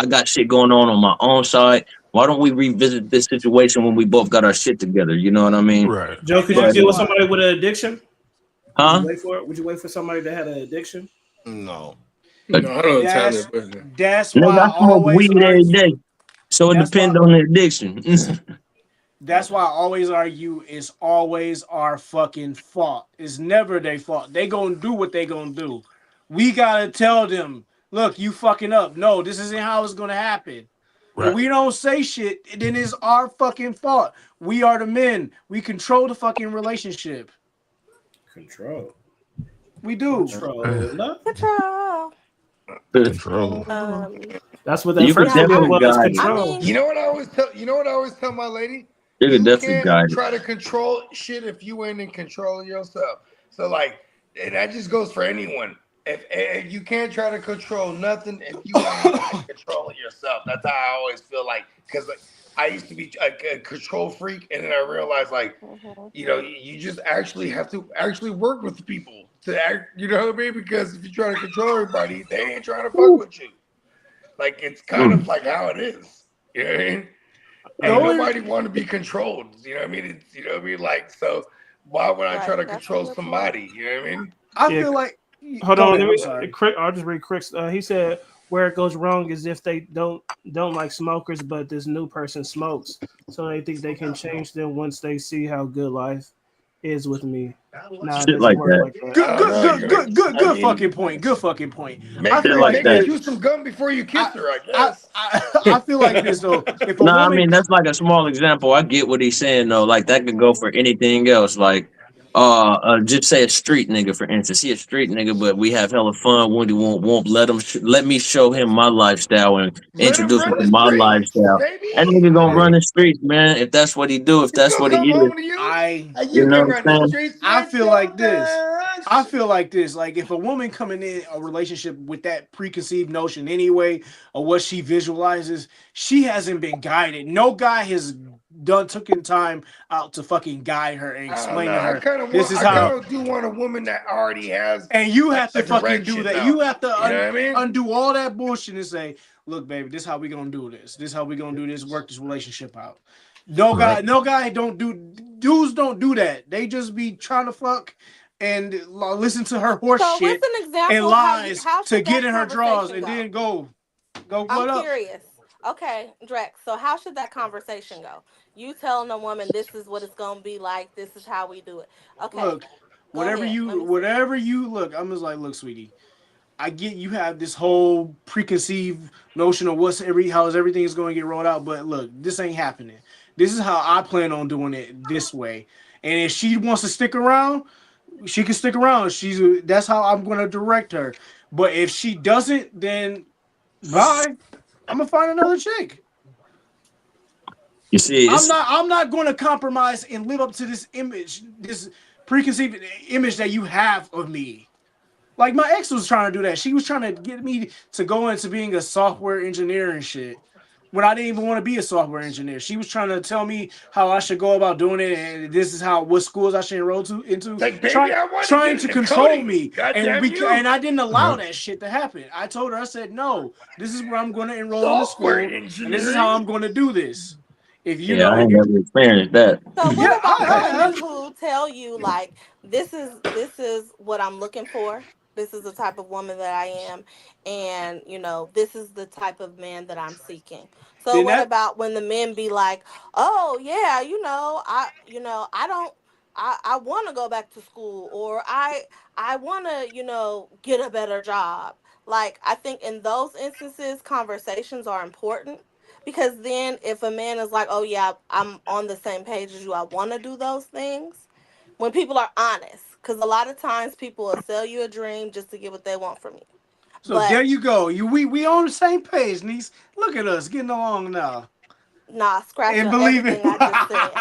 got shit going on my own side. Why don't we revisit this situation when we both got our shit together? You know what I mean? Right. Joe, could you deal with somebody with an addiction? Huh? Would you wait for it? Would you wait for somebody that had an addiction? No. No, I don't tell them. That's Nigga, why I I smoke always weed every day. argue. So it depends on the addiction. That's why I always argue it's always our fucking fault. It's never their fault. They gonna do what they gonna do. We gotta tell them, look, you fucking up. No, this isn't how it's gonna happen. Right. If we don't say shit, then it's our fucking fault. We are the men. We control the fucking relationship. Control. We do. Control. Control. That's what that You could first video definitely was, guide it. control. You know what I always tell? You know what I always tell my lady? You could You definitely can't guide it. try to control shit if you ain't in control of yourself. So like, and that just goes for anyone. If you can't try to control nothing if you ain't in control of yourself. That's how I always feel like. Because like, I used to be a control freak, and then I realized like, you just actually have to actually work with people to act. You know what I mean? Because if you try to control everybody, they ain't trying to fuck with you. Like it's kind of like how it is. You know what I mean? Ain't nobody want to be controlled. You know what I mean? It's, you know what I mean? Like, so why would I try to control somebody? You know what I mean? I feel like. Hold Go on, ahead, let I'm me. sorry. I'll just read Crick's. He said where it goes wrong is if they don't like smokers, but this new person smokes, so they think they can change them once they see how good life is with me. Nah, it Shit doesn't like work that. like that. Good fucking point. Good fucking point. I Shit feel like like Make her that. this. chew some gum before you kiss her, I guess. I feel like this though. If a No, I woman, mean that's like a small example. I get what he's saying though. Like that could go for anything else. Like, just say a street nigga for instance. He a street nigga, but we have hella fun. Wendy won't let him. Let me show him my lifestyle and Let him introduce him run to the my streets, lifestyle. That baby. nigga gonna run the streets, man. If that's what he do, if He's that's gonna what he come is, home to you. I you You know can what run I'm the saying? streets. I With feel your like this. dance. I feel like this. Like if a woman coming in a relationship with that preconceived notion anyway of what she visualizes, she hasn't been guided. No guy has taken time out to fucking guide her and I don't explain know. to I her kind of this want. is I how. kind of do want a woman that already has And you have to a fucking do direction, that. though. You have to You know what I mean? undo all that bullshit and say, "Look, baby, this is how we gonna do this. This is how we gonna do this. Work this relationship out." Right. No guy don't do. Dudes don't do that. They just be trying to fuck and listen to her horse So what's shit an and example lies how to should get that in her drawers conversation and go? then go I'm what up? curious. Okay, Drex. So how should that conversation go? You telling a woman this is what it's gonna be like. This is how we do it. Okay, Look, go ahead. Let me see. whatever you look. I'm just like, look, sweetie. I get you have this whole preconceived notion of how everything is going to get rolled out, but look, this ain't happening. This is how I plan on doing it this way. And if she wants to stick around, she can stick around. That's how I'm going to direct her. But if she doesn't, then bye. I'm gonna find another chick. You see, it's I'm not going to compromise and live up to this image, this preconceived image that you have of me. Like my ex was trying to do that. She was trying to get me to go into being a software engineer and shit. When I didn't even want to be a software engineer, she was trying to tell me how I should go about doing it, and this is what schools I should enroll into. Like, baby, I want to Trying get to into control coding. me, Goddamn you! and I didn't allow that shit to happen. I told her, I said, no, this is where I'm going to enroll into Software school, and this is how engineering. I'm going to do this. If you yeah, know, I if ain't you, never experienced that. So yeah, what about the I women have. who tell you like this is what I'm looking for. This is the type of woman that I am, and this is the type of man that I'm seeking. So Then what that about when the men be like, "Oh yeah, I don't I want to go back to school, or I want to, get a better job." Like I think in those instances conversations are important, because then if a man is like, "Oh yeah, I'm on the same page as you. I want to do those things." When people are honest, cuz a lot of times people will sell you a dream just to get what they want from you. So But there you go. We on the same page, niece. Look at us getting along now. nah, scratch And on believe it. everything I just said.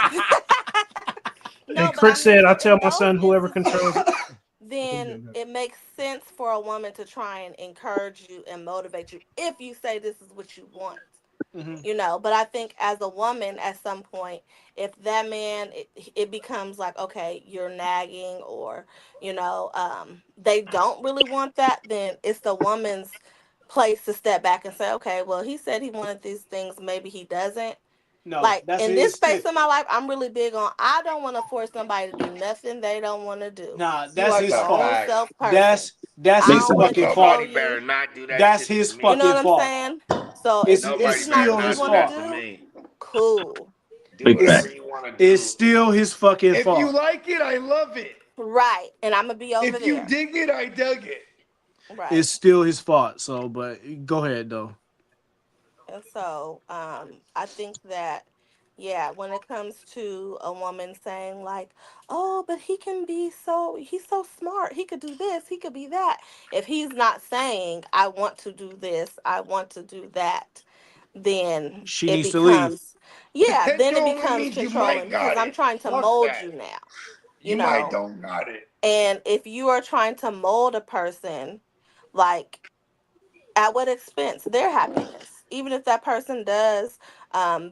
Hey, No, but Crick I said, mean, "I tell in my those son, whoever controls." instances, then it makes sense for a woman to try and encourage you and motivate you if you say this is what you want. Mhm. But I think as a woman at some point, if that man, it becomes like, okay, you're nagging, or they don't really want that, then it's the woman's place to step back and say, okay, well, he said he wanted these things, maybe he doesn't. No, Like that's in this his. space of my life, I'm really big on, I don't want to force somebody to do nothing they don't want to do. Nah, You that's are his your That's a fault. own fact. self person. That's I Big his don't want to time. fucking fault. control Nobody you. better not do that That's shit to his You know me. what fucking I'm fault. saying? So if It's this Nobody is not better still what you his not do want to fault. that to do, me. cool. Do Big whatever fact. you want to It's do. still his fucking If you fault. like it, I love it. Right. And I'm going to be over If you there. dig it, I dug it. Right. It's still his fault. So, but go ahead though. And so I think that Yeah, when it comes to a woman saying like, "Oh, but he's so smart. He could do this, he could be that." If he's not saying, "I want to do this, I want to do that," then She it needs to leave. becomes yeah, then it Potential only becomes means you might controlling because got I'm it. trying to Fuck mold that. you now, you You might know. don't got it. And if you are trying to mold a person, like at what expense? Their happiness. Even if that person does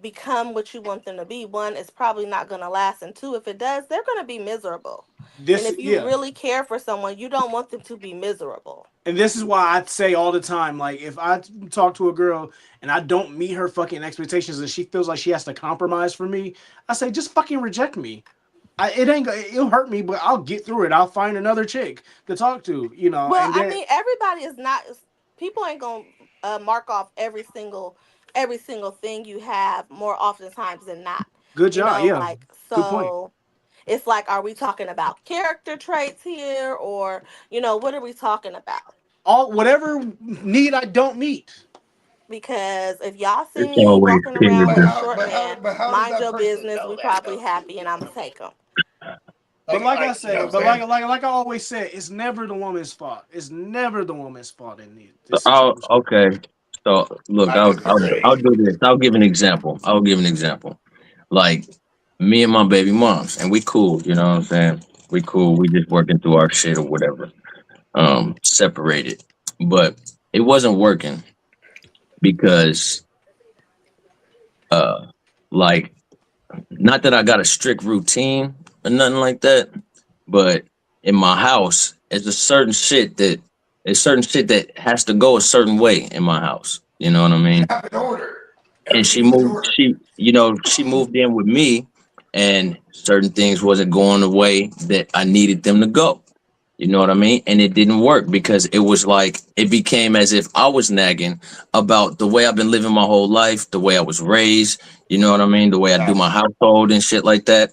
become what you want them to be, one, it's probably not going to last. And two, if it does, they're going to be miserable. And if you Yeah. really care for someone, you don't want them to be miserable. And this is why I say all the time, like, if I talk to a girl and I don't meet her fucking expectations and she feels like she has to compromise for me, I say, just fucking reject me. It'll hurt me, but I'll get through it. I'll find another chick to talk to, Well, and I then mean, everybody is not. People ain't gonna mark off every single thing you have more oftentimes than not. good You job. know, Yeah. like Good point. so. It's like, are we talking about character traits here, or what are we talking about? Whatever need I don't meet. Because if y'all see It's me always walking around period. with But a how short but man, how but how does mind that your person business. know We that probably though? happy, and I'm gonna take them. But like I You know what say, I'm but saying? like I always said, it's never the woman's fault. It's never the woman's fault in this Oh, situation. okay. So look, I I'll disagree. do this. I'll give an example. I'll give an example. Like me and my baby moms, and we cool. You know what I'm saying? We cool. We just working through our shit or whatever. Separated, but it wasn't working because uh, like not that I got a strict routine or nothing like that, but in my house, it's certain shit that has to go a certain way in my house. You know what I You mean? have an order. And she Everything's in moved. order. She moved in with me, and certain things wasn't going the way that I needed them to go. You know what I mean? And it didn't work because it was like it became as if I was nagging about the way I've been living my whole life, the way I was raised. You know what I mean? The way I do my Gotcha. household and shit like that.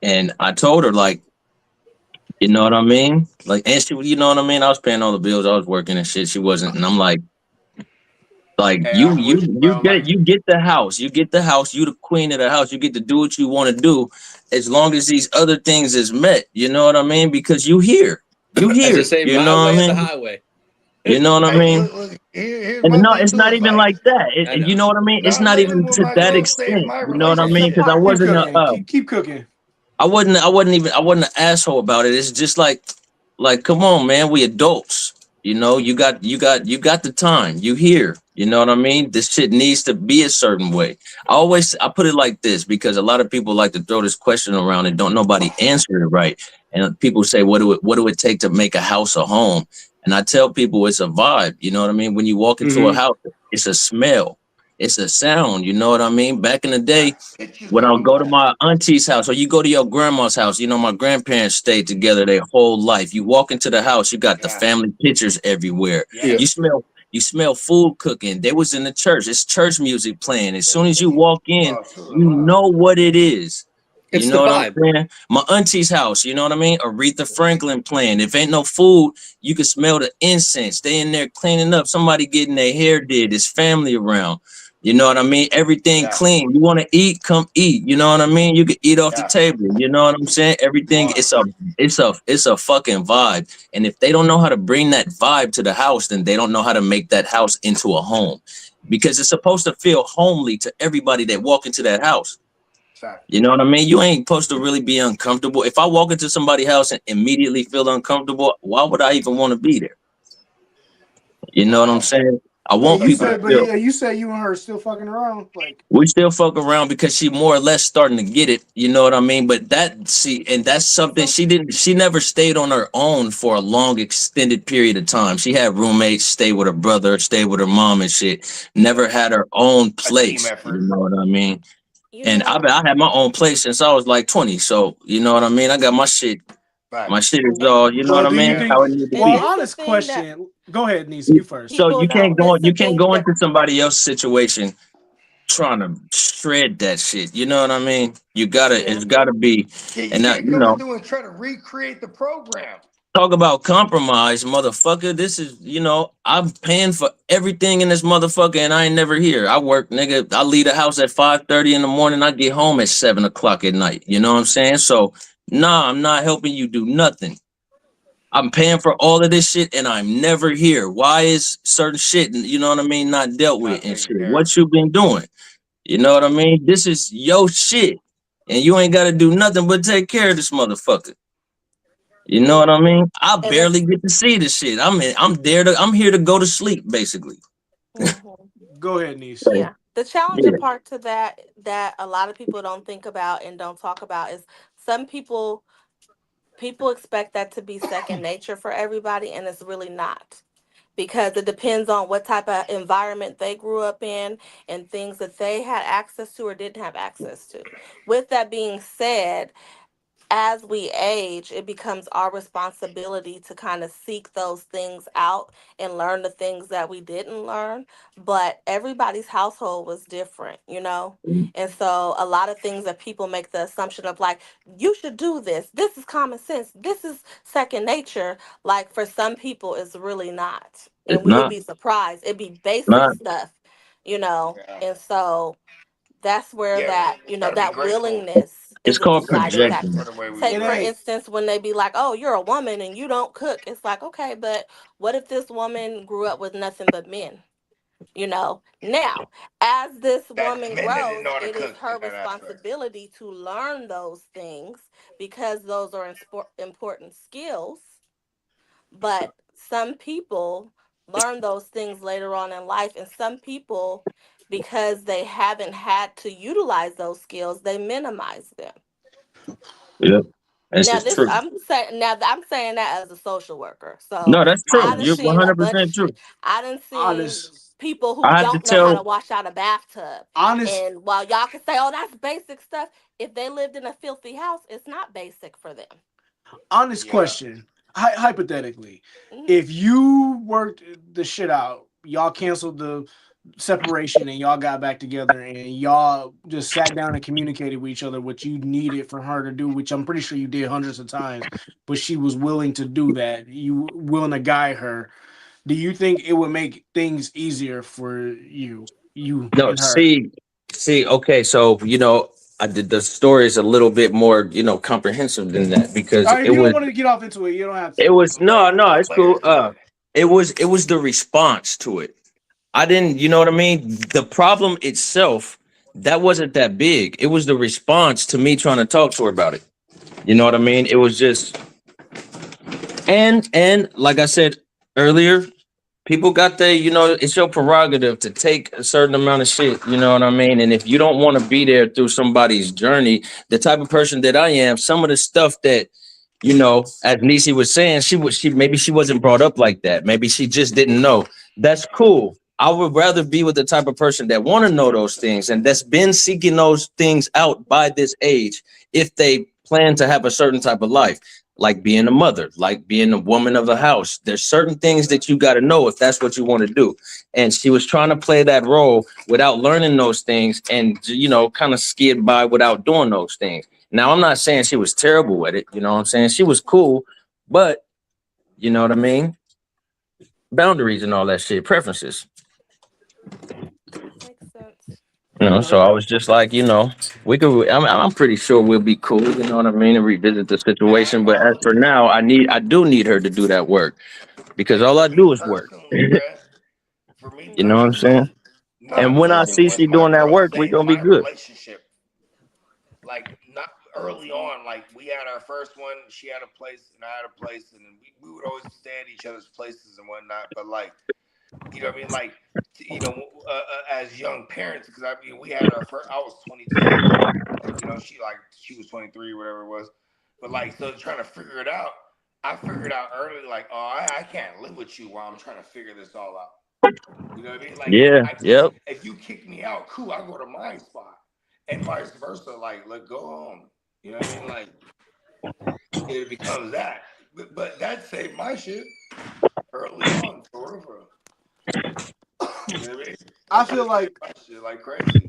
And I told her like, you know what I mean? Like, and she, you know what I mean? I was paying all the bills, I was working and shit. She wasn't, and I'm like Hey, you I'm you with you, you bro. get Like, you get the house, you the queen of the house, you get to do what you want to do as long as these other things is met. You know what I mean? Because you As they here. say, You my know what I way or the mean? highway. You know what I hey, mean? look, here's And my no, thing it's too. not It's even like, like that. I You know. know what I mean? It's not not living even with to my that girl saves extent. my You know what I mean? relationship. Because I Keep wasn't cooking. Keep cooking. I wasn't an asshole about it. It's just like, come on, man, we adults. You know, you got the time. You here. You know what I mean? This shit needs to be a certain way. I put it like this because a lot of people like to throw this question around and don't nobody answer it right. And people say, what do it take to make a house a home? And I tell people it's a vibe. You know what I mean? When you walk into a Mm-hmm. house, it's a smell, it's a sound. You know what I mean? Back in the day, Pictures when on I'll the go to wall. my auntie's house or you go to your grandma's house, you know, my grandparents stayed together their whole life. You walk into the house, you got the Yeah. family pictures everywhere. Yeah. You smell food cooking. They was in the church. It's church music playing. As soon as you walk in, Oh, it's true you love. know what it is. You It's the know what I'm vibe. saying? My auntie's house, you know what I mean? Aretha Franklin playing. If ain't no food, you can smell the incense. They in there cleaning up. Somebody getting their hair did. There's family around. You know what I mean? Everything Yeah. clean. You want to eat, come eat. You know what I mean? You can eat off the Yeah. table. You know what I'm saying? Everything Water. it's a fucking vibe. And if they don't know how to bring that vibe to the house, then they don't know how to make that house into a home. Because it's supposed to feel homely to everybody that walk into that house. Exactly. You know what I mean? You ain't supposed to really be uncomfortable. If I walk into somebody's house and immediately feel uncomfortable, why would I even want to be there? You know what I'm Wow. saying? I But want you people to said, but feel. yeah, you said you and her still fucking around. Like, We still fuck around because she more or less starting to get it. You know what I mean? But that's something she never stayed on her own for a long extended period of time. She had roommates, stay with her brother, stay with her mom and shit. Never had her own A team place. You effort. know what I mean? You And know, I had my own place since I was like 20. So you know what I mean? I got my shit. My Facts. shit is and all, you know what well, I do you mean? think? How it need to Well, and be. this the honest thing that question. Go ahead, Nisa. You first. So people don't. This you the can't thing go that into somebody else's situation trying to shred that shit. You know what I mean? yeah. It's gotta be, Yeah, you and can't you come know, into and try to recreate the program. Talk about compromise, motherfucker. This is, I'm paying for everything in this motherfucker, and I ain't never here. I work, nigga. I leave the house at 5:30 in the morning. I get home at 7 o'clock at night. You know what I'm saying? So, nah, I'm not helping you do nothing. I'm paying for all of this shit, and I'm never here. Why is certain shit, not dealt with and shit? What you been doing? You know what I mean? This is your shit, and you ain't got to do nothing but take care of this motherfucker. You know what I mean? I And it's barely get to see the shit. I'm here to go to sleep, basically. Go ahead, niece. yeah. The challenging Yeah. part to that a lot of people don't think about and don't talk about is some people expect that to be second nature for everybody, and it's really not, because it depends on what type of environment they grew up in and things that they had access to or didn't have access to. With that being said, as we age, it becomes our responsibility to kind of seek those things out and learn the things that we didn't learn. But everybody's household was different, you know? And so a lot of things that people make the assumption of, like, you should do this. This is common sense. This is second nature. Like, for some people, it's really not. And It's we would not. be surprised. It'd be basic Not. stuff, you know? And so that's where Yeah, that, we gotta be that grateful. willingness It's is a called We gotta be deciding grateful projection. for factor. the way we Take, It grew for up. ain't. instance, when they be like, oh, you're a woman and you don't cook. It's like, okay, but what if this woman grew up with nothing but men? You know, now, as this That woman men that didn't grows, know how to it is cook in her that aspect. responsibility to learn those things because those are important skills. But some people learn those things later on in life, and some people, because they haven't had to utilize those skills, they minimize them. Yep. This Now is this true. I'm saying that as a social worker. So No, that's I true. done You're seen a bunch of 100% true. shit. I done seen Honest. people who I had to don't know how to tell. wash out a bathtub. Honest. And while y'all can say, oh, that's basic stuff, if they lived in a filthy house, it's not basic for them. Honest Yeah. question. Hypothetically, Mhm. if you worked the shit out, y'all canceled the separation and y'all got back together and y'all just sat down and communicated with each other what you needed for her to do, which I'm pretty sure you did hundreds of times, but she was willing to do that. You willing to guide her. Do you think it would make things easier for you No, and her? okay, so I did the story is a little bit more, comprehensive than that because All right, if it you don't was want to get off into it, you don't have it to. was no, Right. no, There's it's cool. layers to it. It was the response to it. I didn't, you know what I mean? The problem itself, that wasn't that big. It was the response to me trying to talk to her about it. You know what I mean? It was just and like I said earlier, people got their, it's your prerogative to take a certain amount of shit, you know what I mean? And if you don't want to be there through somebody's journey, the type of person that I am, some of the stuff that, as Nisi was saying, maybe she wasn't brought up like that. Maybe she just didn't know. That's cool. I would rather be with the type of person that want to know those things and that's been seeking those things out by this age if they plan to have a certain type of life, like being a mother, like being a woman of the house. There's certain things that you got to know if that's what you want to do. And she was trying to play that role without learning those things and, kind of skid by without doing those things. Now, I'm not saying she was terrible at it. You know what I'm saying? She was cool, but you know what I mean? Boundaries and all that shit, preferences. Makes sense. So I was just like, we could. I'm pretty sure we'll be cool. You know what I mean? And revisit the situation. But as for now, I do need her to do that work because all I For me do is work. personally, bruh. For me You know what I'm saying? personally, And not when I living see with she my doing that girl work, we saved gonna be my good. relationship. Like not early on, like we had our first one, she had a place and I had a place, and we would always stay at each other's places and whatnot. But like, you know what I mean? Like, as young parents, because I mean, we had our first. I was 22, and she was 23, whatever it was. But like, so trying to figure it out, I figured out early, like, oh, I can't live with you while I'm trying to figure this all out. You know what I mean? Like, Yeah. Yep. if you kick me out, cool, I go to my spot, and vice versa. Like, let go home. You know what I mean? Like, it becomes that. But that saved my shit early on, for real, for real. You know what I mean? I That feel shit saved like my shit like crazy.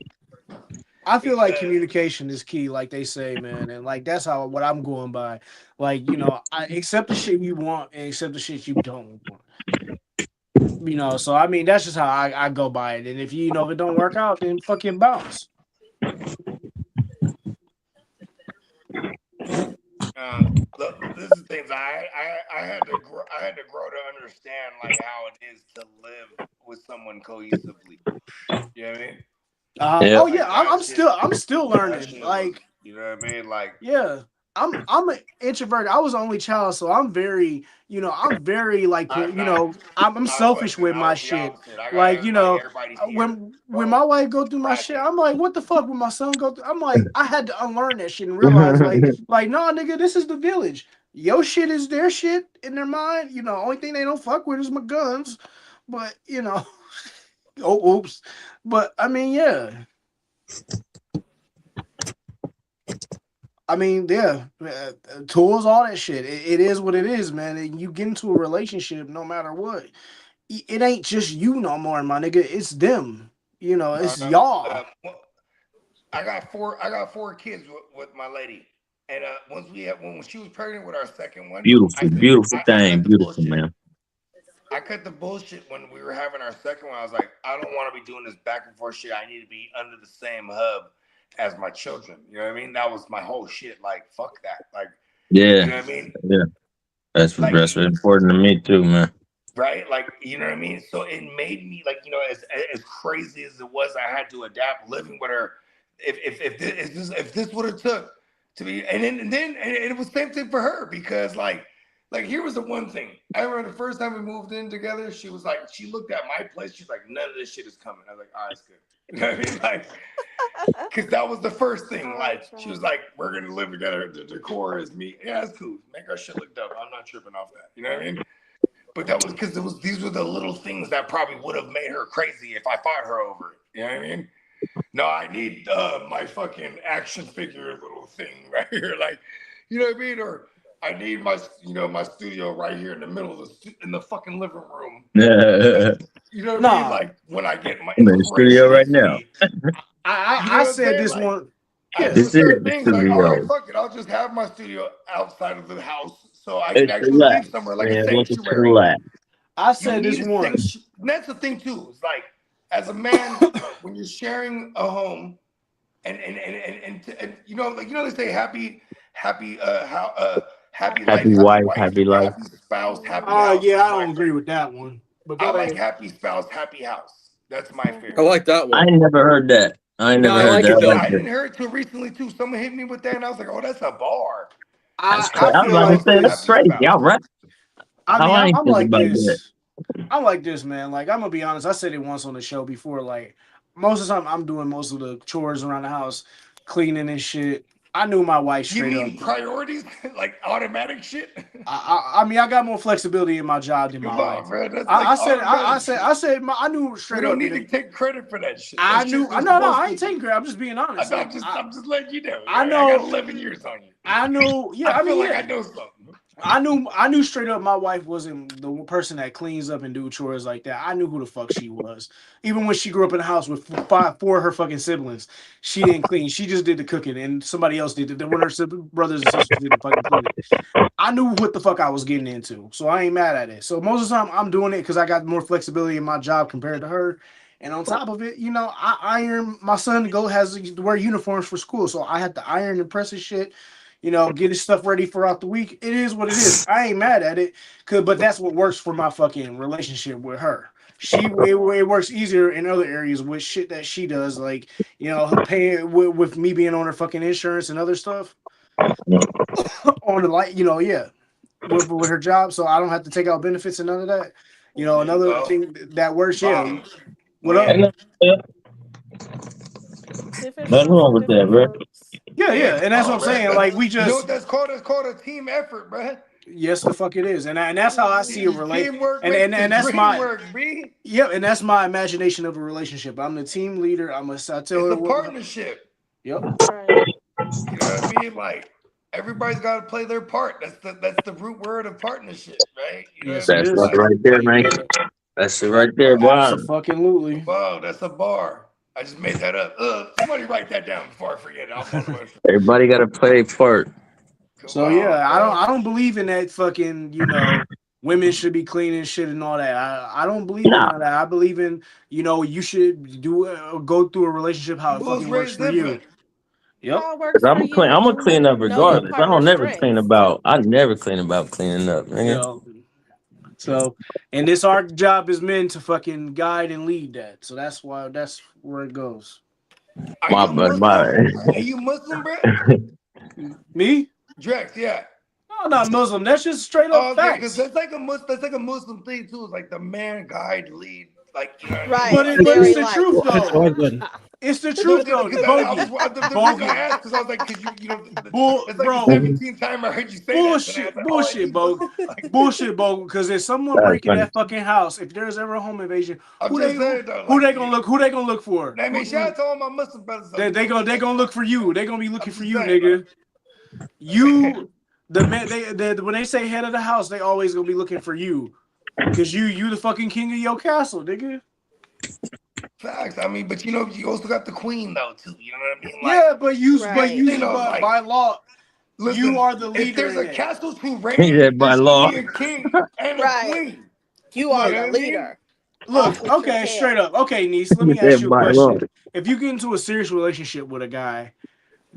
I feel like communication is key, like they say, man, and like that's what I'm going by. Like, you know, I accept the shit you want and accept the shit you don't want. You know, so I mean that's just how I go by it. And if you know if it don't work out, then fucking bounce. Look, this is things I had to grow to understand like how it is to live with someone cohesively. You know what I mean? Oh Like, yeah, I'm still that learning. shit Like, was, you know what I mean? Like, yeah, I'm an introvert. I was the only child, so I'm very, you know, I'm very like, you know, I'm selfish with my shit. Like, you know, when my wife go through my shit, I'm like, what the fuck? When my son go through, I'm like, I had to unlearn that shit and realize, like, no, nigga, this is the village. Your shit is their shit in their mind. You know, only thing they don't fuck with is my guns. But you know, oh, oops. But I mean, yeah. I mean, yeah, tools, all that shit. It is what it is, man. And you get into a relationship, no matter what, it ain't just you no more, my nigga. It's them. You know, it's y'all. I got four kids with my lady, and when she was pregnant with our second one, Beautiful thing, beautiful man. I cut the bullshit when we were having our second one. I was like, I don't want to be doing this back and forth shit. I need to be under the same hub as my children. You know what I mean? That was my whole shit. Like, fuck that. Like, Yeah, you know what I mean? yeah, that's important to me too, man. Right? Like, you know what I mean? So it made me like, you know, as crazy as it was, I had to adapt living with her. If this would have took to be, and it was the same thing for her because like here was the one thing. I remember the first time we moved in together, she was like, she looked at my place, she's like, none of this shit is coming. I was like, all right, it's good. You know what I mean? Like, because that was the first thing. Like, she was like, we're gonna live together. The decor is me. Yeah, it's cool. Make our shit look dope. I'm not tripping off that. You know what I mean? But that was because these were the little things that probably would have made her crazy if I fought her over it. You know what I mean? No, I need my fucking action figure little thing right here. Like, you know what I mean? Or I need my studio right here in the middle of in the fucking living room. You know what I mean? Like when I get my I'm in the studio right now. I said this one. Yeah, This is the things like, all right, studio. fuck it. I'll just have my studio outside of the house so I can It's actually relax, leave somewhere like man. a Welcome to sanctuary. relax. I said this once. And that's the thing too. It's like as a man, when you're sharing a home, and you know, like they say happy life, Wife, happy life. happy spouse, happy house. Yeah, I don't agree with that one. But I like happy spouse, happy house. That's my favorite. I like that one. I ain't never heard that. I ain't never heard that. I didn't hear it till recently too. Someone hit me with that, and I was like, "Oh, that's a bar." That's crazy. I was about to say that's crazy. All right. I mean, I ain't I'm think like about this. that. I'm like this, man. Like I'm gonna be honest. I said it once on the show before. Like most of the time, I'm doing most of the chores around the house, cleaning and shit. I knew my wife straight up. You mean priorities, like automatic shit? I mean, I got more flexibility in my job than my wife. I knew straight up. We don't need to take credit for that shit. I knew. No, I ain't taking credit. I'm just being honest. I'm just letting you know. I know. I got 11 years on you. I know. Yeah, I feel like I know something. I knew straight up my wife wasn't the person that cleans up and do chores like that. I knew who the fuck she was. Even when she grew up in a house with four of her fucking siblings, she didn't clean. She just did the cooking, and somebody else did it. Then when her brothers and sisters did the fucking cleaning, I knew what the fuck I was getting into. So I ain't mad at it. So most of the time I'm doing it because I got more flexibility in my job compared to her. And on top of it, you know, I iron. My son has to wear uniforms for school, so I have to iron and press his shit. You know, get his stuff ready throughout the week. It is what it is. I ain't mad at it, but that's what works for my fucking relationship with her. It works easier in other areas with shit that she does, like paying with me being on her fucking insurance and other stuff. On the with her job, so I don't have to take out benefits and none of that. You know, another thing that works. Yeah, what up? Nothing wrong with that, bro. Yeah, and that's what I'm saying. Like we just, you know what that's called? It's called a team effort, bro. Yes, the fuck it is, and that's how I see it relate. Teamwork and that's my work, B. Yeah, and that's my imagination of a relationship. I'm the team leader. I tell it's her a partnership. Yep. You know what I mean? Like everybody's got to play their part. That's the root word of partnership, right? You know yes, what I mean? That's right there, man. That's it right there, boy. Absolutely. Wow, that's a bar. I just made that up. Somebody write that down before I forget it. Everybody got to play a part. So yeah, I don't believe in that fucking, women should be cleaning shit and all that. I don't believe in all that. I believe in, you should go through a relationship how it fucking works for you. Yep. How it works I'm for gonna clean. you. I'm gonna You clean up know your regardless. I don't partner's never clean strengths. about. I never clean about cleaning up, nigga. So, and this our job as men to fucking guide and lead that. So that's where it goes. Are My you bad. Muslim? Are you Muslim, Brett? Me? Drex, yeah. No, I'm not Muslim. That's just straight Oh, up okay, because facts. that's like a Muslim thing too. It's like the man guide lead, like you know what I mean? Right. But it's Very the light. truth Hit the though. like button. It's the No, truth though. because the reason I asked because I was like, because it's like bro. the 17th time I heard you say Bullshit, that. bullshit, Bo. Bullshit, Bo. Because if someone That's breaking funny. that fucking house, if there's ever a home invasion, I'm who just they saying though, like, who they gonna look for? I mean, shout out to all my Muslim brothers. They gonna look for you. They gonna be looking for you, saying, nigga. You, the man. When they say head of the house, they always gonna be looking for you, because you the fucking king of your castle, nigga. Facts. I mean, but you also got the queen though too. You know what I mean? Yeah, but by law, listen, you are the leader. If there's in a it. castle to He reign, said by there should law. be a king and a Right. queen. You are Look, the leader. Look, Off with your okay, head. straight up. Okay, niece, let He me ask said you a by law. question. If you get into a serious relationship with a guy,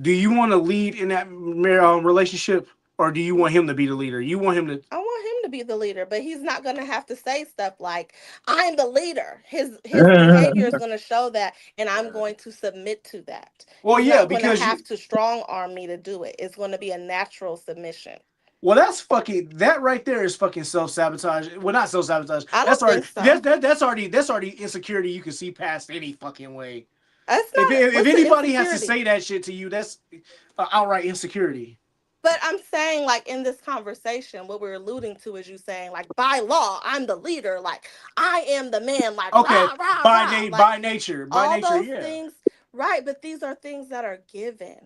do you want to lead in that relationship, or do you want him to be the leader? You want him to. I want him to be the leader, but he's not going to have to say stuff like, I'm the leader. His behavior is going to show that, and I'm going to submit to that. Well, he's yeah, not going to because have to strong arm me to do it. It's going to be a natural submission. Well, that right there is fucking self-sabotage. Well, not self-sabotage. I don't That's already think so. that's already insecurity you can see past any fucking way. That's not, If what's the anybody has to insecurity? say that shit to you, that's outright insecurity. But I'm saying, like, in this conversation, what we're alluding to is you saying, like, by law, I'm the leader. Like, I am the man. Like, Okay, rah, rah, rah. Like, by nature, all those yeah. things, right? But these are things that are given,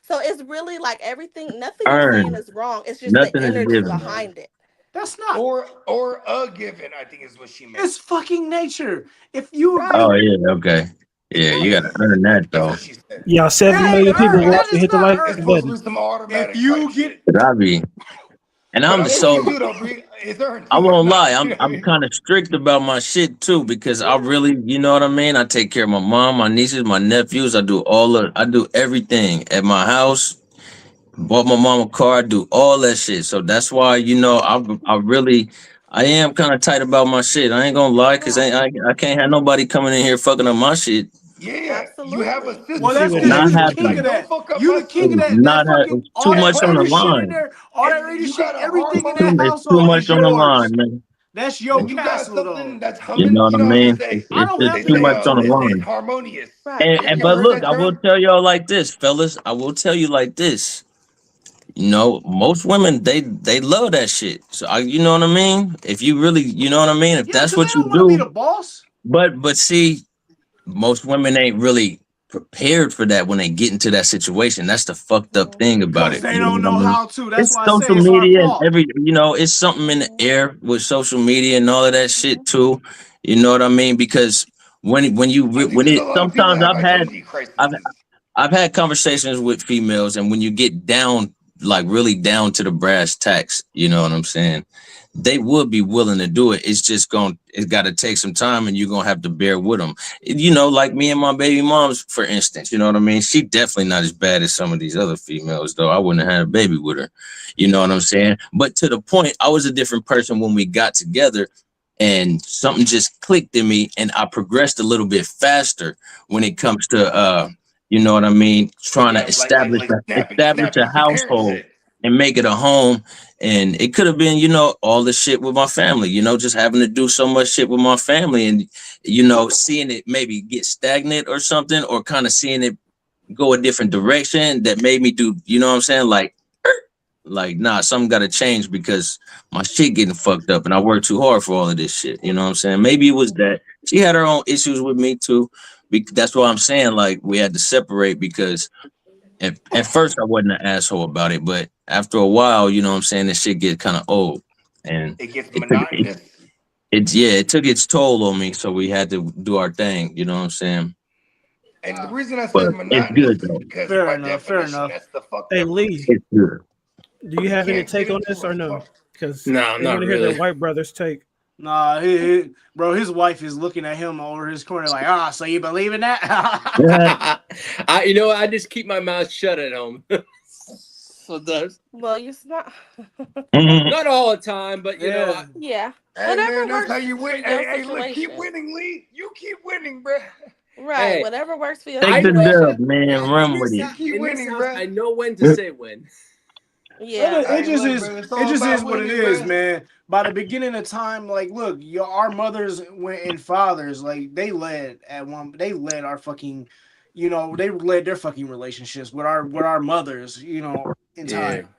So it's really like everything. Nothing you're saying Earned. is wrong. It's just Nothing the is energy given. behind it. That's not. Or a given, I think is what she meant. It's fucking nature. If you Right. Oh yeah, okay. Yeah, you gotta earn that though. Yeah, 70 million people watching. Hit the like It's supposed to button. be some automatic. If you get, But I be, and but I'm I so. think you do though, Bree. It's earned. I too. won't It's lie. not, you know what I I'm mean? kind of strict about my shit too because I really, you know what I mean. I take care of my mom, my nieces, my nephews. I do everything at my house. Bought my mom a car. I do all that shit. So that's why I am kind of tight about my shit. I ain't gonna lie because I can't have nobody coming in here fucking up my shit. Yeah, you have a system. well, that's because Not you the happening. king of that. Don't fuck up You my the king of system. that fucking It's all too that much on the rated shit in line. there. All that rated You shit, got a everything in harmony. that It's too household much is on the yours. line, man. That's your And you got castle, something though. that's You humming. know what I How mean? they say? I don't It's have just too much on the They say it's line. harmonious. Right. You But heard look, that I will term? tell y'all like this, fellas. I will tell you like this. You know, most women they love that shit. So you know what I mean? If you really, you know what I mean? If Yeah, that's because they what you don't want to be the do, boss. but see, most women ain't really prepared for that when they get into that situation. That's the fucked up thing about Because it. they You know don't what I know mean? how to. That's It's why I say social it's our media and fault. it's something in the air with social media and all of that shit too. You know what I mean? Because when There's a lot of people sometimes that have identity crises. I've had conversations with females, and when you get down, like really down to the brass tacks, you know what I'm saying? They would be willing to do it. It's got to take some time, and you're gonna have to bear with them. You know, like me and my baby moms, for instance. You know what I mean? She definitely not as bad as some of these other females, though. I wouldn't have had a baby with her. You know what I'm saying? But to the point, I was a different person when we got together. And something just clicked in me, and I progressed a little bit faster when it comes to you know what I mean, trying to establish a Snapping some parent household shit. and make it a home. And it could have been, you know, all the shit with my family, you know, just having to do so much shit with my family and, you know, seeing it maybe get stagnant or something, or kind of seeing it go a different direction that made me do, you know what I'm saying? Like, nah, something got to change because my shit getting fucked up and I worked too hard for all of this shit. You know what I'm saying? Maybe it was that. She had her own issues with me too. That's why I'm saying, like, we had to separate because at first I wasn't an asshole about it, but after a while, you know what I'm saying, this shit get kind of old. And It gets monotonous. it took its toll on me. So we had to do our thing. You know what I'm saying? And the reason I But said it's monotonous good is though. because Fair by enough. Fair definition, enough. that's the fucked Hey up Lee, It's good. do you You have any can't get take on into this or it. no? Because No, they not want to hear the really. white brother's take. Nah, bro, his wife is looking at him over his corner like, so you believe in that? You know what? I just keep my mouth shut at home. So does Well, you not. not all the time, but you know, Yeah. Hey Whatever man, that's works how you for win. your Hey, look, keep situation. winning, Lee. You keep winning, bro. Right. Hey, Whatever works for your Take the situation. dub, man. Run with it. You keep in this winning, house, bro. I know when to say when. Yeah. It Hey, just look, is. man, it's It all just is about what it winning, is, bro. man. By the beginning of time, like, look, our mothers and fathers, like, they led our fucking, they led their fucking relationships with our mothers, in Yeah. time.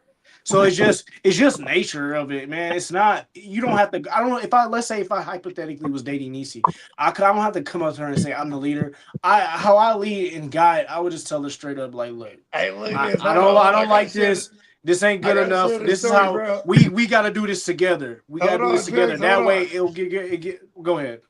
So it's just nature of it, man. It's not, you don't have to. I don't know if let's say if I hypothetically was dating Niecy, I don't have to come up to her and say I'm the leader. How I lead and guide, I would just tell her straight up, like, look, Hey, look at I, this. I Hold on, don't I hold on. I don't gotta like share this. This ain't I good gotta enough. share this This is story, how bro. we got to do this together. We got to Hold do this on, together. Chris. Hold That way on. it'll get. Go ahead.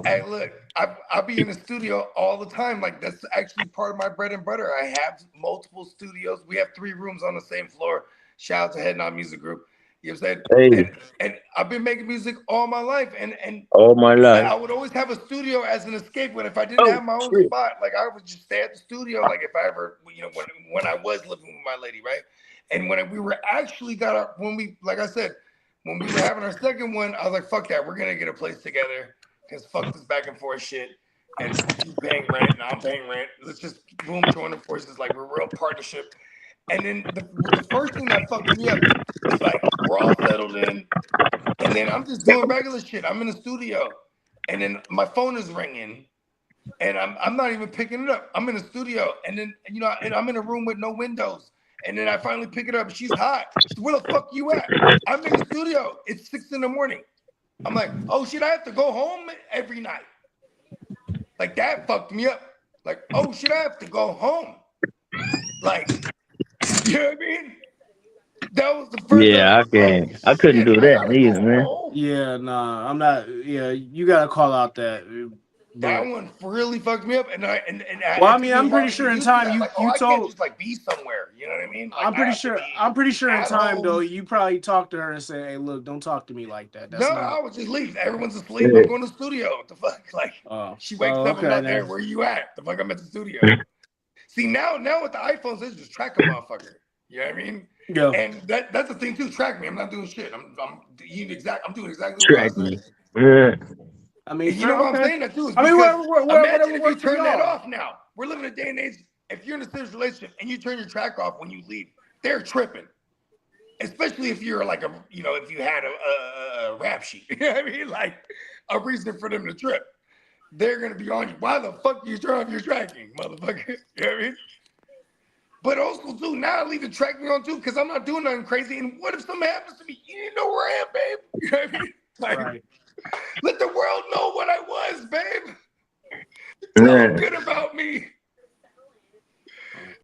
Hey, look, I be in the studio all the time. Like that's actually part of my bread and butter. I have multiple studios. We have 3 rooms on the same floor. Shout out to Head Nod Music Group. You know what I'm saying? Hey, And I've been making music all my life, and all my life. I would always have a studio as an escape. When if I didn't Oh have my own shit. spot, like I would just stay at the studio. Like if I ever, when I was living with my lady, right? And when we were actually like I said, when we were having our second one, I was like, fuck that, we're gonna get a place together. Because fuck this back and forth shit. And you paying rent and I'm paying rent. Let's just boom, join the forces. Like we're a real partnership. And then the first thing that fucked me up is like we're all settled in. And then I'm just doing regular shit. I'm in the studio. And then my phone is ringing. And I'm not even picking it up. I'm in the studio. And then, and I'm in a room with no windows. And then I finally pick it up. She's hot. She said, where the fuck you at? I'm in the studio. It's 6 a.m. I'm like, oh shit, I have to go home every night. Like that fucked me up. Like, oh shit, I have to go home. Like, you know what I mean? That was the first time. Yeah, I couldn't Shit, do I that gotta go either, man. home. Yeah, nah, I'm not. Yeah, you gotta call out that. That But one really fucked me up, and I well, it I took mean, me a I'm while pretty to sure get in used to time that. Like, you I can't told. just like be somewhere. You know what I mean? Like, I'm I pretty have to sure. be I'm pretty sure in at time though, home. you probably talked to her and said, "Hey, look, don't talk to me like that. No, That's not." I would just leave. Everyone's asleep. I'm going to the studio. What the fuck? Like, she wakes up. I'm Okay not there. then. Where you at? The fuck? I'm at the studio. See, now with the iPhones, they just track a motherfucker. You know what I mean? Yeah. And that's the thing too. Track me. I'm not doing shit. I'm doing exactly what I Track said. me. Yeah. I mean, And you know why I'm okay. saying that too is I mean, because imagine whatever if you works for turn that y'all. off now. We're living in a day and age. If you're in a serious relationship and you turn your track off when you leave, they're tripping. Especially if you're like if you had a rap sheet. You know what I mean? Like a reason for them to trip. They're gonna be on you. Why the fuck do you turn off your tracking, motherfucker? You know what I mean? But also too, now I leave the tracking on too, because I'm not doing nothing crazy. And what if something happens to me? You didn't know where I am, babe. You know what I mean? Like, Right. let the world know what I was, babe. Yeah. Good